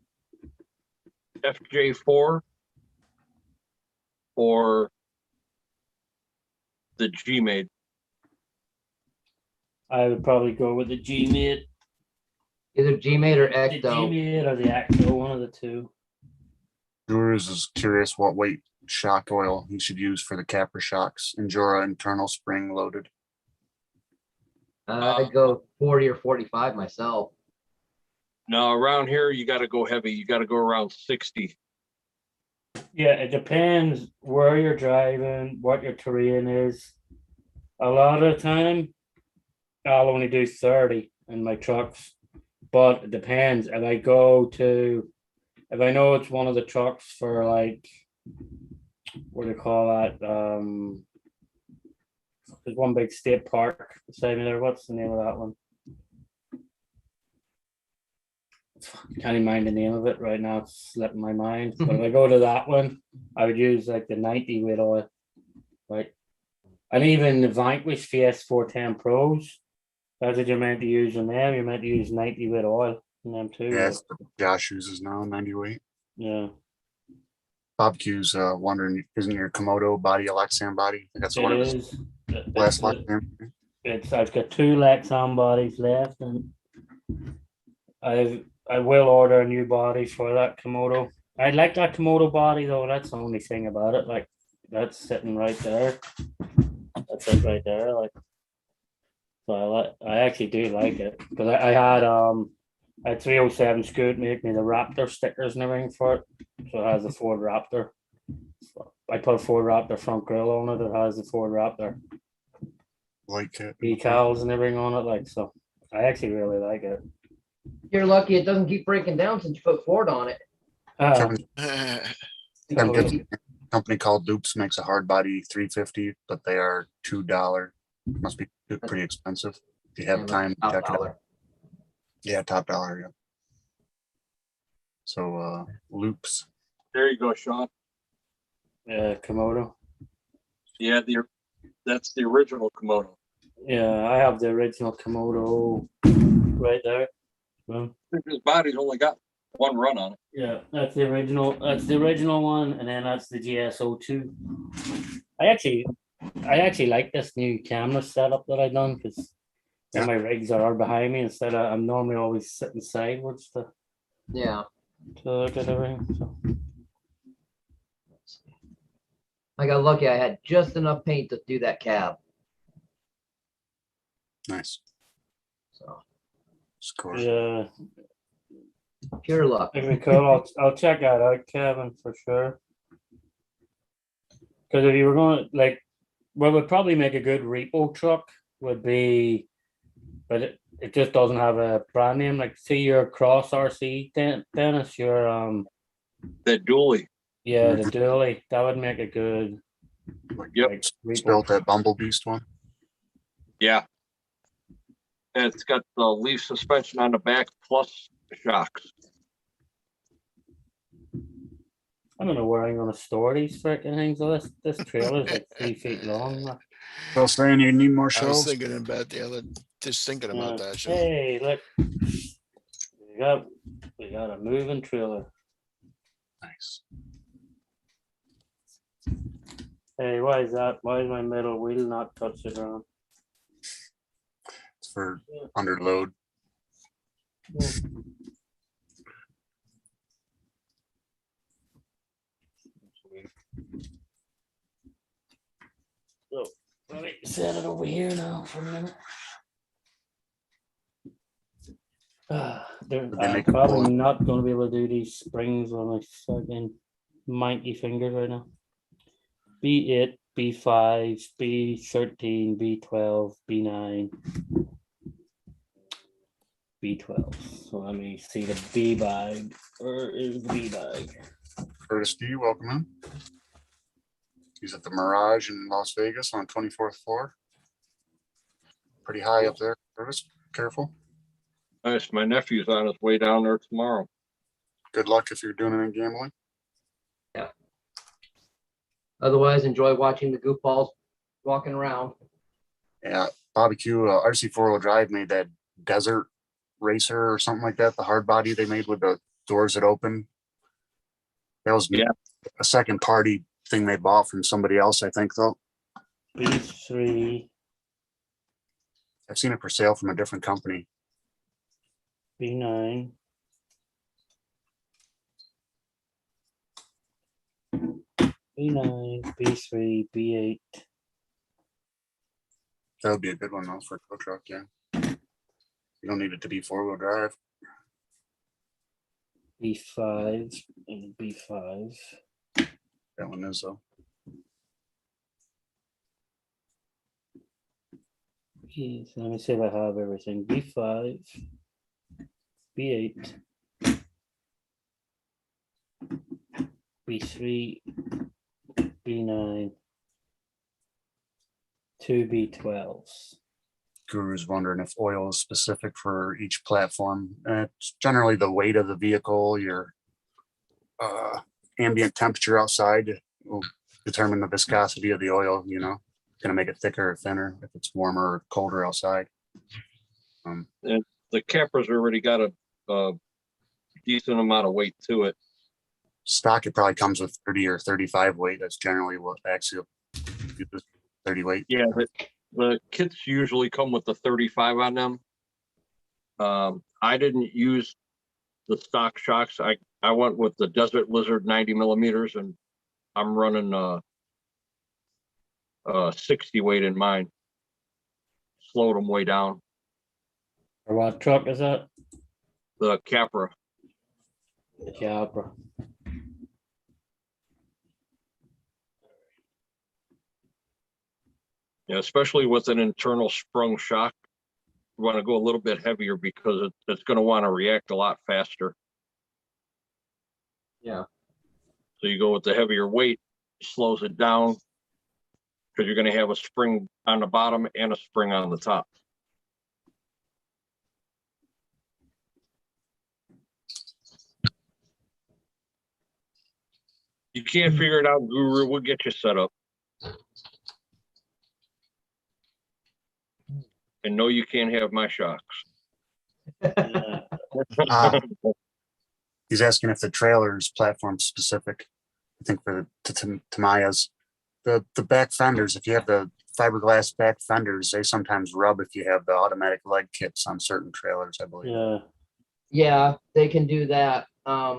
S5: FJ4, or the G-made.
S3: I would probably go with the G-Mate.
S1: Either G-Mate or
S3: The
S1: Ecto.
S3: G-Mate or the Ecto, one of the two.
S2: Brewers is curious what weight shock oil he should use for the capper shocks. Endura internal spring loaded.
S1: I'd go 40 or 45 myself.
S5: Now around here, you got to go heavy. You got to go around 60.
S3: Yeah, it depends where you're driving, what your terrain is. A lot of the time, I'll only do 30 in my trucks, but it depends. If I know it's one of the trucks for like, what do you call that? There's one big state park beside me there. What's the name of that one? Can't even mind the name of it right now. It's slipping my mind. But if I go to that one, I would use like the 90 weight oil, right? And even the Vanquish VS 410 Pros, that's what you're meant to use on them. You're meant to use 90 weight oil in them too.
S2: Yeah, it's what Josh uses now, 90 weight.
S3: Yeah.
S2: Bob Q's wondering, isn't your Komodo body a Lexan body? I think that's one
S3: It
S2: of his
S3: is.
S2: last
S3: It's,
S2: Lexan.
S3: I've got 2 Lexan bodies left, and I will order a new body for that Komodo. I like that Komodo body though. That's the only thing about it. Like that's sitting right there. That's it right there. Like, so I actually do like it because I had 307 Scoot make me the Raptor stickers and everything for it. So it has the Ford Raptor. So I put a Ford Raptor front grille on it. It has the Ford Raptor
S2: Like it.
S3: decals and everything on it. Like, so I actually really like it.
S1: You're lucky it doesn't keep breaking down since you put Ford on it.
S2: Kevin,
S3: Oh,
S2: Gibson, a company called Loops makes a hard body 350, but they are $2. Must be pretty expensive. If you have
S1: Yeah,
S2: time,
S1: top
S2: check it out.
S1: dollar.
S2: Yeah, top dollar. Yeah. So Loops.
S5: There you go, Sean.
S3: Komodo.
S5: Yeah, that's the original Komodo.
S3: Yeah, I have the original Komodo right there. Well,
S5: His body's only got one run on it.
S3: yeah, that's the original. That's the original one, and then that's the GSO2. I actually like this new camera setup that I done because
S2: Yeah.
S3: my rigs are behind me instead of I'm normally always sitting sideways to
S1: Yeah.
S3: look at everything. So.
S1: I got lucky. I had just enough paint to do that cab.
S2: Nice.
S1: So
S2: Score.
S3: Yeah,
S1: pure luck.
S3: it'd be cool. I'll check that out, Kevin, for sure. Because if you were going like, what would probably make a good repo truck would be, but it just doesn't have a brand name. Like, see your Cross RC, Dennis, your
S5: That dually.
S3: yeah, the dually. That would make a good
S5: Yep.
S3: like,
S2: It's
S3: repo
S2: built
S3: truck.
S2: that Bumble Beast one.
S5: Yeah. And it's got the leaf suspension on the back plus shocks.
S3: I don't know where I'm gonna store these freaking things. So this trailer is like 3 feet long.
S2: So saying you need more
S4: I was
S2: shelves.
S4: thinking about just thinking about that. Sean.
S3: Hey, look, we got a moving trailer.
S2: Nice.
S3: Hey, why is that? Why is my middle wheel not touch the ground?
S2: It's for under load.
S3: So let me set it over here now for a minute.
S2: They
S3: I'm
S2: make a
S3: probably
S2: pull-up.
S3: not going to be able to do these springs on my fucking mighty fingers right now. B8, B5, B13, B12, B9, B12. So let me see the B bag. Where is the B bag?
S2: Curtis D, welcome in. He's at the Mirage in Las Vegas on 24th floor. Pretty high up there. Curtis, careful.
S5: Nice. My nephew's on his way down there tomorrow.
S2: Good luck if you're doing any gambling.
S1: Otherwise, enjoy watching the goofballs walking around.
S2: Yeah, Bobby Q, RC 4-wheel drive made that Desert Racer or something like that. The hard body they made with the doors that open. That was a second party thing they bought from somebody else, I think, though.
S3: B3,
S2: I've seen it for sale from a different company.
S3: B9. B9, B3, B8.
S2: That would be a good one, though, for a tow truck, yeah. You don't need it to be 4-wheel drive.
S3: B5 and B5.
S2: That one is, though.
S3: Yes, let me see if I have everything. B5, B8, B3, B9, 2 B12s.
S2: Guru's wondering if oil is specific for each platform. It's generally the weight of the vehicle, your ambient temperature outside will determine the viscosity of the oil, you know. It's going to make it thicker or thinner if it's warmer or colder outside.
S5: The camper's already got a decent amount of weight to it.
S2: Stock, it probably comes with 30 or 35 weight. That's generally what Axial uses, 30 weight.
S5: Yeah, the kits usually come with the 35 on them. I didn't use the stock shocks. I went with the Desert Lizard 90 millimeters, and I'm running 60 weight in mine. Slowed them way down.
S3: Or what truck is that?
S5: The Capra.
S3: The Capra.
S5: Yeah, especially with an internal sprung shock. You want to go a little bit heavier because it's going to want to react a lot faster.
S1: Yeah.
S5: So you go with the heavier weight, slows it down because you're going to have a spring on the bottom and a spring on the top. You can't figure it out, Guru. We'll get you set up. And no, you can't have my shocks.
S3: Yeah.
S2: He's asking if the trailer is platform specific. I think for the Tamaya's, the back fenders, if you have the fiberglass back fenders, they sometimes rub if you have the automatic leg kits on certain trailers, I believe.
S3: Yeah.
S1: Yeah, they can do that. I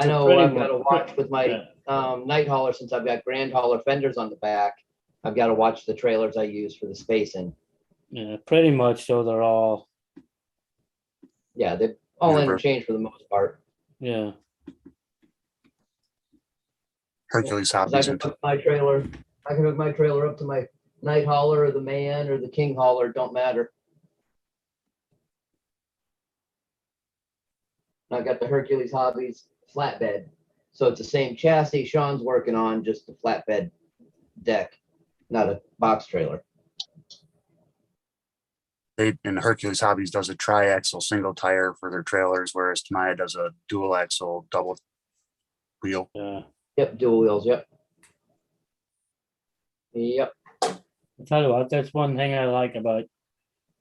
S3: So
S1: know
S3: pretty
S1: I've got to
S3: much-
S1: watch with my night hauler, since I've got grand hauler fenders on the back. I've got to watch the trailers I use for the spacing.
S3: Yeah, pretty much. So they're all,
S1: Yeah, they all
S2: Never.
S1: interchange for the most part.
S3: yeah.
S2: Hercules
S1: 'Cause I
S2: hobbies
S1: can
S2: and
S1: hook my trailer, I can hook my trailer up to my night hauler or the man or the king hauler, don't matter. I got the Hercules Hobbies flatbed. So it's the same chassis Sean's working on, just the flatbed deck, not a box trailer.
S2: they and Hercules Hobbies does a tri-axle single tire for their trailers, whereas Tamaya does a dual axle double wheel.
S3: Yeah.
S1: Yep, dual wheels, yep. Yep.
S3: I tell you what, that's one thing I like about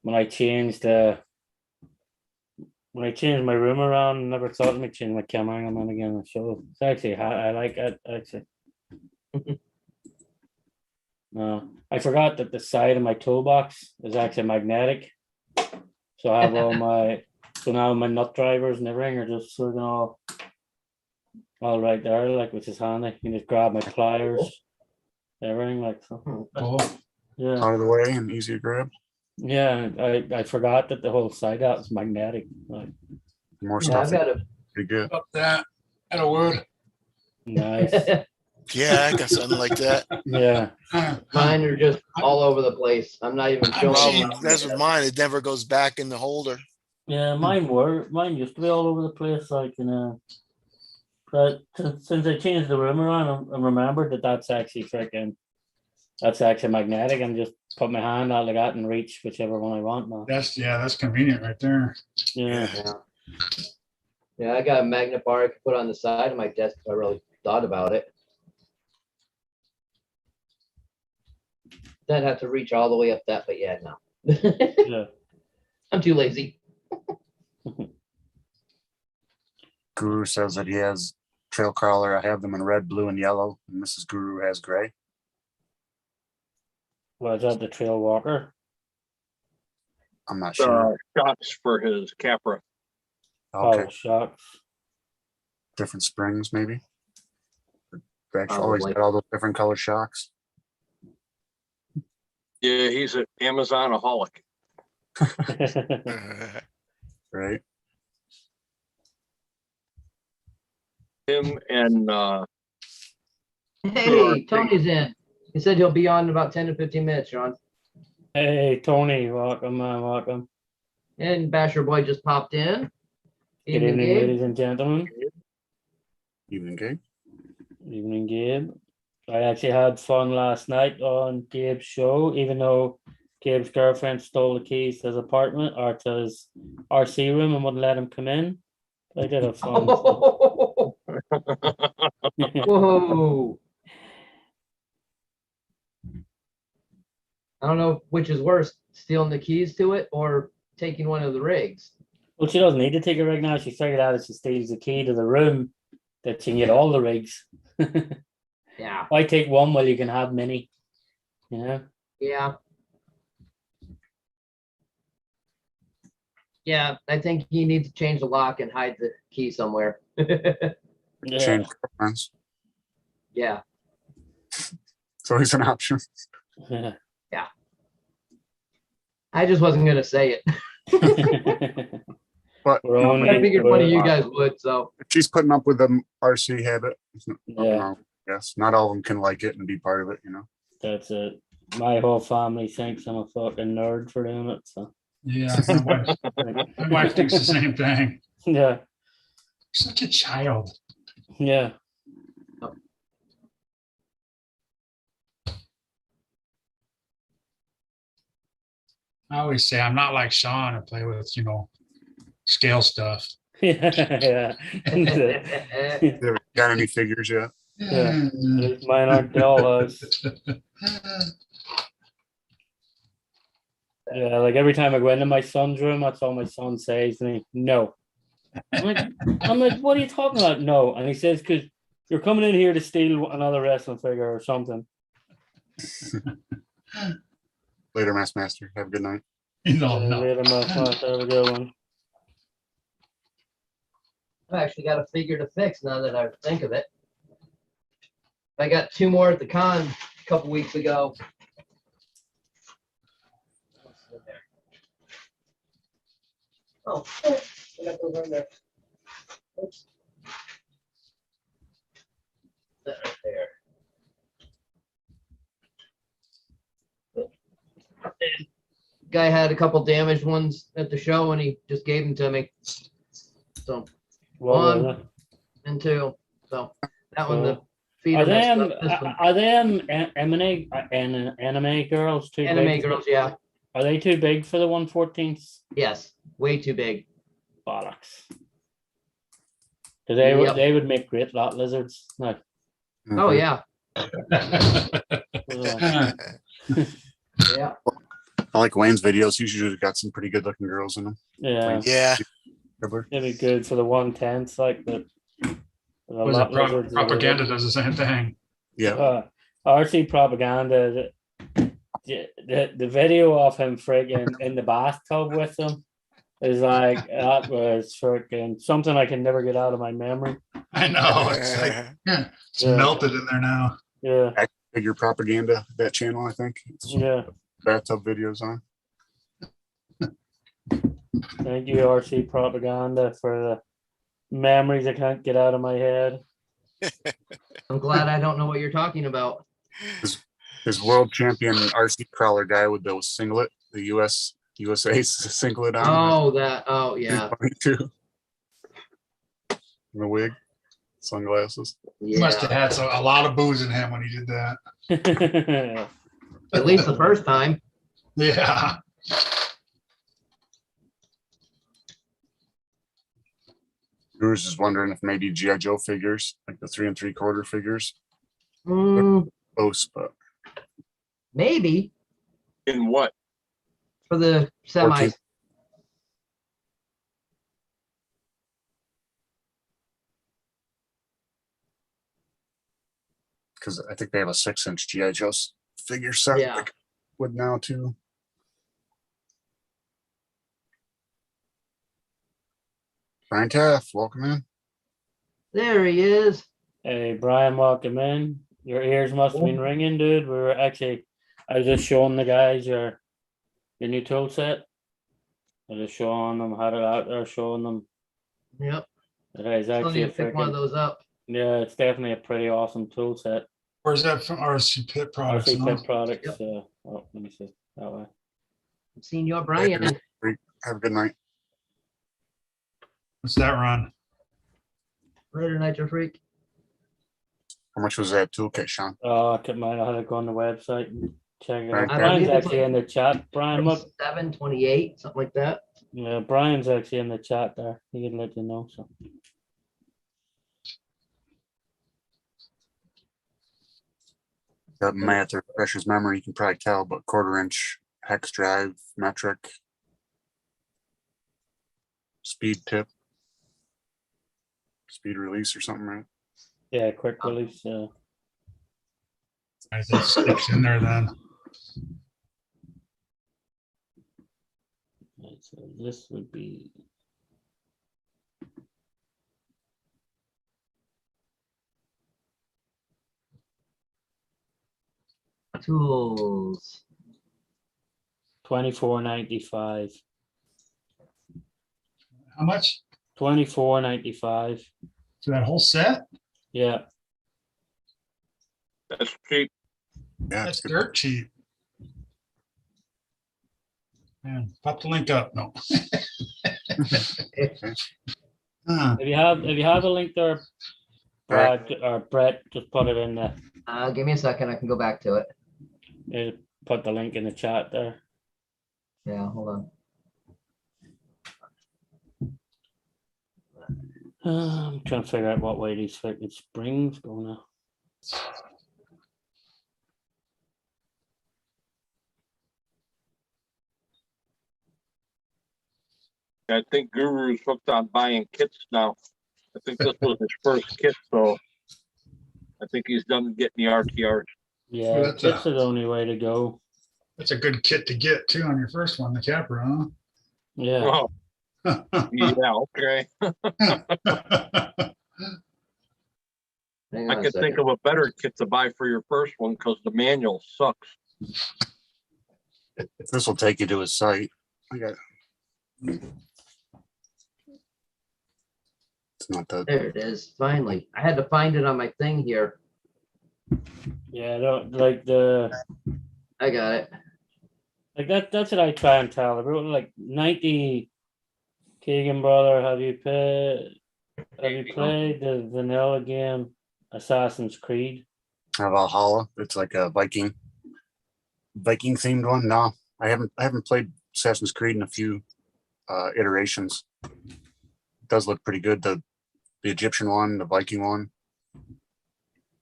S3: when I changed my room around. I never thought of me changing my camera angle on again. So it's actually I like it actually. No, I forgot that the side of my toolbox is actually magnetic. So I have so now my nut drivers and everything are just sort of all right there, like, which is handy. You can just grab my pliers, everything like so.
S6: Cool.
S3: Yeah,
S2: Out of the way and easy to grab.
S3: yeah. I forgot that the whole side out is magnetic. Like,
S2: More
S1: Yeah,
S2: stuff
S1: I've
S2: that
S1: got a
S2: you get.
S6: Up that and a wood.
S3: nice.
S4: Yeah, I got something like that.
S3: Yeah.
S1: Mine are just all over the place. I'm not even showing.
S4: Problem,
S1: them.
S4: that's with mine. It never goes back in the holder.
S3: Yeah, mine used to be all over the place, like, but since I changed the room around, I remembered that's actually magnetic, and just put my hand out like that and reach whichever one I want now.
S6: That's convenient right there.
S3: Yeah,
S1: Yeah. Yeah, I got a magnet bar I could put on the side of my desk if I really thought about it. Then have to reach all the way up that, but yeah, no.
S3: yeah.
S1: I'm too lazy.
S2: Guru says that he has trail crawler. I have them in red, blue, and yellow. And Mrs. Guru has gray.
S3: Was that the trail walker?
S2: I'm not sure.
S5: Shocks for his Capra.
S2: Okay,
S3: Oh, shocks.
S2: different springs maybe. Actually, always
S1: Probably.
S2: got all those different color shocks.
S5: Yeah, he's an Amazonaholic.
S2: Right.
S5: Him and
S1: Hey, Tony's in. He said he'll be on in about 10 to 15 minutes, Sean.
S3: Hey, Tony, welcome, man, welcome.
S1: And Basher Boy just popped in.
S3: Good evening,
S1: Gabe.
S3: ladies and gentlemen.
S2: Evening, Gabe.
S3: Evening, Gabe. I actually had fun last night on Gabe's show, even though Gabe's girlfriend stole the keys to his apartment or to his RC room and wouldn't let him come in. I did have fun.
S1: Whoa. I don't know which is worse, stealing the keys to it or taking one of the rigs.
S3: Well, she doesn't need to take a rig now. She figured out if she steals the key to the room, that she can get all the rigs.
S1: Yeah,
S3: Why take one while you can have many? Yeah.
S1: yeah. Yeah, I think you need to change the lock and hide the key somewhere.
S3: Yeah.
S2: Change girlfriends.
S1: Yeah,
S2: It's always an option.
S3: Yeah.
S1: I just wasn't gonna say it.
S2: But
S3: We're
S2: you know,
S3: only-
S1: I figured one of you
S3: we're-
S1: guys would, so.
S2: if she's putting up with the RC habit, it's nothing
S3: Yeah.
S2: wrong. Yes, not all of them can like it and be part of it, you know.
S3: That's it. My whole family thinks I'm a fucking nerd for doing it. So
S6: Yeah, my wife thinks the same thing.
S3: yeah,
S6: Such a child.
S3: yeah.
S6: I always say I'm not like Sean and play with, scale stuff.
S3: Yeah.
S2: You got any figures yet?
S3: Yeah. Mine aren't dollhouse. Yeah, like every time I go into my son's room, that's all my son says to me. No. I'm like, what are you talking about? No. And he says, because you're coming in here to steal another wrestling figure or something.
S2: Later, Mass Master. Have a good night.
S6: No.
S3: Later, my son. Have a good one.
S1: I've actually got a figure to fix now that I think of it. I got 2 more at the con a couple weeks ago. Oh, I got those right there. Oops. That right there. And guy had a couple damaged ones at the show and he just gave them to me. So,
S3: What was
S1: One.
S3: it?
S1: and 2. So that one, the
S3: Cool.
S1: feet
S3: Are
S1: are messed
S3: them
S1: up. This one.
S3: are them anime girls too
S1: Anime
S3: big?
S1: girls, yeah.
S3: Are they too big for the 114th?
S1: Yes, way too big.
S3: Bollocks. Because they
S1: Yep.
S3: they would make great lot lizards. No.
S1: Oh,
S2: Mhm.
S1: yeah. Yeah.
S2: I like Wayne's videos. He's usually got some pretty good looking girls in them.
S3: Yeah,
S4: Yeah.
S3: it'd be good for the 110th, like the
S6: Was
S3: lot
S6: it
S3: lizards.
S6: propaganda does the same thing.
S2: Yeah.
S3: RC propaganda. The video of him friggin' in the bathtub with them is like that was freaking something I can never get out of my memory.
S6: I know. It's like it's
S3: Yeah.
S6: melted in there now.
S3: Yeah,
S2: Figure propaganda, that channel, I think. It's
S3: yeah.
S2: bathtub videos on.
S3: Thank you, RC propaganda, for the memories I can't get out of my head.
S1: I'm glad I don't know what you're talking about.
S2: His world champion RC crawler guy with the singlet, the USA singlet on.
S1: Oh,
S2: He's
S1: yeah.
S2: funny too. The wig, sunglasses.
S6: He must have
S1: Yeah.
S6: had a lot of booze in him when he did that.
S1: At least the first time.
S6: Yeah.
S2: Viewers is wondering if maybe GI Joe figures, like the 3 3/4 figures, close, but
S1: Maybe
S5: In what?
S1: for the semis.
S2: 14. Because I think they have a 6-inch GI Joe figure set
S1: Yeah.
S2: like would now too. Brian Taff, welcome in.
S1: There he is.
S3: Hey, Brian, welcome in. Your ears must have been ringing, dude. We were actually, I was just showing the guys your new tool set. I was just showing them, had it out there, showing them.
S1: Yep.
S3: It is
S1: Still
S3: actually
S1: need
S3: a
S1: to pick one of
S3: freaking,
S1: those up.
S3: yeah, it's definitely a pretty awesome tool set.
S6: Where's that from? RC Pit Products.
S3: RC
S6: no?
S3: Pit products.
S1: Yep.
S3: Oh, let me see that way.
S1: Senior Brian.
S2: Have a good night.
S6: What's that run?
S1: Later, Nitro Freak.
S2: How much was that toolkit, Sean?
S3: Oh, I might have to go on the website and check it
S2: Right,
S3: out.
S2: I
S3: Brian's
S1: believe it's
S3: actually
S1: like-
S3: in the chat. Brian, what?
S1: 728, something like that.
S3: Yeah, Brian's actually in the chat there. He can let you know. So.
S2: That math or refreshes memory, you can probably tell, but 1/4 inch hex drive, metric. speed tip. Speed release or something, right?
S3: Yeah, quick release.
S6: As it sticks in there then.
S3: Right, so this would be
S1: Tools.
S3: $24.95.
S6: How much?
S3: $24.95.
S6: For that whole set?
S3: Yeah.
S5: That's cheap.
S2: Yeah,
S6: That's
S2: it's good.
S6: dirt cheap. Man, pop the link up. No. Huh.
S3: If you have a link there, Brad or Brett, just put it in there.
S1: Give me a second. I can go back to it.
S3: Yeah, put the link in the chat there.
S1: Yeah, hold on.
S3: I'm trying to figure out what way these fucking springs go now.
S5: I think Guru's hooked on buying kits now. I think this was his first kit, so I think he's done getting the RTRs.
S3: Yeah,
S6: that's
S3: that's
S6: a-
S3: the only way to go.
S6: That's a good kit to get too on your first one, the Capra,
S3: Yeah.
S5: Oh,
S6: huh?
S5: yeah, okay.
S1: Hang
S5: I
S1: on a
S5: could think
S1: second.
S5: of a better kit to buy for your first one because the manual sucks.
S2: This will take you to his site. I got. It's not that.
S1: There it is. Finally, I had to find it on my thing here.
S3: Yeah, like
S1: I got it.
S3: that's what I try and tell everyone. Like 90 Keegan brother, have you played the vanilla game Assassin's Creed?
S2: Valhalla. It's like a Viking themed one. No, I haven't played Assassin's Creed in a few iterations. It does look pretty good. The Egyptian one, the Viking one.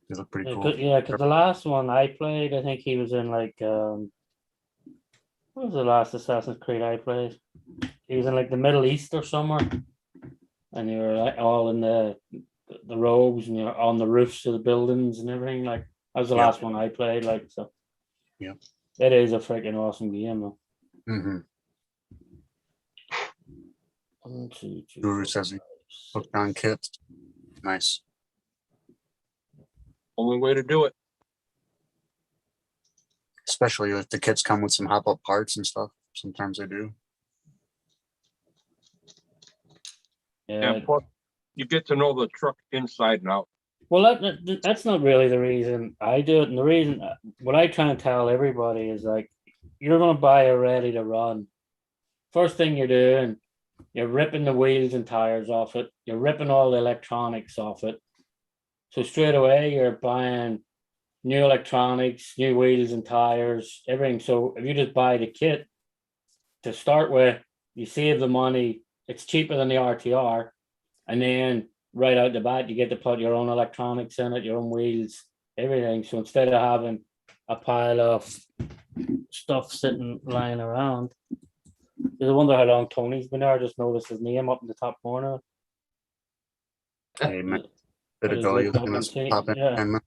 S2: They look pretty cool.
S3: Yeah, because the last one I played, I think he was in like what was the last Assassin's Creed I played? He was in like the Middle East or somewhere, and you were like all in the robes and you're on the roofs of the buildings and everything. Like that was the
S2: Yeah.
S3: last one I played. Like so,
S2: Yeah.
S3: it is a freaking awesome game though.
S2: Mm-hmm.
S3: 1, 2, 3,
S2: Guru
S3: 4,
S2: says he
S3: 5,
S2: hooked on kits. Nice.
S5: Only way to do it.
S2: Especially if the kits come with some hop-up parts and stuff. Sometimes they do.
S3: Yeah.
S5: And plus, you get to know the truck inside and out.
S3: Well, that's not really the reason I do it. And the reason, what I try and tell everybody is like, you're going to buy a ready to run. First thing you're doing, you're ripping the wheels and tires off it. You're ripping all the electronics off it. So straight away, you're buying new electronics, new wheels and tires, everything. So if you just buy the kit to start with, you save the money. It's cheaper than the RTR. And then right out the bat, you get to put your own electronics in it, your own wheels, everything. So instead of having a pile of stuff sitting lying around, I wonder how long Tony's been there. I just noticed his name up in the top corner.
S2: Hey, man,
S3: I
S2: bit
S3: just
S2: ago, he
S3: looked
S2: was
S3: up
S2: gonna
S3: and seen,
S2: pop in.
S3: yeah,
S2: 10 minutes.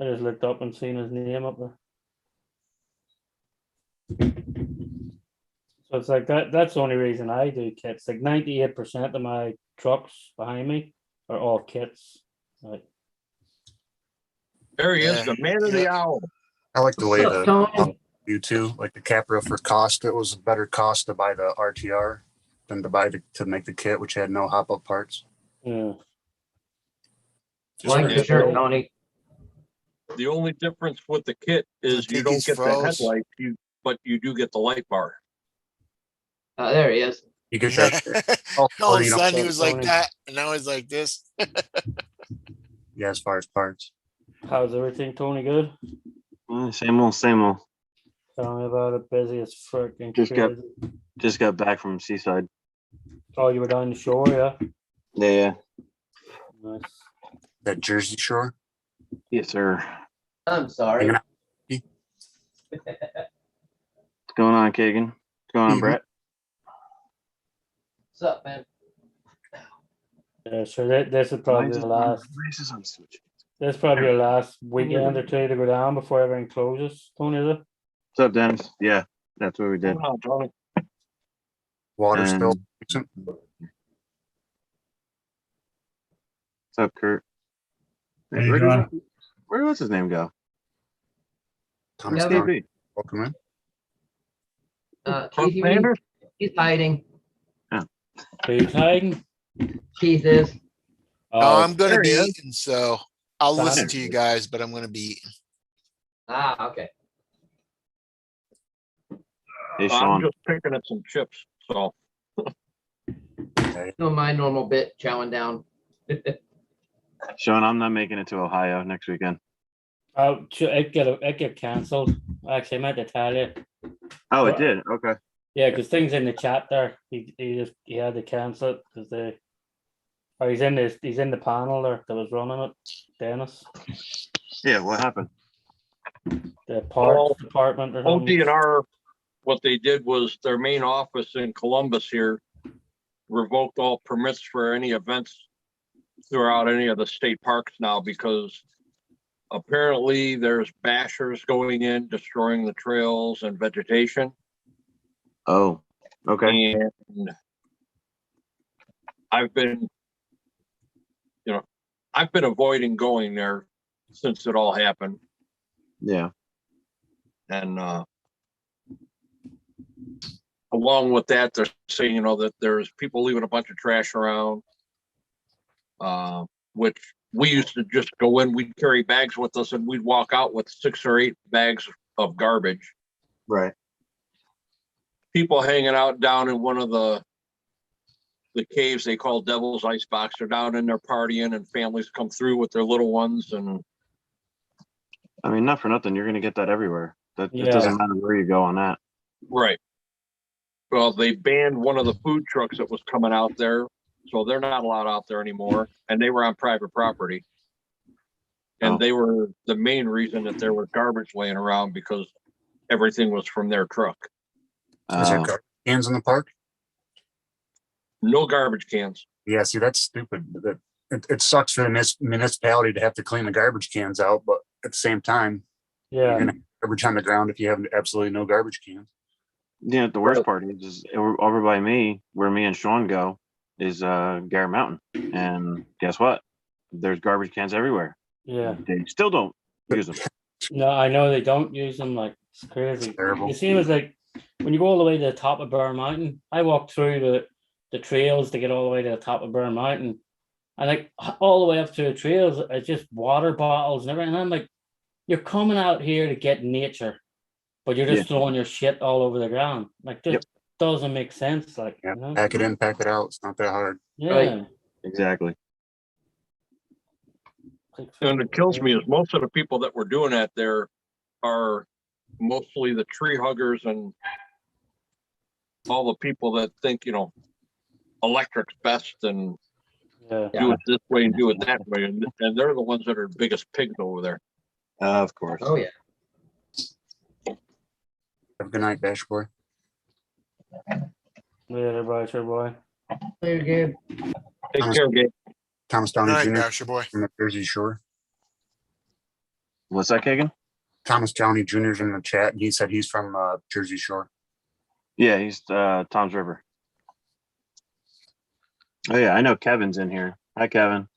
S3: I just looked up and seen his name up there. So it's like that's the only reason I do kits. Like 98% of my trucks behind me are all kits. Like,
S5: There he is,
S4: Yeah,
S5: the man of the
S4: yeah.
S5: hour.
S2: I like the way
S1: What's up,
S2: the
S1: Tony?
S2: you too, like the Capra for cost. It was a better cost to buy the RTR than to make the kit, which had no hop-up parts.
S3: yeah.
S2: Just
S1: Like
S2: for-
S1: the shirt, Tony.
S5: The only difference with the kit is
S4: think
S5: you don't
S4: he's
S5: get the
S4: froze.
S5: headlight, but you do get the light bar.
S1: There he is.
S2: you get
S4: Yeah.
S2: that. Oh,
S4: All of a
S2: you know,
S4: sudden he was like
S3: Tony.
S4: that, and now he's like this.
S2: yeah, as far as parts.
S3: How's everything, Tony? Good?
S8: Same old, same old.
S3: Tell me about it. Busy as freaking
S8: Just
S3: crazy.
S8: got back from Seaside.
S3: Oh, you were down the shore, yeah?
S8: Yeah.
S3: Nice.
S2: That Jersey Shore.
S8: Yes, sir.
S1: I'm sorry.
S2: Hanging out.
S8: What's going on, Kagan? What's going on,
S2: Mhm.
S8: Brett?
S1: What's up, man?
S3: Yeah, so this is probably the last. That's probably the last weekend or two to go down before everything closes. Tony, is it?
S8: What's up, Dennis? Yeah, that's what we did.
S5: Oh, Tony.
S2: Water spill.
S8: And- What's up, Kurt?
S6: How you
S8: Where,
S6: doing?
S8: where was his name go?
S2: Thomas
S1: Yeah,
S2: Downey,
S8: KB.
S2: welcome in.
S1: Keith,
S5: Sanders?
S1: he's hiding.
S3: Who's hiding?
S1: Keith is.
S3: Oh,
S4: I'm gonna
S5: there he
S4: be
S5: is.
S4: eating, so I'll
S3: Sam.
S4: listen to you guys, but I'm gonna be eating.
S1: Okay.
S8: Hey,
S5: I'm
S8: Sean.
S5: just picking at some chips, so.
S1: Doing my normal bit, chowing down.
S8: Sean, I'm not making it to Ohio next weekend.
S3: oh, it get cancelled. Actually, I meant to tell you.
S8: Oh, it
S3: Well,
S8: did. Okay.
S3: Yeah, because things in the chat there. He had to cancel it because they. Or he's in the panel there that was running it. Dennis,
S8: Yeah. What happened?
S3: the parts department or something.
S5: ODNR, what they did was their main office in Columbus here revoked all permits for any events throughout any of the state parks now because apparently there's bashers going in, destroying the trails and vegetation.
S8: Oh. Okay.
S5: And I've been avoiding going there since it all happened.
S8: Yeah.
S5: And along with that, they're saying, that there's people leaving a bunch of trash around, which we used to just go in, we'd carry bags with us and we'd walk out with 6 or 8 bags of garbage.
S8: Right.
S5: People hanging out down in one of the caves they call Devil's Icebox. They're down in there partying and families come through with their little ones. And
S8: I mean, not for nothing. You're gonna get that everywhere. It
S3: Yeah.
S8: doesn't matter where you go on that.
S5: right. Well, they banned one of the food trucks that was coming out there. So they're not allowed out there anymore. And they were on private property. And
S8: Oh.
S5: they were the main reason that there was garbage laying around because everything was from their truck.
S2: Is there
S8: Oh.
S2: garbage cans in the park?
S5: No garbage cans.
S2: Yeah, see, that's stupid. It sucks for the municipality to have to clean the garbage cans out, but at the same time, you're
S3: Yeah,
S2: gonna have garbage on the ground if you have absolutely no garbage cans.
S8: Yeah, the worst part is over by me, where me and Sean go, is Garrett Mountain. And guess what? There's garbage cans everywhere.
S3: yeah.
S8: They still don't use them.
S3: No, I know they don't use them. Like it's crazy.
S2: Terrible.
S3: You see, it was like when you go all the way to the top of Bear Mountain. I walked through the trails to get all the way to the top of Bear Mountain, and like all the way up to the trails, it's just water bottles and everything. And I'm like, you're coming out here to get nature, but you're just throwing your shit all over the ground. Like this
S8: Yep.
S3: doesn't make sense. Like,
S2: Yeah,
S3: you know?
S2: pack it in, pack it out. It's not that hard.
S3: Yeah.
S1: Right.
S8: Exactly.
S5: And it kills me is most of the people that were doing that there are mostly the tree huggers and all the people that think, electric's best and
S3: Yeah.
S5: do it this way and do it that way. And they're the ones that are the biggest pigs over there.
S8: Of course.
S1: Oh, yeah.
S2: Have a good night, Bash Boy.
S3: Later, bye, sure boy.
S1: Later, Gabe.
S5: Take
S2: Thomas-
S5: care, Gabe.
S2: Thomas
S4: All
S2: Downey
S4: right,
S2: Jr.
S4: Basher boy.
S2: from the Jersey Shore.
S8: What's that, Kagan?
S2: Thomas Downey Jr. is in the chat, and he said he's from Jersey Shore.
S8: Yeah, he's Tom's River. Oh yeah, I know Kevin's in here. Hi, Kevin.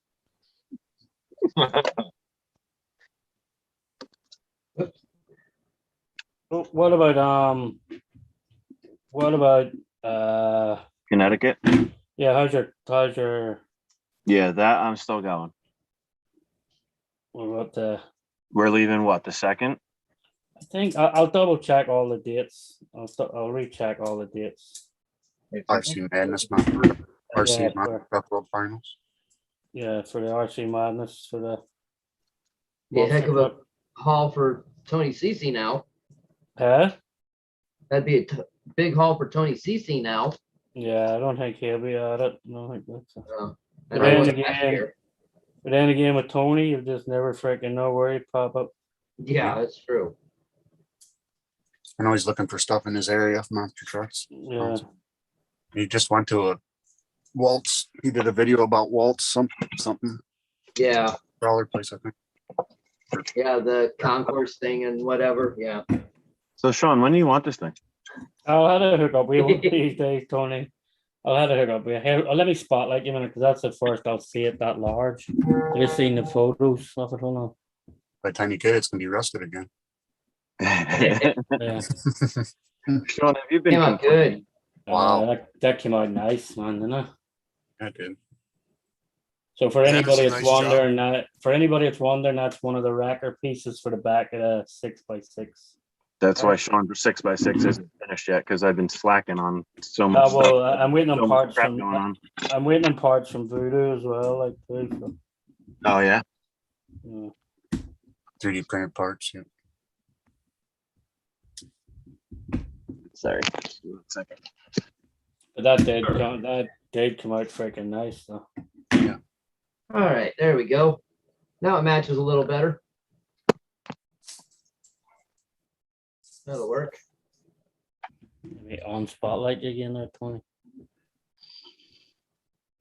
S3: What about
S8: Connecticut.
S3: yeah, how's your
S8: Yeah, that I'm still going.
S3: what about the
S8: We're leaving what, the 2nd?
S3: I think I'll double check all the dates. I'll recheck all the dates.
S2: RC Madness, not RC
S3: Yeah,
S2: Monster Truck World Finals.
S3: Yeah, for the RC Madness for the
S1: Be a heck of a
S3: Monster
S1: haul for Tony Cece now.
S3: Truck. Huh?
S1: That'd be a big haul for Tony Cece now.
S3: Yeah, I don't think he'll be at it. No, I think that's
S1: I
S3: But then
S1: know it wasn't
S3: again-
S1: last year.
S3: But then again, with Tony, you just never freaking know where he'd pop up.
S1: Yeah, that's true.
S2: I know he's looking for stuff in his area of monster trucks.
S3: Yeah,
S2: He just went to Waltz. He did a video about Waltz, something
S1: Yeah,
S2: brawler place, I think.
S1: yeah, the concourse thing and whatever, yeah.
S8: So Sean, when do you want this thing?
S3: I'll have to hook up with you one of these days, Tony. I'll have to hook up with you. Here, let me spotlight you a minute, because that's the first I'll see it that large. I've just seen the photos of it. Hold on.
S2: By the time you get it, it's gonna be rusted again.
S3: Yeah.
S8: Sean, have you been
S1: Came out good.
S2: Wow.
S3: That came out nice, man, didn't it?
S2: I did.
S3: So for
S4: That is
S3: anybody
S4: a
S3: that's
S4: nice job.
S3: wondering, that's one of the racker pieces for the back of the 6x6.
S8: That's why Sean's 6x6 isn't finished yet, because I've been slacking on so much stuff.
S3: Well, I'm waiting on
S8: So much
S3: parts
S8: crap
S3: from
S8: going on.
S3: I'm waiting on parts from Voodoo as well, like too. So,
S8: Oh yeah.
S3: yeah.
S2: 3D printed parts. Yeah.
S8: Sorry. 1 second.
S3: But that did come out freaking nice though.
S1: All right, there we go. Now it matches a little better. That'll work.
S3: Maybe on spotlight again there, Tony.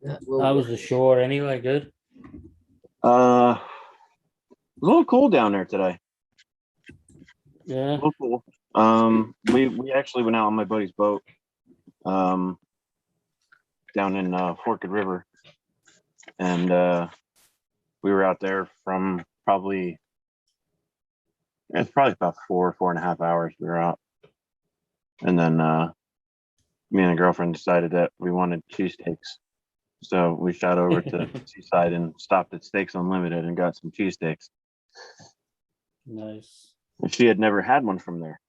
S1: That will
S3: That was
S1: work.
S3: the shore anyway, good.
S8: A little cool down there today. A
S3: Yeah.
S8: little cool. We actually went out on my buddy's boat. Down in Forked River. And we were out there from it's probably about 4.5 hours we were out. And then me and a girlfriend decided that we wanted cheesesteaks. So we shot over to the seaside and stopped at Steaks Unlimited and got some cheesesteaks.
S3: Nice.
S8: And she had never had one from there.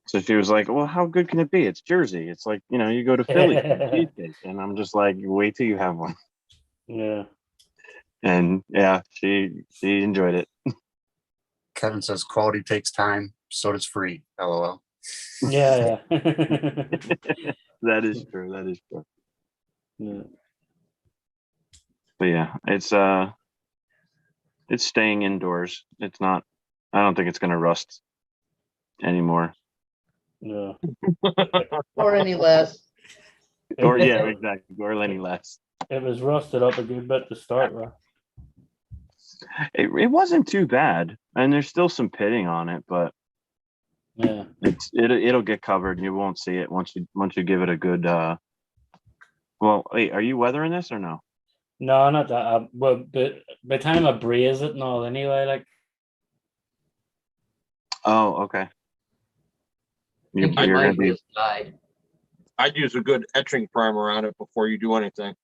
S8: So she was like, well, how good can it be? It's Jersey. It's like, you go to Philly for cheesesteak. And I'm just like, wait till you have one.
S3: Yeah.
S8: And yeah, she enjoyed it.
S2: Kevin says quality takes time, so does free. LOL.
S3: Yeah, yeah.
S8: That is true. That is true.
S3: Yeah.
S8: But yeah, it's staying indoors. It's not, I don't think it's gonna rust anymore.
S3: Yeah.
S1: Or any less.
S8: Or yeah, exactly. Or any less.
S3: It was rusted up a good bit to start with.
S8: It wasn't too bad. And there's still some pitting on it, but
S3: Yeah.
S8: it'll get covered and you won't see it once you give it a good well, wait, are you weathering this or no?
S3: No, not that. Well, but by the time I braise it and all, anyway, like.
S8: Oh, okay.
S1: I think
S8: You're
S1: your
S8: gonna
S1: mic
S8: be
S1: just died.
S5: I'd use a good etching primer on it before you do anything.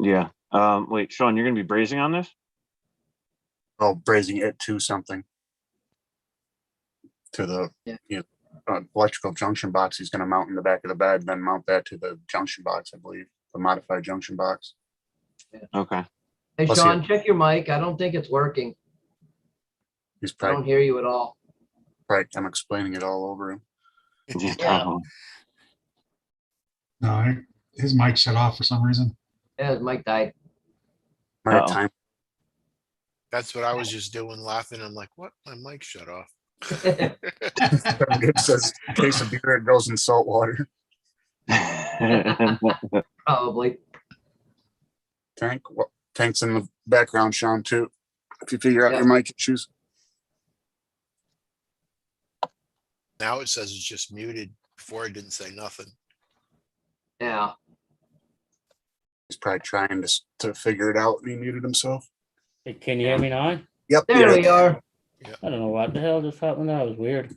S8: yeah. Wait, Sean, you're gonna be brazing on this?
S2: Oh, brazing it to something. To the
S1: Yeah.
S2: Electrical junction box he's going to mount in the back of the bed, then mount that to the junction box, I believe, the modified junction box.
S8: Okay.
S1: Hey,
S2: Let's
S1: Sean,
S2: see.
S1: check your mic. I don't think it's working.
S2: He's
S1: I don't
S2: probably,
S1: hear you at all.
S2: I'm explaining it all over him.
S8: Yeah, probably.
S6: No, his mic shut off for some reason.
S1: Yeah, his mic died.
S2: All right,
S8: Uh-oh.
S2: time.
S4: That's what I was just doing, laughing. I'm like, what? My mic shut off.
S2: It says case of beer, it goes in salt water.
S1: Probably.
S2: Tank's in the background, Sean, too. If you figure out
S1: Yeah.
S2: your mic issues.
S4: Now it says it's just muted. Before it didn't say nothing.
S1: Yeah.
S2: He's probably trying to figure it out and he muted himself.
S3: Hey, can you hear me now?
S2: Yep.
S1: There we are.
S3: I don't know what the hell just happened. That was weird.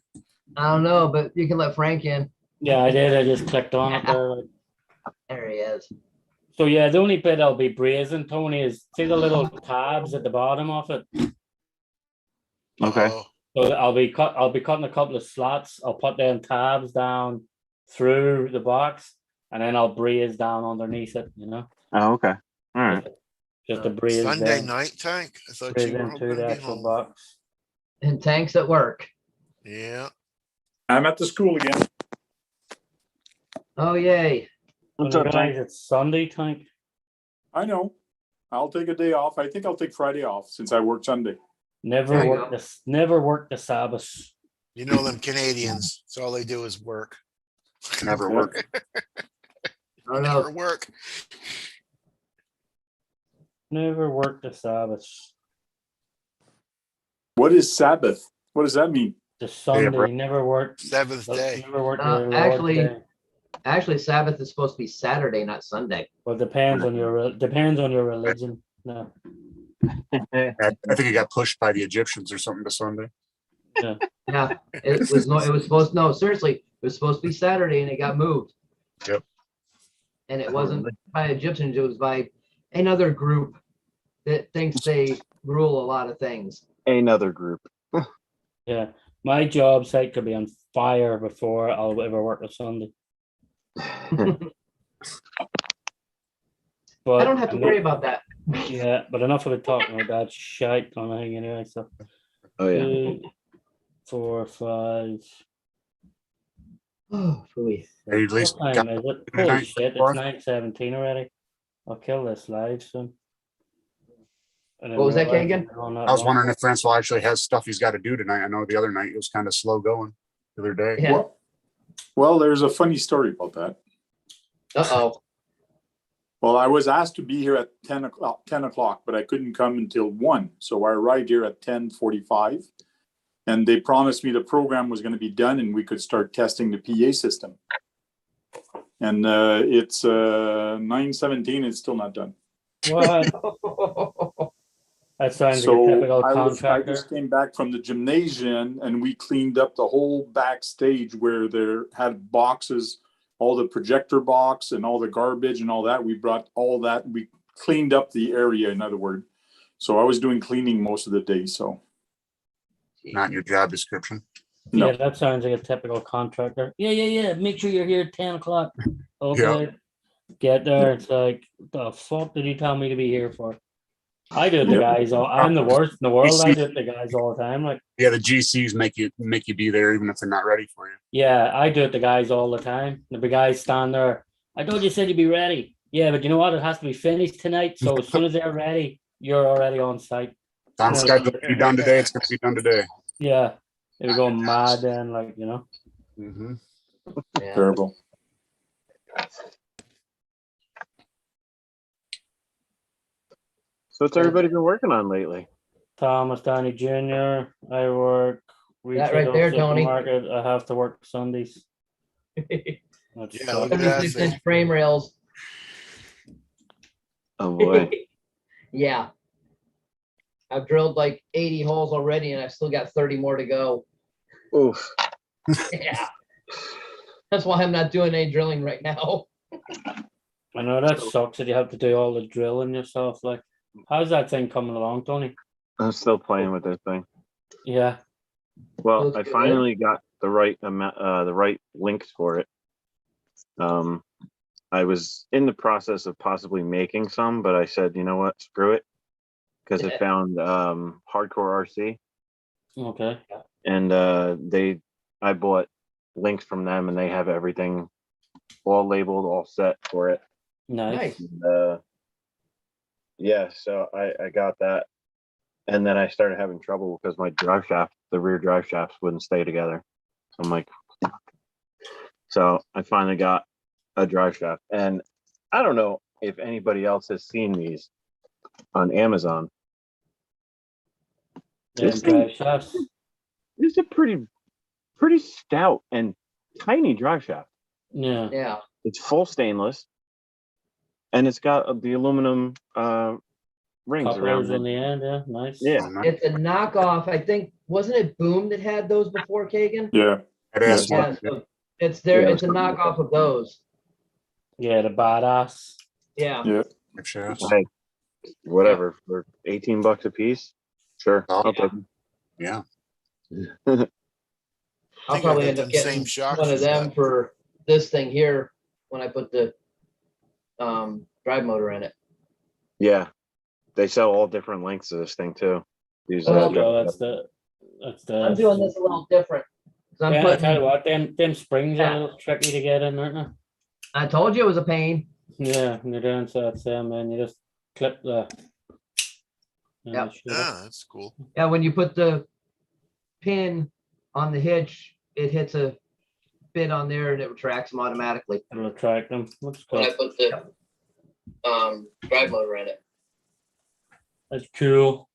S1: I don't know, but you can let Frank in.
S3: Yeah, I did. I just clicked on it there.
S1: There he is.
S3: So yeah, the only bit I'll be brazing, Tony, is see the little tabs at the bottom of it.
S8: Okay.
S4: Oh,
S3: So I'll be cutting a couple of slots. I'll put them tabs down through the box, and then I'll braze down underneath it.
S8: Oh, okay. All right.
S3: Just a braze.
S4: Sunday
S3: them,
S4: night, Tank. I thought
S3: braze
S4: you were
S3: into
S4: hoping
S3: the
S4: to be
S3: actual
S4: home.
S3: box.
S1: And Tank's at work.
S4: Yeah.
S9: I'm at the school again.
S1: Oh, yay.
S8: What's
S3: Well,
S8: up,
S3: guys,
S8: Tank?
S3: it's Sunday, Tank.
S9: I know. I'll take a day off. I think I'll take Friday off since I work Sunday.
S1: There you go.
S3: Never work the Sabbath.
S4: You know them Canadians. That's all they do is work.
S2: Never work.
S1: I don't know.
S4: Never work.
S3: Never worked the Sabbath.
S9: What is Sabbath? What does that mean?
S3: The Sunday,
S2: right.
S3: never worked.
S4: Seventh day.
S3: Never worked
S1: Uh,
S3: the Lord's
S1: actually-
S3: Day.
S1: Actually, Sabbath is supposed to be Saturday, not Sunday.
S3: Well, depends on your religion. No.
S2: I think it got pushed by the Egyptians or something to Sunday.
S1: Yeah, it was supposed, no, seriously, it was supposed to be Saturday and it got moved.
S2: Yep.
S1: And it wasn't by Egyptians, it was by another group that thinks they rule a lot of things.
S8: Another group.
S3: Yeah, my job site could be on fire before I'll ever work a Sunday. But
S1: I don't have to worry about that.
S3: Yeah, but enough of it talking about that shite on thing anyway. So
S8: Oh yeah.
S3: 2, 4, 5.
S1: Oh, phooey.
S2: Hey, at least
S3: What
S2: got
S3: time is it?
S2: Good
S3: Holy
S2: night,
S3: shit! It's
S2: Barth.
S3: 9:17 already. I'll kill this live soon. And then
S1: What was that,
S3: realize
S1: Kagan?
S3: it's gone that
S2: I was
S3: long.
S2: wondering if Francois actually has stuff he's got to do tonight. I know the other night it was kind of slow going the other day.
S1: Yeah.
S9: Well, there's a funny story about that.
S1: Uh-oh.
S9: Well, I was asked to be here at 10 o'clock, but I couldn't come until 1. So I arrived here at 10:45. And they promised me the program was going to be done and we could start testing the PA system. And it's 9:17, it's still not done.
S3: What? That sounds like a
S9: So
S3: typical
S9: I
S3: contractor.
S9: just came back from the gymnasium and we cleaned up the whole backstage where there had boxes, all the projector box and all the garbage and all that. We brought all that. We cleaned up the area, in other words. So I was doing cleaning most of the day. So
S2: Not in your job description.
S9: no.
S3: Yeah, that sounds like a typical contractor. Yeah. Make sure you're here at 10 o'clock. Okay. Get there. It's like, the fuck did you tell me to be here for? I do it to
S9: Yep.
S3: guys. I'm the worst in the world. I do it to guys all the time. Like,
S2: Yeah, the GCs make you be there even if they're not ready for you.
S3: yeah, I do it to guys all the time. The big guys stand there. I told you said you'd be ready. Yeah, but you know what? It has to be finished tonight. So as soon as they're ready, you're already on site.
S2: It's on
S3: Yeah.
S2: schedule to be done today. It's going to be done today.
S3: Yeah. It'll go mad then, like, you know.
S2: Mm-hmm.
S1: Yeah.
S9: Terrible.
S8: So what's everybody been working on lately?
S3: Thomas Downey Jr. I work
S1: That right
S3: retail
S1: there, Tony.
S3: supermarket. I have to work Sundays. That's
S4: Yeah,
S3: sucks.
S4: look at that
S1: 76-inch
S4: thing.
S1: frame rails.
S8: Oh boy.
S1: Yeah. I've drilled like 80 holes already and I've still got 30 more to go.
S8: Oof.
S1: Yeah. That's why I'm not doing any drilling right now.
S3: I know that sucks that you have to do all the drilling yourself. Like, how's that thing coming along, Tony?
S8: I'm still playing with this thing.
S3: Yeah.
S8: Well,
S1: Looks
S8: I
S1: good.
S8: finally got the right amount, the right links for it. I was in the process of possibly making some, but I said, you know what, screw it, because I found Hardcore RC,
S3: Okay.
S8: and I bought links from them, and they have everything all labeled, all set for it.
S3: Nice.
S1: Nice.
S8: And, yeah, so I got that, and then I started having trouble because my drive shaft, the rear drive shafts wouldn't stay together. So I'm like, fuck. So I finally got a drive shaft, and I don't know if anybody else has seen these on Amazon.
S3: Yeah,
S8: This thing-
S3: drive shafts.
S8: It's a pretty stout and tiny drive shaft.
S3: Yeah.
S1: Yeah.
S8: It's full stainless, and it's got the aluminum rings around
S3: Couplers on
S8: it.
S3: the end. Yeah. Nice.
S8: Yeah.
S1: It's a knockoff. I think, wasn't it Boom that had those before, Kagan?
S9: Yeah.
S2: It is.
S1: Yeah, so it's there.
S8: Yeah,
S1: It's a knockoff of those.
S3: Yeah. The badass.
S1: Yeah.
S9: Yeah.
S2: Shafts.
S8: Hey, whatever, for $18 a piece. Sure.
S2: Oh.
S8: I'll take them.
S2: Yeah.
S1: I'll
S4: think I
S1: probably
S4: got
S1: end up
S4: them
S1: getting
S4: same shocks
S1: one of
S4: as
S1: them
S4: that.
S1: for this thing here when I put the drive motor in it.
S8: Yeah. They sell all different lengths of this thing too. These
S1: Oh,
S3: Oh, that's the.
S1: I'm doing this a little different. 'Cause I'm
S3: Yeah, I tell you
S1: putting,
S3: what, them springs are a little tricky to get in, aren't
S1: I told you it was a pain.
S3: they? Yeah, and you're doing so that's man. You just clip the.
S1: Yeah.
S4: Yeah, that's cool.
S1: Yeah, when you put the pin on the hitch, it hits a bit on there and it retracts them automatically.
S3: It'll attract them. Looks
S1: When I
S3: cool.
S1: put the drive motor in it.
S3: That's cool.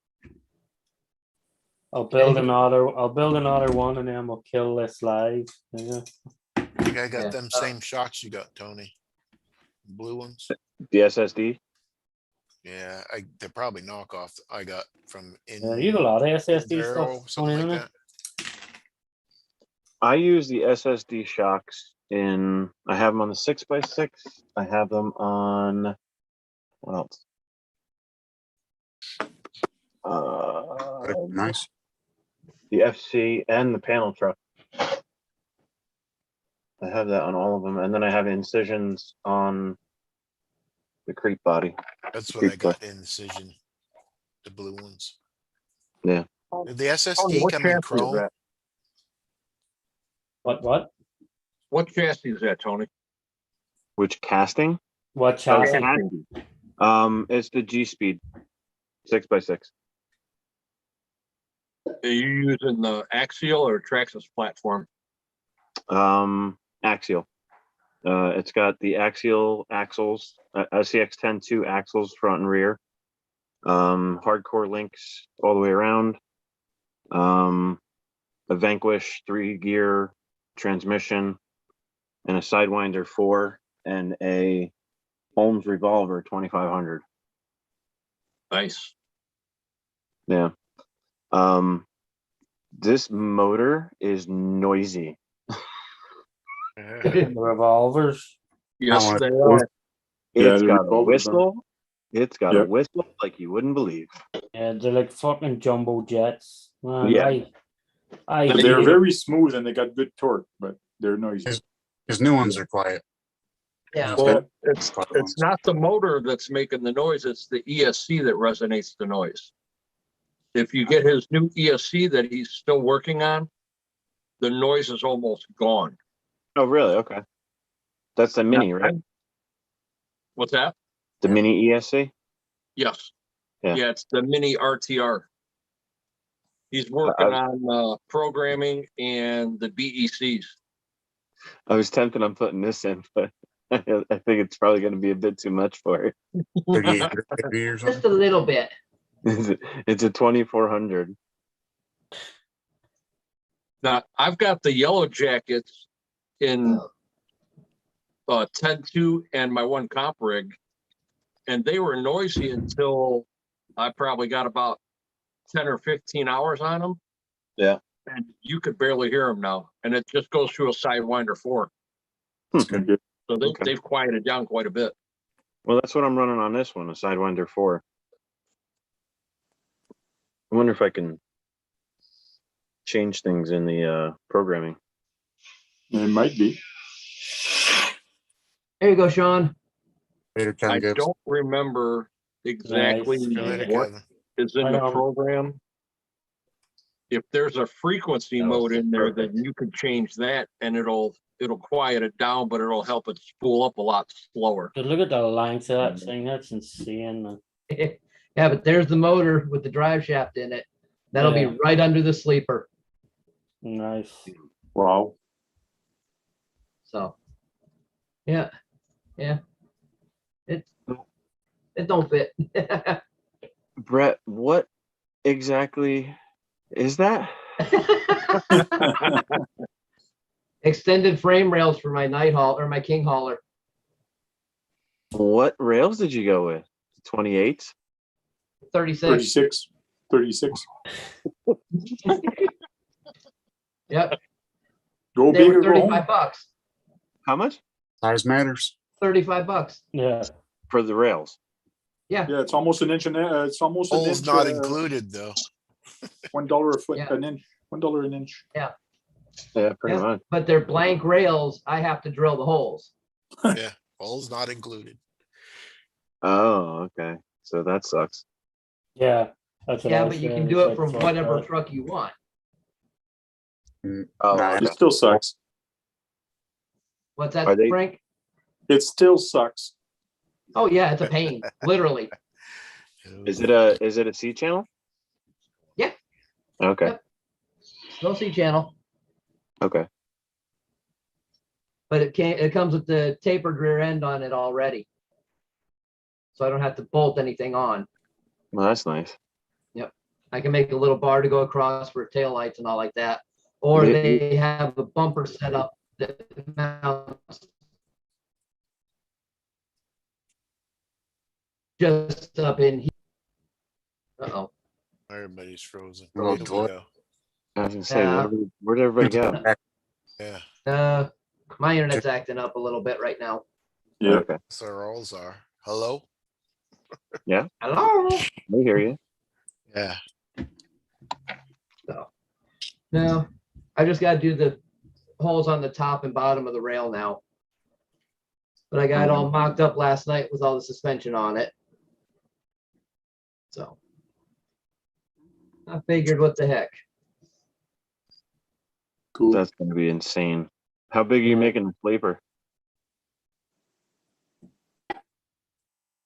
S3: I'll build another one and then we'll kill this live. Yeah.
S4: I think I got
S1: Yeah.
S4: them same shocks you got, Tony. Blue ones.
S8: The SSD.
S4: Yeah, they're probably knockoff I got from in.
S3: Yeah, you have a lot of SSD
S4: Darrow,
S3: stuff.
S4: something
S3: on
S4: like
S3: it.
S4: that.
S8: I use the SSD shocks in. I have them on the 6x6. I have them on. What else?
S2: Nice.
S8: The FC and the panel truck. I have that on all of them, and then I have incisions on the creep body.
S4: That's what I got in Incision. The blue ones.
S8: Yeah.
S4: Did the SSD
S5: what
S4: come in
S5: chassis is
S4: chrome?
S5: that?
S3: What?
S5: What chassis is that, Tony?
S8: Which casting?
S3: What chassis?
S8: It's the G Speed 6x6.
S5: Are you using the Axial or Traxxas platform?
S8: Axial. It's got the axial axles, SCX 10-2 axles front and rear. Hardcore links all the way around. A Vanquish 3-gear transmission, and a Sidewinder 4, and a Holmes Revolver 2500.
S5: Nice.
S8: Yeah. This motor is noisy.
S3: The revolvers.
S5: Yes,
S2: wanna-
S5: they are.
S9: Yeah,
S8: It's
S9: the
S8: got a
S9: revolvers are-
S8: whistle. It's got
S9: Yeah.
S8: a whistle like you wouldn't believe.
S3: Yeah, they're like fucking jumbo jets. Man,
S8: Yeah.
S3: I
S9: But they're
S3: hate it.
S9: very smooth and they got good torque, but they're noisy.
S2: His new ones are quiet.
S1: Yeah.
S2: He's
S5: Well,
S2: got
S5: it's
S2: quiet ones.
S5: not the motor that's making the noise, it's the ESC that resonates the noise. If you get his new ESC that he's still working on, the noise is almost gone.
S8: Oh, really? Okay. That's the mini,
S5: Now,
S8: right?
S5: What's that?
S8: The mini ESC?
S5: Yes.
S8: Yeah.
S5: Yeah, it's the mini RTR. He's working on programming and the BECs.
S8: I was tempted on putting this in, but I think it's probably going to be a bit too much for it.
S2: 3850 or
S1: Just
S2: something.
S1: a little bit.
S8: It's a 2400.
S5: Now, I've got the yellow jackets in 10-2 and my one comp rig, and they were noisy until I probably got about 10 or 15 hours on them.
S8: Yeah.
S5: And you could barely hear them now. And it just goes through a Sidewinder 4.
S9: Okay.
S5: So
S8: Okay.
S5: they've quieted down quite a bit.
S8: Well, that's what I'm running on this one, a Sidewinder 4. I wonder if I can change things in the programming.
S9: It might be.
S1: There you go, Sean.
S2: Later, Ken
S5: I
S2: Gibbs.
S5: don't remember exactly
S3: Nice.
S4: See you later,
S5: what
S4: Kevin.
S5: is in
S3: I
S5: the
S3: know.
S5: program. If there's a frequency
S8: That was
S5: mode in there,
S8: perfect.
S5: then you can change that and it'll quiet it down, but it'll help it spool up a lot slower.
S3: But look at the length of that thing. That's insane, man.
S1: Yeah, but there's the motor with the drive shaft in it. That'll
S3: Yeah.
S1: be right under the sleeper.
S3: Nice.
S9: Wow.
S1: So, yeah, it don't fit.
S8: Brett, what exactly is that?
S1: Extended frame rails for my night haul or my king hauler.
S8: What rails did you go with? 28s?
S1: 36.
S9: 36.
S1: Yep.
S9: Go
S1: They
S9: big
S1: were
S9: or go home.
S1: $35.
S8: How much?
S2: Size matters.
S1: $35.
S3: Yeah.
S8: For the rails?
S1: Yeah.
S9: Yeah, it's almost an inch and it's almost an
S4: Holes
S9: inch.
S4: not included though.
S9: $1 a foot,
S1: Yeah.
S9: an inch, $1 an inch.
S8: Yeah, pretty
S1: Yeah.
S8: much.
S1: But they're blank rails. I have to drill the holes.
S4: Yeah, holes not included.
S8: Oh, okay. So that sucks.
S3: Yeah. That's what I
S1: Yeah,
S3: was
S1: but you
S3: saying.
S1: can
S3: It's
S1: do it
S3: like,
S1: from
S3: fuck
S1: whatever
S3: that.
S1: truck you want.
S8: Oh,
S2: Nah,
S8: okay.
S9: It still sucks.
S1: What's
S8: Are
S1: that,
S8: they-
S1: Frank?
S9: It still sucks.
S1: Oh yeah, it's a pain, literally.
S8: Is it a C channel?
S1: Yeah.
S8: Okay.
S1: Yep. Still C channel.
S8: Okay.
S1: but it comes with the tapered rear end on it already. So I don't have to bolt anything on.
S8: Well, that's nice.
S1: I can make a little bar to go across for taillights and all like that. Or
S8: They-
S1: they have a bumper set up that mounts just up in here. Uh-oh.
S4: Everybody's frozen.
S2: Hello,
S4: Here we
S2: George.
S4: go.
S8: I was gonna say,
S1: Yeah.
S8: where'd everybody go?
S4: Yeah,
S1: My internet's acting up a little bit right now.
S9: Yeah.
S8: Okay,
S4: so our alls are. Hello?
S1: Hello?
S8: we hear you.
S4: Yeah.
S1: So, no, I just gotta do the holes on the top and bottom of the rail now. But I got it all mocked up last night with all the suspension on it. So. I figured what the heck.
S9: Cool.
S8: That's gonna be insane. How big are you making the sleeper?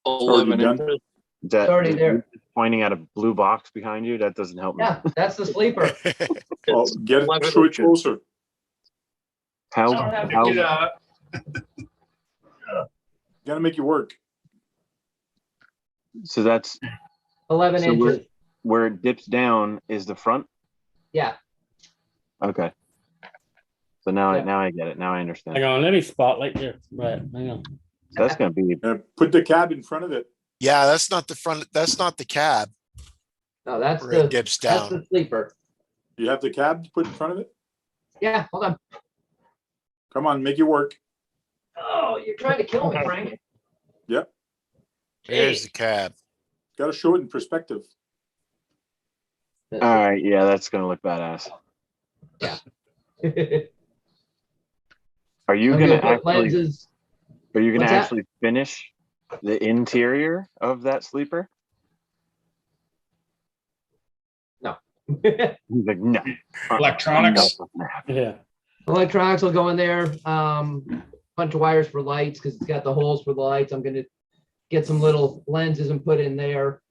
S5: 11
S9: done.
S5: inches.
S8: Is that
S1: Already there.
S8: pointing at a blue box behind you? That doesn't help me.
S1: Yeah, that's the sleeper.
S9: Well,
S5: It's
S9: get it,
S5: 11
S9: show it
S5: inches.
S9: closer.
S8: How,
S1: I don't have to
S8: how,
S1: get out.
S9: Gotta make you work.
S8: so that's
S1: 11
S8: So we're-
S1: inches.
S8: where it dips down is the front?
S1: Yeah.
S8: Okay. So now,
S1: Yeah.
S8: now I get it. Now I understand.
S3: Hang on, let me spotlight there. Right, hang on.
S8: So that's gonna be,
S9: Put the cab in front of it.
S4: Yeah, that's not the front, that's not the cab
S1: No, that's
S4: where it
S1: the
S4: dips
S1: that's
S4: down.
S1: the sleeper.
S9: You have the cab to put in front of it?
S1: Yeah, hold on.
S9: Come on, make you work.
S1: Oh, you're trying to kill me, Frank.
S4: There's the cab.
S9: Gotta show it in perspective.
S8: all right. Yeah, that's gonna look badass. Are you
S1: I'm
S8: gonna
S1: gonna put
S8: actually,
S1: lenses.
S8: are you gonna
S1: What's that?
S8: actually finish the interior of that sleeper? He's like, no.
S6: Electronics.
S3: Yeah,
S1: Electronics will go in there. Bunch of wires for lights because it's got the holes for the lights. I'm gonna get some little lenses and put in there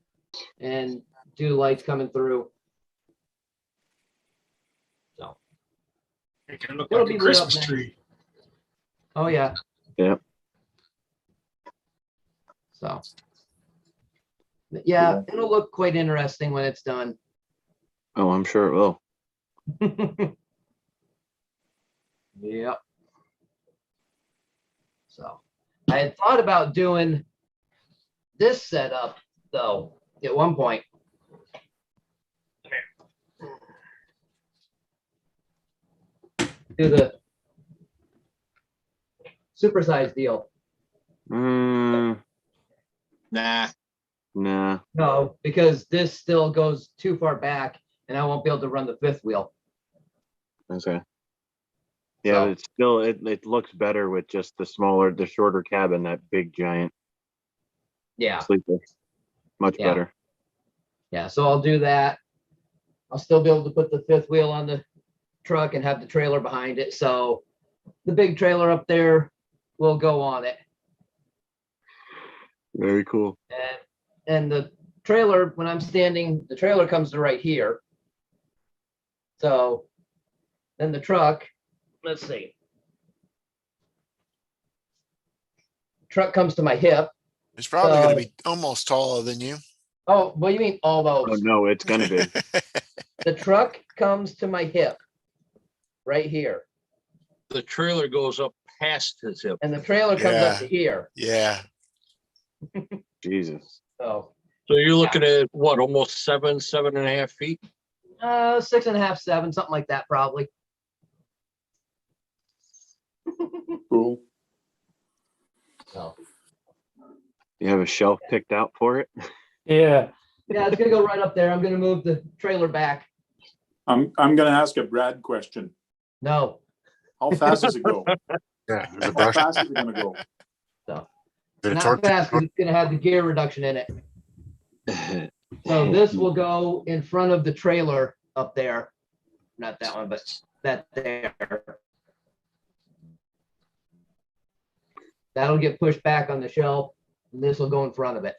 S1: and do lights coming through. So,
S6: It can look
S1: It'll
S6: like
S1: be
S6: a
S1: lit up
S6: Christmas
S1: nice.
S6: tree.
S1: oh yeah.
S8: Yep.
S1: So. But yeah, it'll look quite interesting when it's done.
S8: Oh, I'm sure it will.
S1: Yep. So I had thought about doing this setup though at one point. Do the supersize deal.
S8: Mm,
S5: Nah,
S8: nah.
S1: No, because this still goes too far back and I won't be able to run the fifth wheel.
S8: Okay. Yeah,
S1: So-
S8: but it's still, it looks better with just the shorter cabin, that big giant
S1: Yeah.
S8: sleeper. Much
S1: Yeah.
S8: better.
S1: Yeah. So I'll do that. I'll still be able to put the fifth wheel on the truck and have the trailer behind it. So the big trailer up there will go on it.
S8: Very cool.
S1: And the trailer, when I'm standing, the trailer comes to right here. So then the truck, let's see. Truck comes to my hip.
S4: It's probably gonna
S1: So-
S4: be almost taller than you.
S1: Oh, what do you mean all
S8: Oh,
S1: those?
S8: no, it's gonna be.
S1: The truck comes to my hip right here.
S5: the trailer goes up past his hip.
S1: And the trailer comes up to
S4: Yeah.
S1: here.
S4: Yeah,
S8: Jesus.
S1: So
S5: So you're looking at what, almost 7.5 feet?
S1: 6.5, 7, something like that, probably.
S9: Cool.
S1: So
S8: You have a shelf picked out for it?
S3: yeah.
S1: yeah, it's gonna go right up there. I'm gonna move the trailer back.
S9: I'm gonna ask a Brad question.
S1: No.
S9: How fast does it go?
S2: Yeah, there's a
S9: How
S2: brush.
S9: fast is it gonna go?
S2: The
S1: Not
S2: torque-
S1: fast because it's gonna have the gear reduction in it. So this will go in front of the trailer up there. Not that one, but that there. That'll get pushed back on the shelf. And this will go in front of it.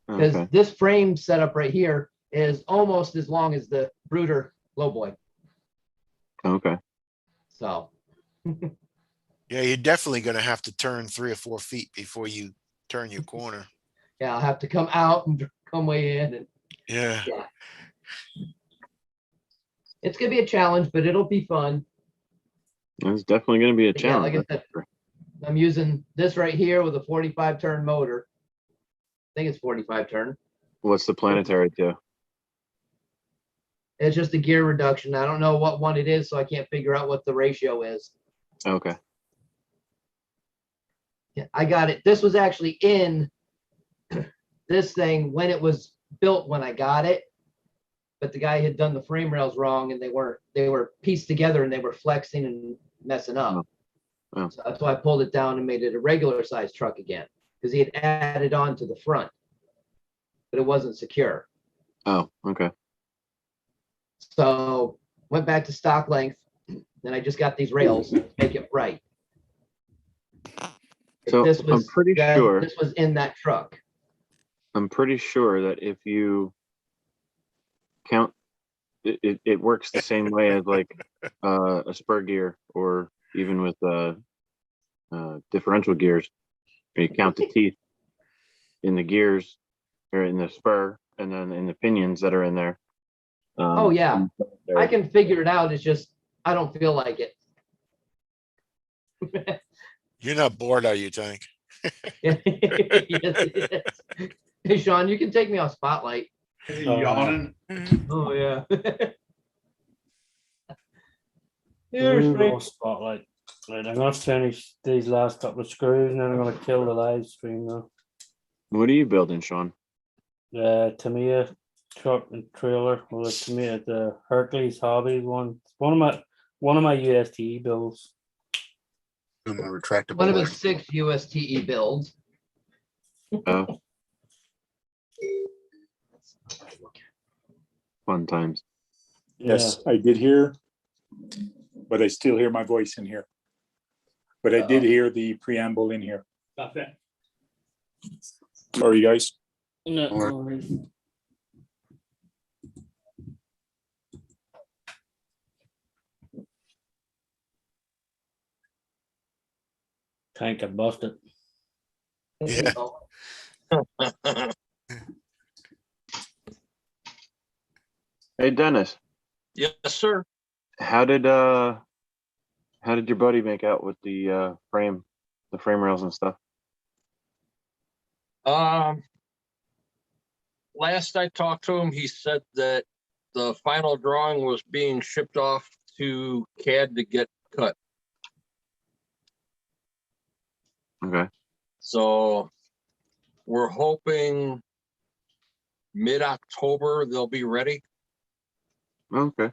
S1: Because
S8: Okay.
S1: this frame setup right here is almost as long as the Brooder Lowboy.
S8: Okay.
S1: So
S4: Yeah, you're definitely gonna have to turn 3 or 4 feet before you turn your corner.
S1: Yeah, I'll have to come out and come way in, and
S4: Yeah.
S1: it's gonna be a challenge, but it'll be fun.
S8: It's definitely going to be a
S1: But yeah,
S8: challenge.
S1: like I said, I'm using this right here with a 45 turn motor. I think it's 45 turn.
S8: What's the planetary to?
S1: It's just a gear reduction. I don't know what one it is, so I can't figure out what the ratio is.
S8: Okay.
S1: Yeah, I got it. This was actually in this thing when it was built when I got it, but the guy had done the frame rails wrong, and they were pieced together and they were flexing and messing up.
S8: Oh.
S1: So that's why I pulled it down and made it a regular size truck again, because he had added on to the front, but it wasn't secure.
S8: Oh, okay.
S1: So went back to stock length. Then I just got these rails to make it right.
S8: So
S1: This
S8: I'm
S1: was
S8: pretty sure.
S1: this was in that truck.
S8: I'm pretty sure that if you count, it works the same way as like a spur gear, or even with differential gears. You count the teeth in the gears or in the spur, and then in the pinions that are in there.
S1: Oh yeah, I can figure it out. It's just I don't feel like it.
S4: You're not bored, are you, Tank?
S1: Yes, it is. Hey Sean, you can take me off Spotlight.
S6: Is he yawning?
S1: Oh yeah.
S3: Ooh,
S1: Here's
S3: no spotlight. Right, I'm gonna finish these last couple of screws and then I'm gonna kill the live stream now.
S8: What are you building, Sean?
S3: Tamiya truck and trailer. Well, the Tamiya, the Hercules Hobbies one. It's one of my USTE builds.
S2: Doing the retractable.
S1: one of
S2: there.
S1: his 6 USTE builds.
S8: Fun times.
S9: Yes, I did hear, but I still hear my voice in here. But I did hear the preamble in here. Sorry, guys.
S3: No
S2: Alright.
S3: worries. Tank I busted.
S4: Yeah.
S8: Hey, Dennis,
S5: Yes, sir.
S8: how did your buddy make out with the frame rails and stuff?
S5: Last I talked to him, he said that the final drawing was being shipped off to CAD to get cut.
S8: Okay.
S5: So we're hoping mid-October they'll be ready.
S8: Okay.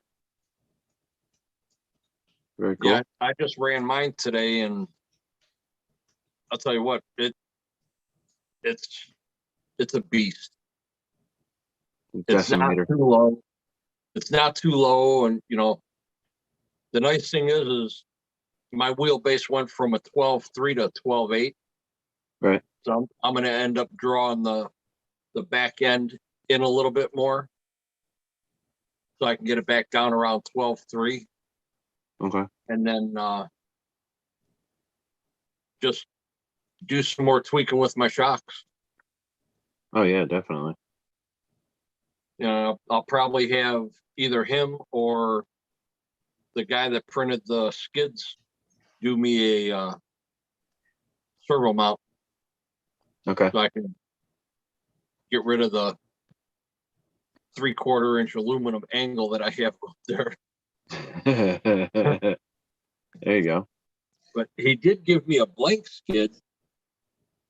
S8: Very cool.
S5: Yeah, I just ran mine today, and I'll tell you what, it's a beast. It's not
S8: Decimeter.
S5: too low. It's not too low, and the nice thing is my wheelbase went from a 12.3 to a 12.8.
S8: Right.
S5: So I'm going to end up drawing the back end in a little bit more, so I can get it back down around 12.3,
S8: Okay.
S5: and then just do some more tweaking with my shocks.
S8: Oh yeah, definitely.
S5: I'll probably have either him or the guy that printed the skids do me a servo mount,
S8: Okay.
S5: so I can get rid of the 3/4 inch aluminum angle that I have up there.
S8: There you go.
S5: But he did give me a blank skid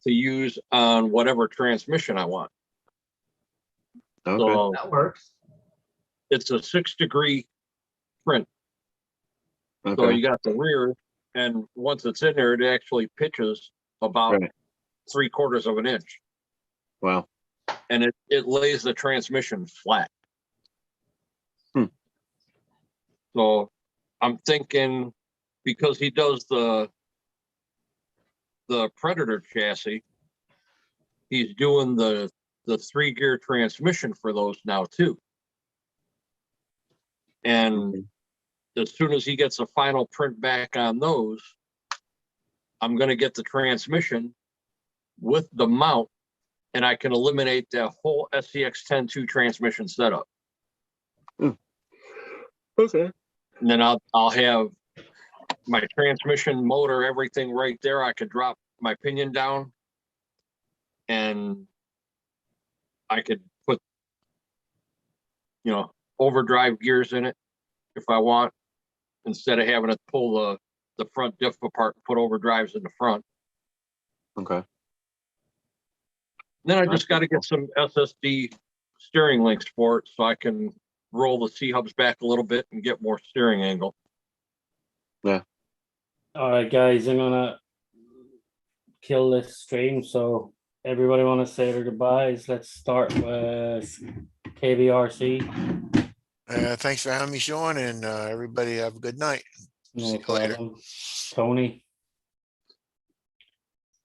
S5: to use on whatever transmission I want.
S8: Okay.
S5: So
S1: That works.
S5: it's a 6-degree print. So
S8: Okay.
S5: you got the rear, and once it's in there, it actually pitches about
S8: Right.
S5: 3/4 of an inch,
S8: Wow.
S5: and it lays the transmission flat.
S8: Hmm.
S5: So I'm thinking, because he does the Predator chassis, he's doing the 3-gear transmission for those now too. And as soon as he gets a final print back on those, I'm gonna get the transmission with the mount, and I can eliminate the whole SCX 10.2 transmission setup.
S8: Okay.
S5: And then I'll have my transmission, motor, everything right there. I could drop my pinion down, and I could put, overdrive gears in it if I want, instead of having to pull the front diff apart and put overdrives in the front.
S8: Okay.
S5: Then I just got to get some SSD steering links for it so I can roll the C-hubs back a little bit and get more steering angle.
S3: All right, guys, I'm gonna kill this stream. So everybody want to say their goodbyes? Let's start with KBRC.
S4: Thanks for having me, Sean, and everybody have a good night.
S3: No
S4: See you later.
S3: problem. Tony.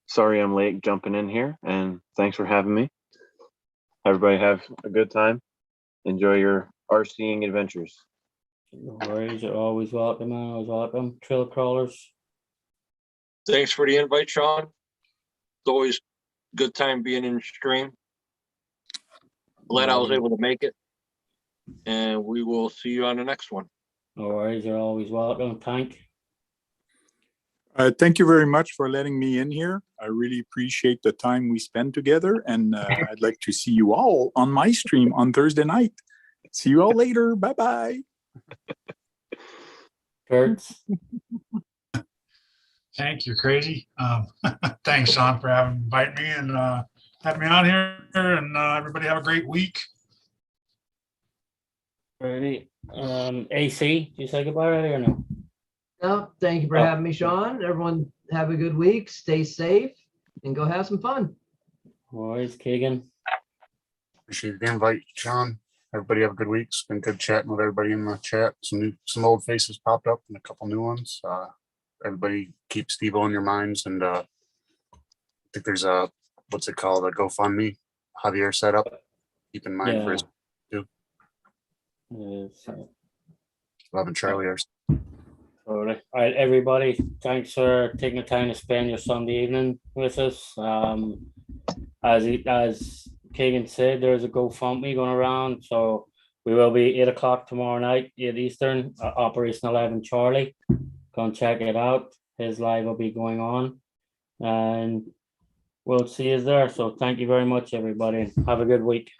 S8: Sorry I'm late jumping in here, and thanks for having me. Everybody have a good time. Enjoy your RCing adventures.
S3: No worries, you're always welcome, man. Always welcome. Trail crawlers.
S5: Thanks for the invite, Sean. It's always a good time being in the stream. Glad I was able to make it. And we will see you on the next one.
S3: No worries, you're always welcome. Tank.
S9: Thank you very much for letting me in here. I really appreciate the time we spend together, and I'd like to see you all on my stream on Thursday night. See you all later. Bye-bye.
S3: Kurtz.
S6: Hank, you're crazy. Thanks, Sean, for inviting me and having me on here. And everybody have a great week.
S3: Ready. AC, do you say goodbye already or no?
S1: No, thank you for
S3: Oh.
S1: having me, Sean. Everyone have a good week, stay safe, and go have some fun.
S3: No worries, Keegan.
S2: Appreciate the invite, Sean. Everybody have a good week. It's been good chatting with everybody in the chat. Some old faces popped up and a couple new ones. Everybody keep Steve-O in your minds, and I think there's a, what's it called, a GoFundMe Javier set up. Keep in mind for his Love and Charlie are.
S3: All right, everybody, thanks for taking the time to spend your Sunday evening with us. As Keegan said, there's a GoFundMe going around, so we will be 8 o'clock tomorrow night, 8 Eastern, Operation 11 Charlie. Go and check it out. His live will be going on, and we'll see you there. So thank you very much, everybody, and have a good week.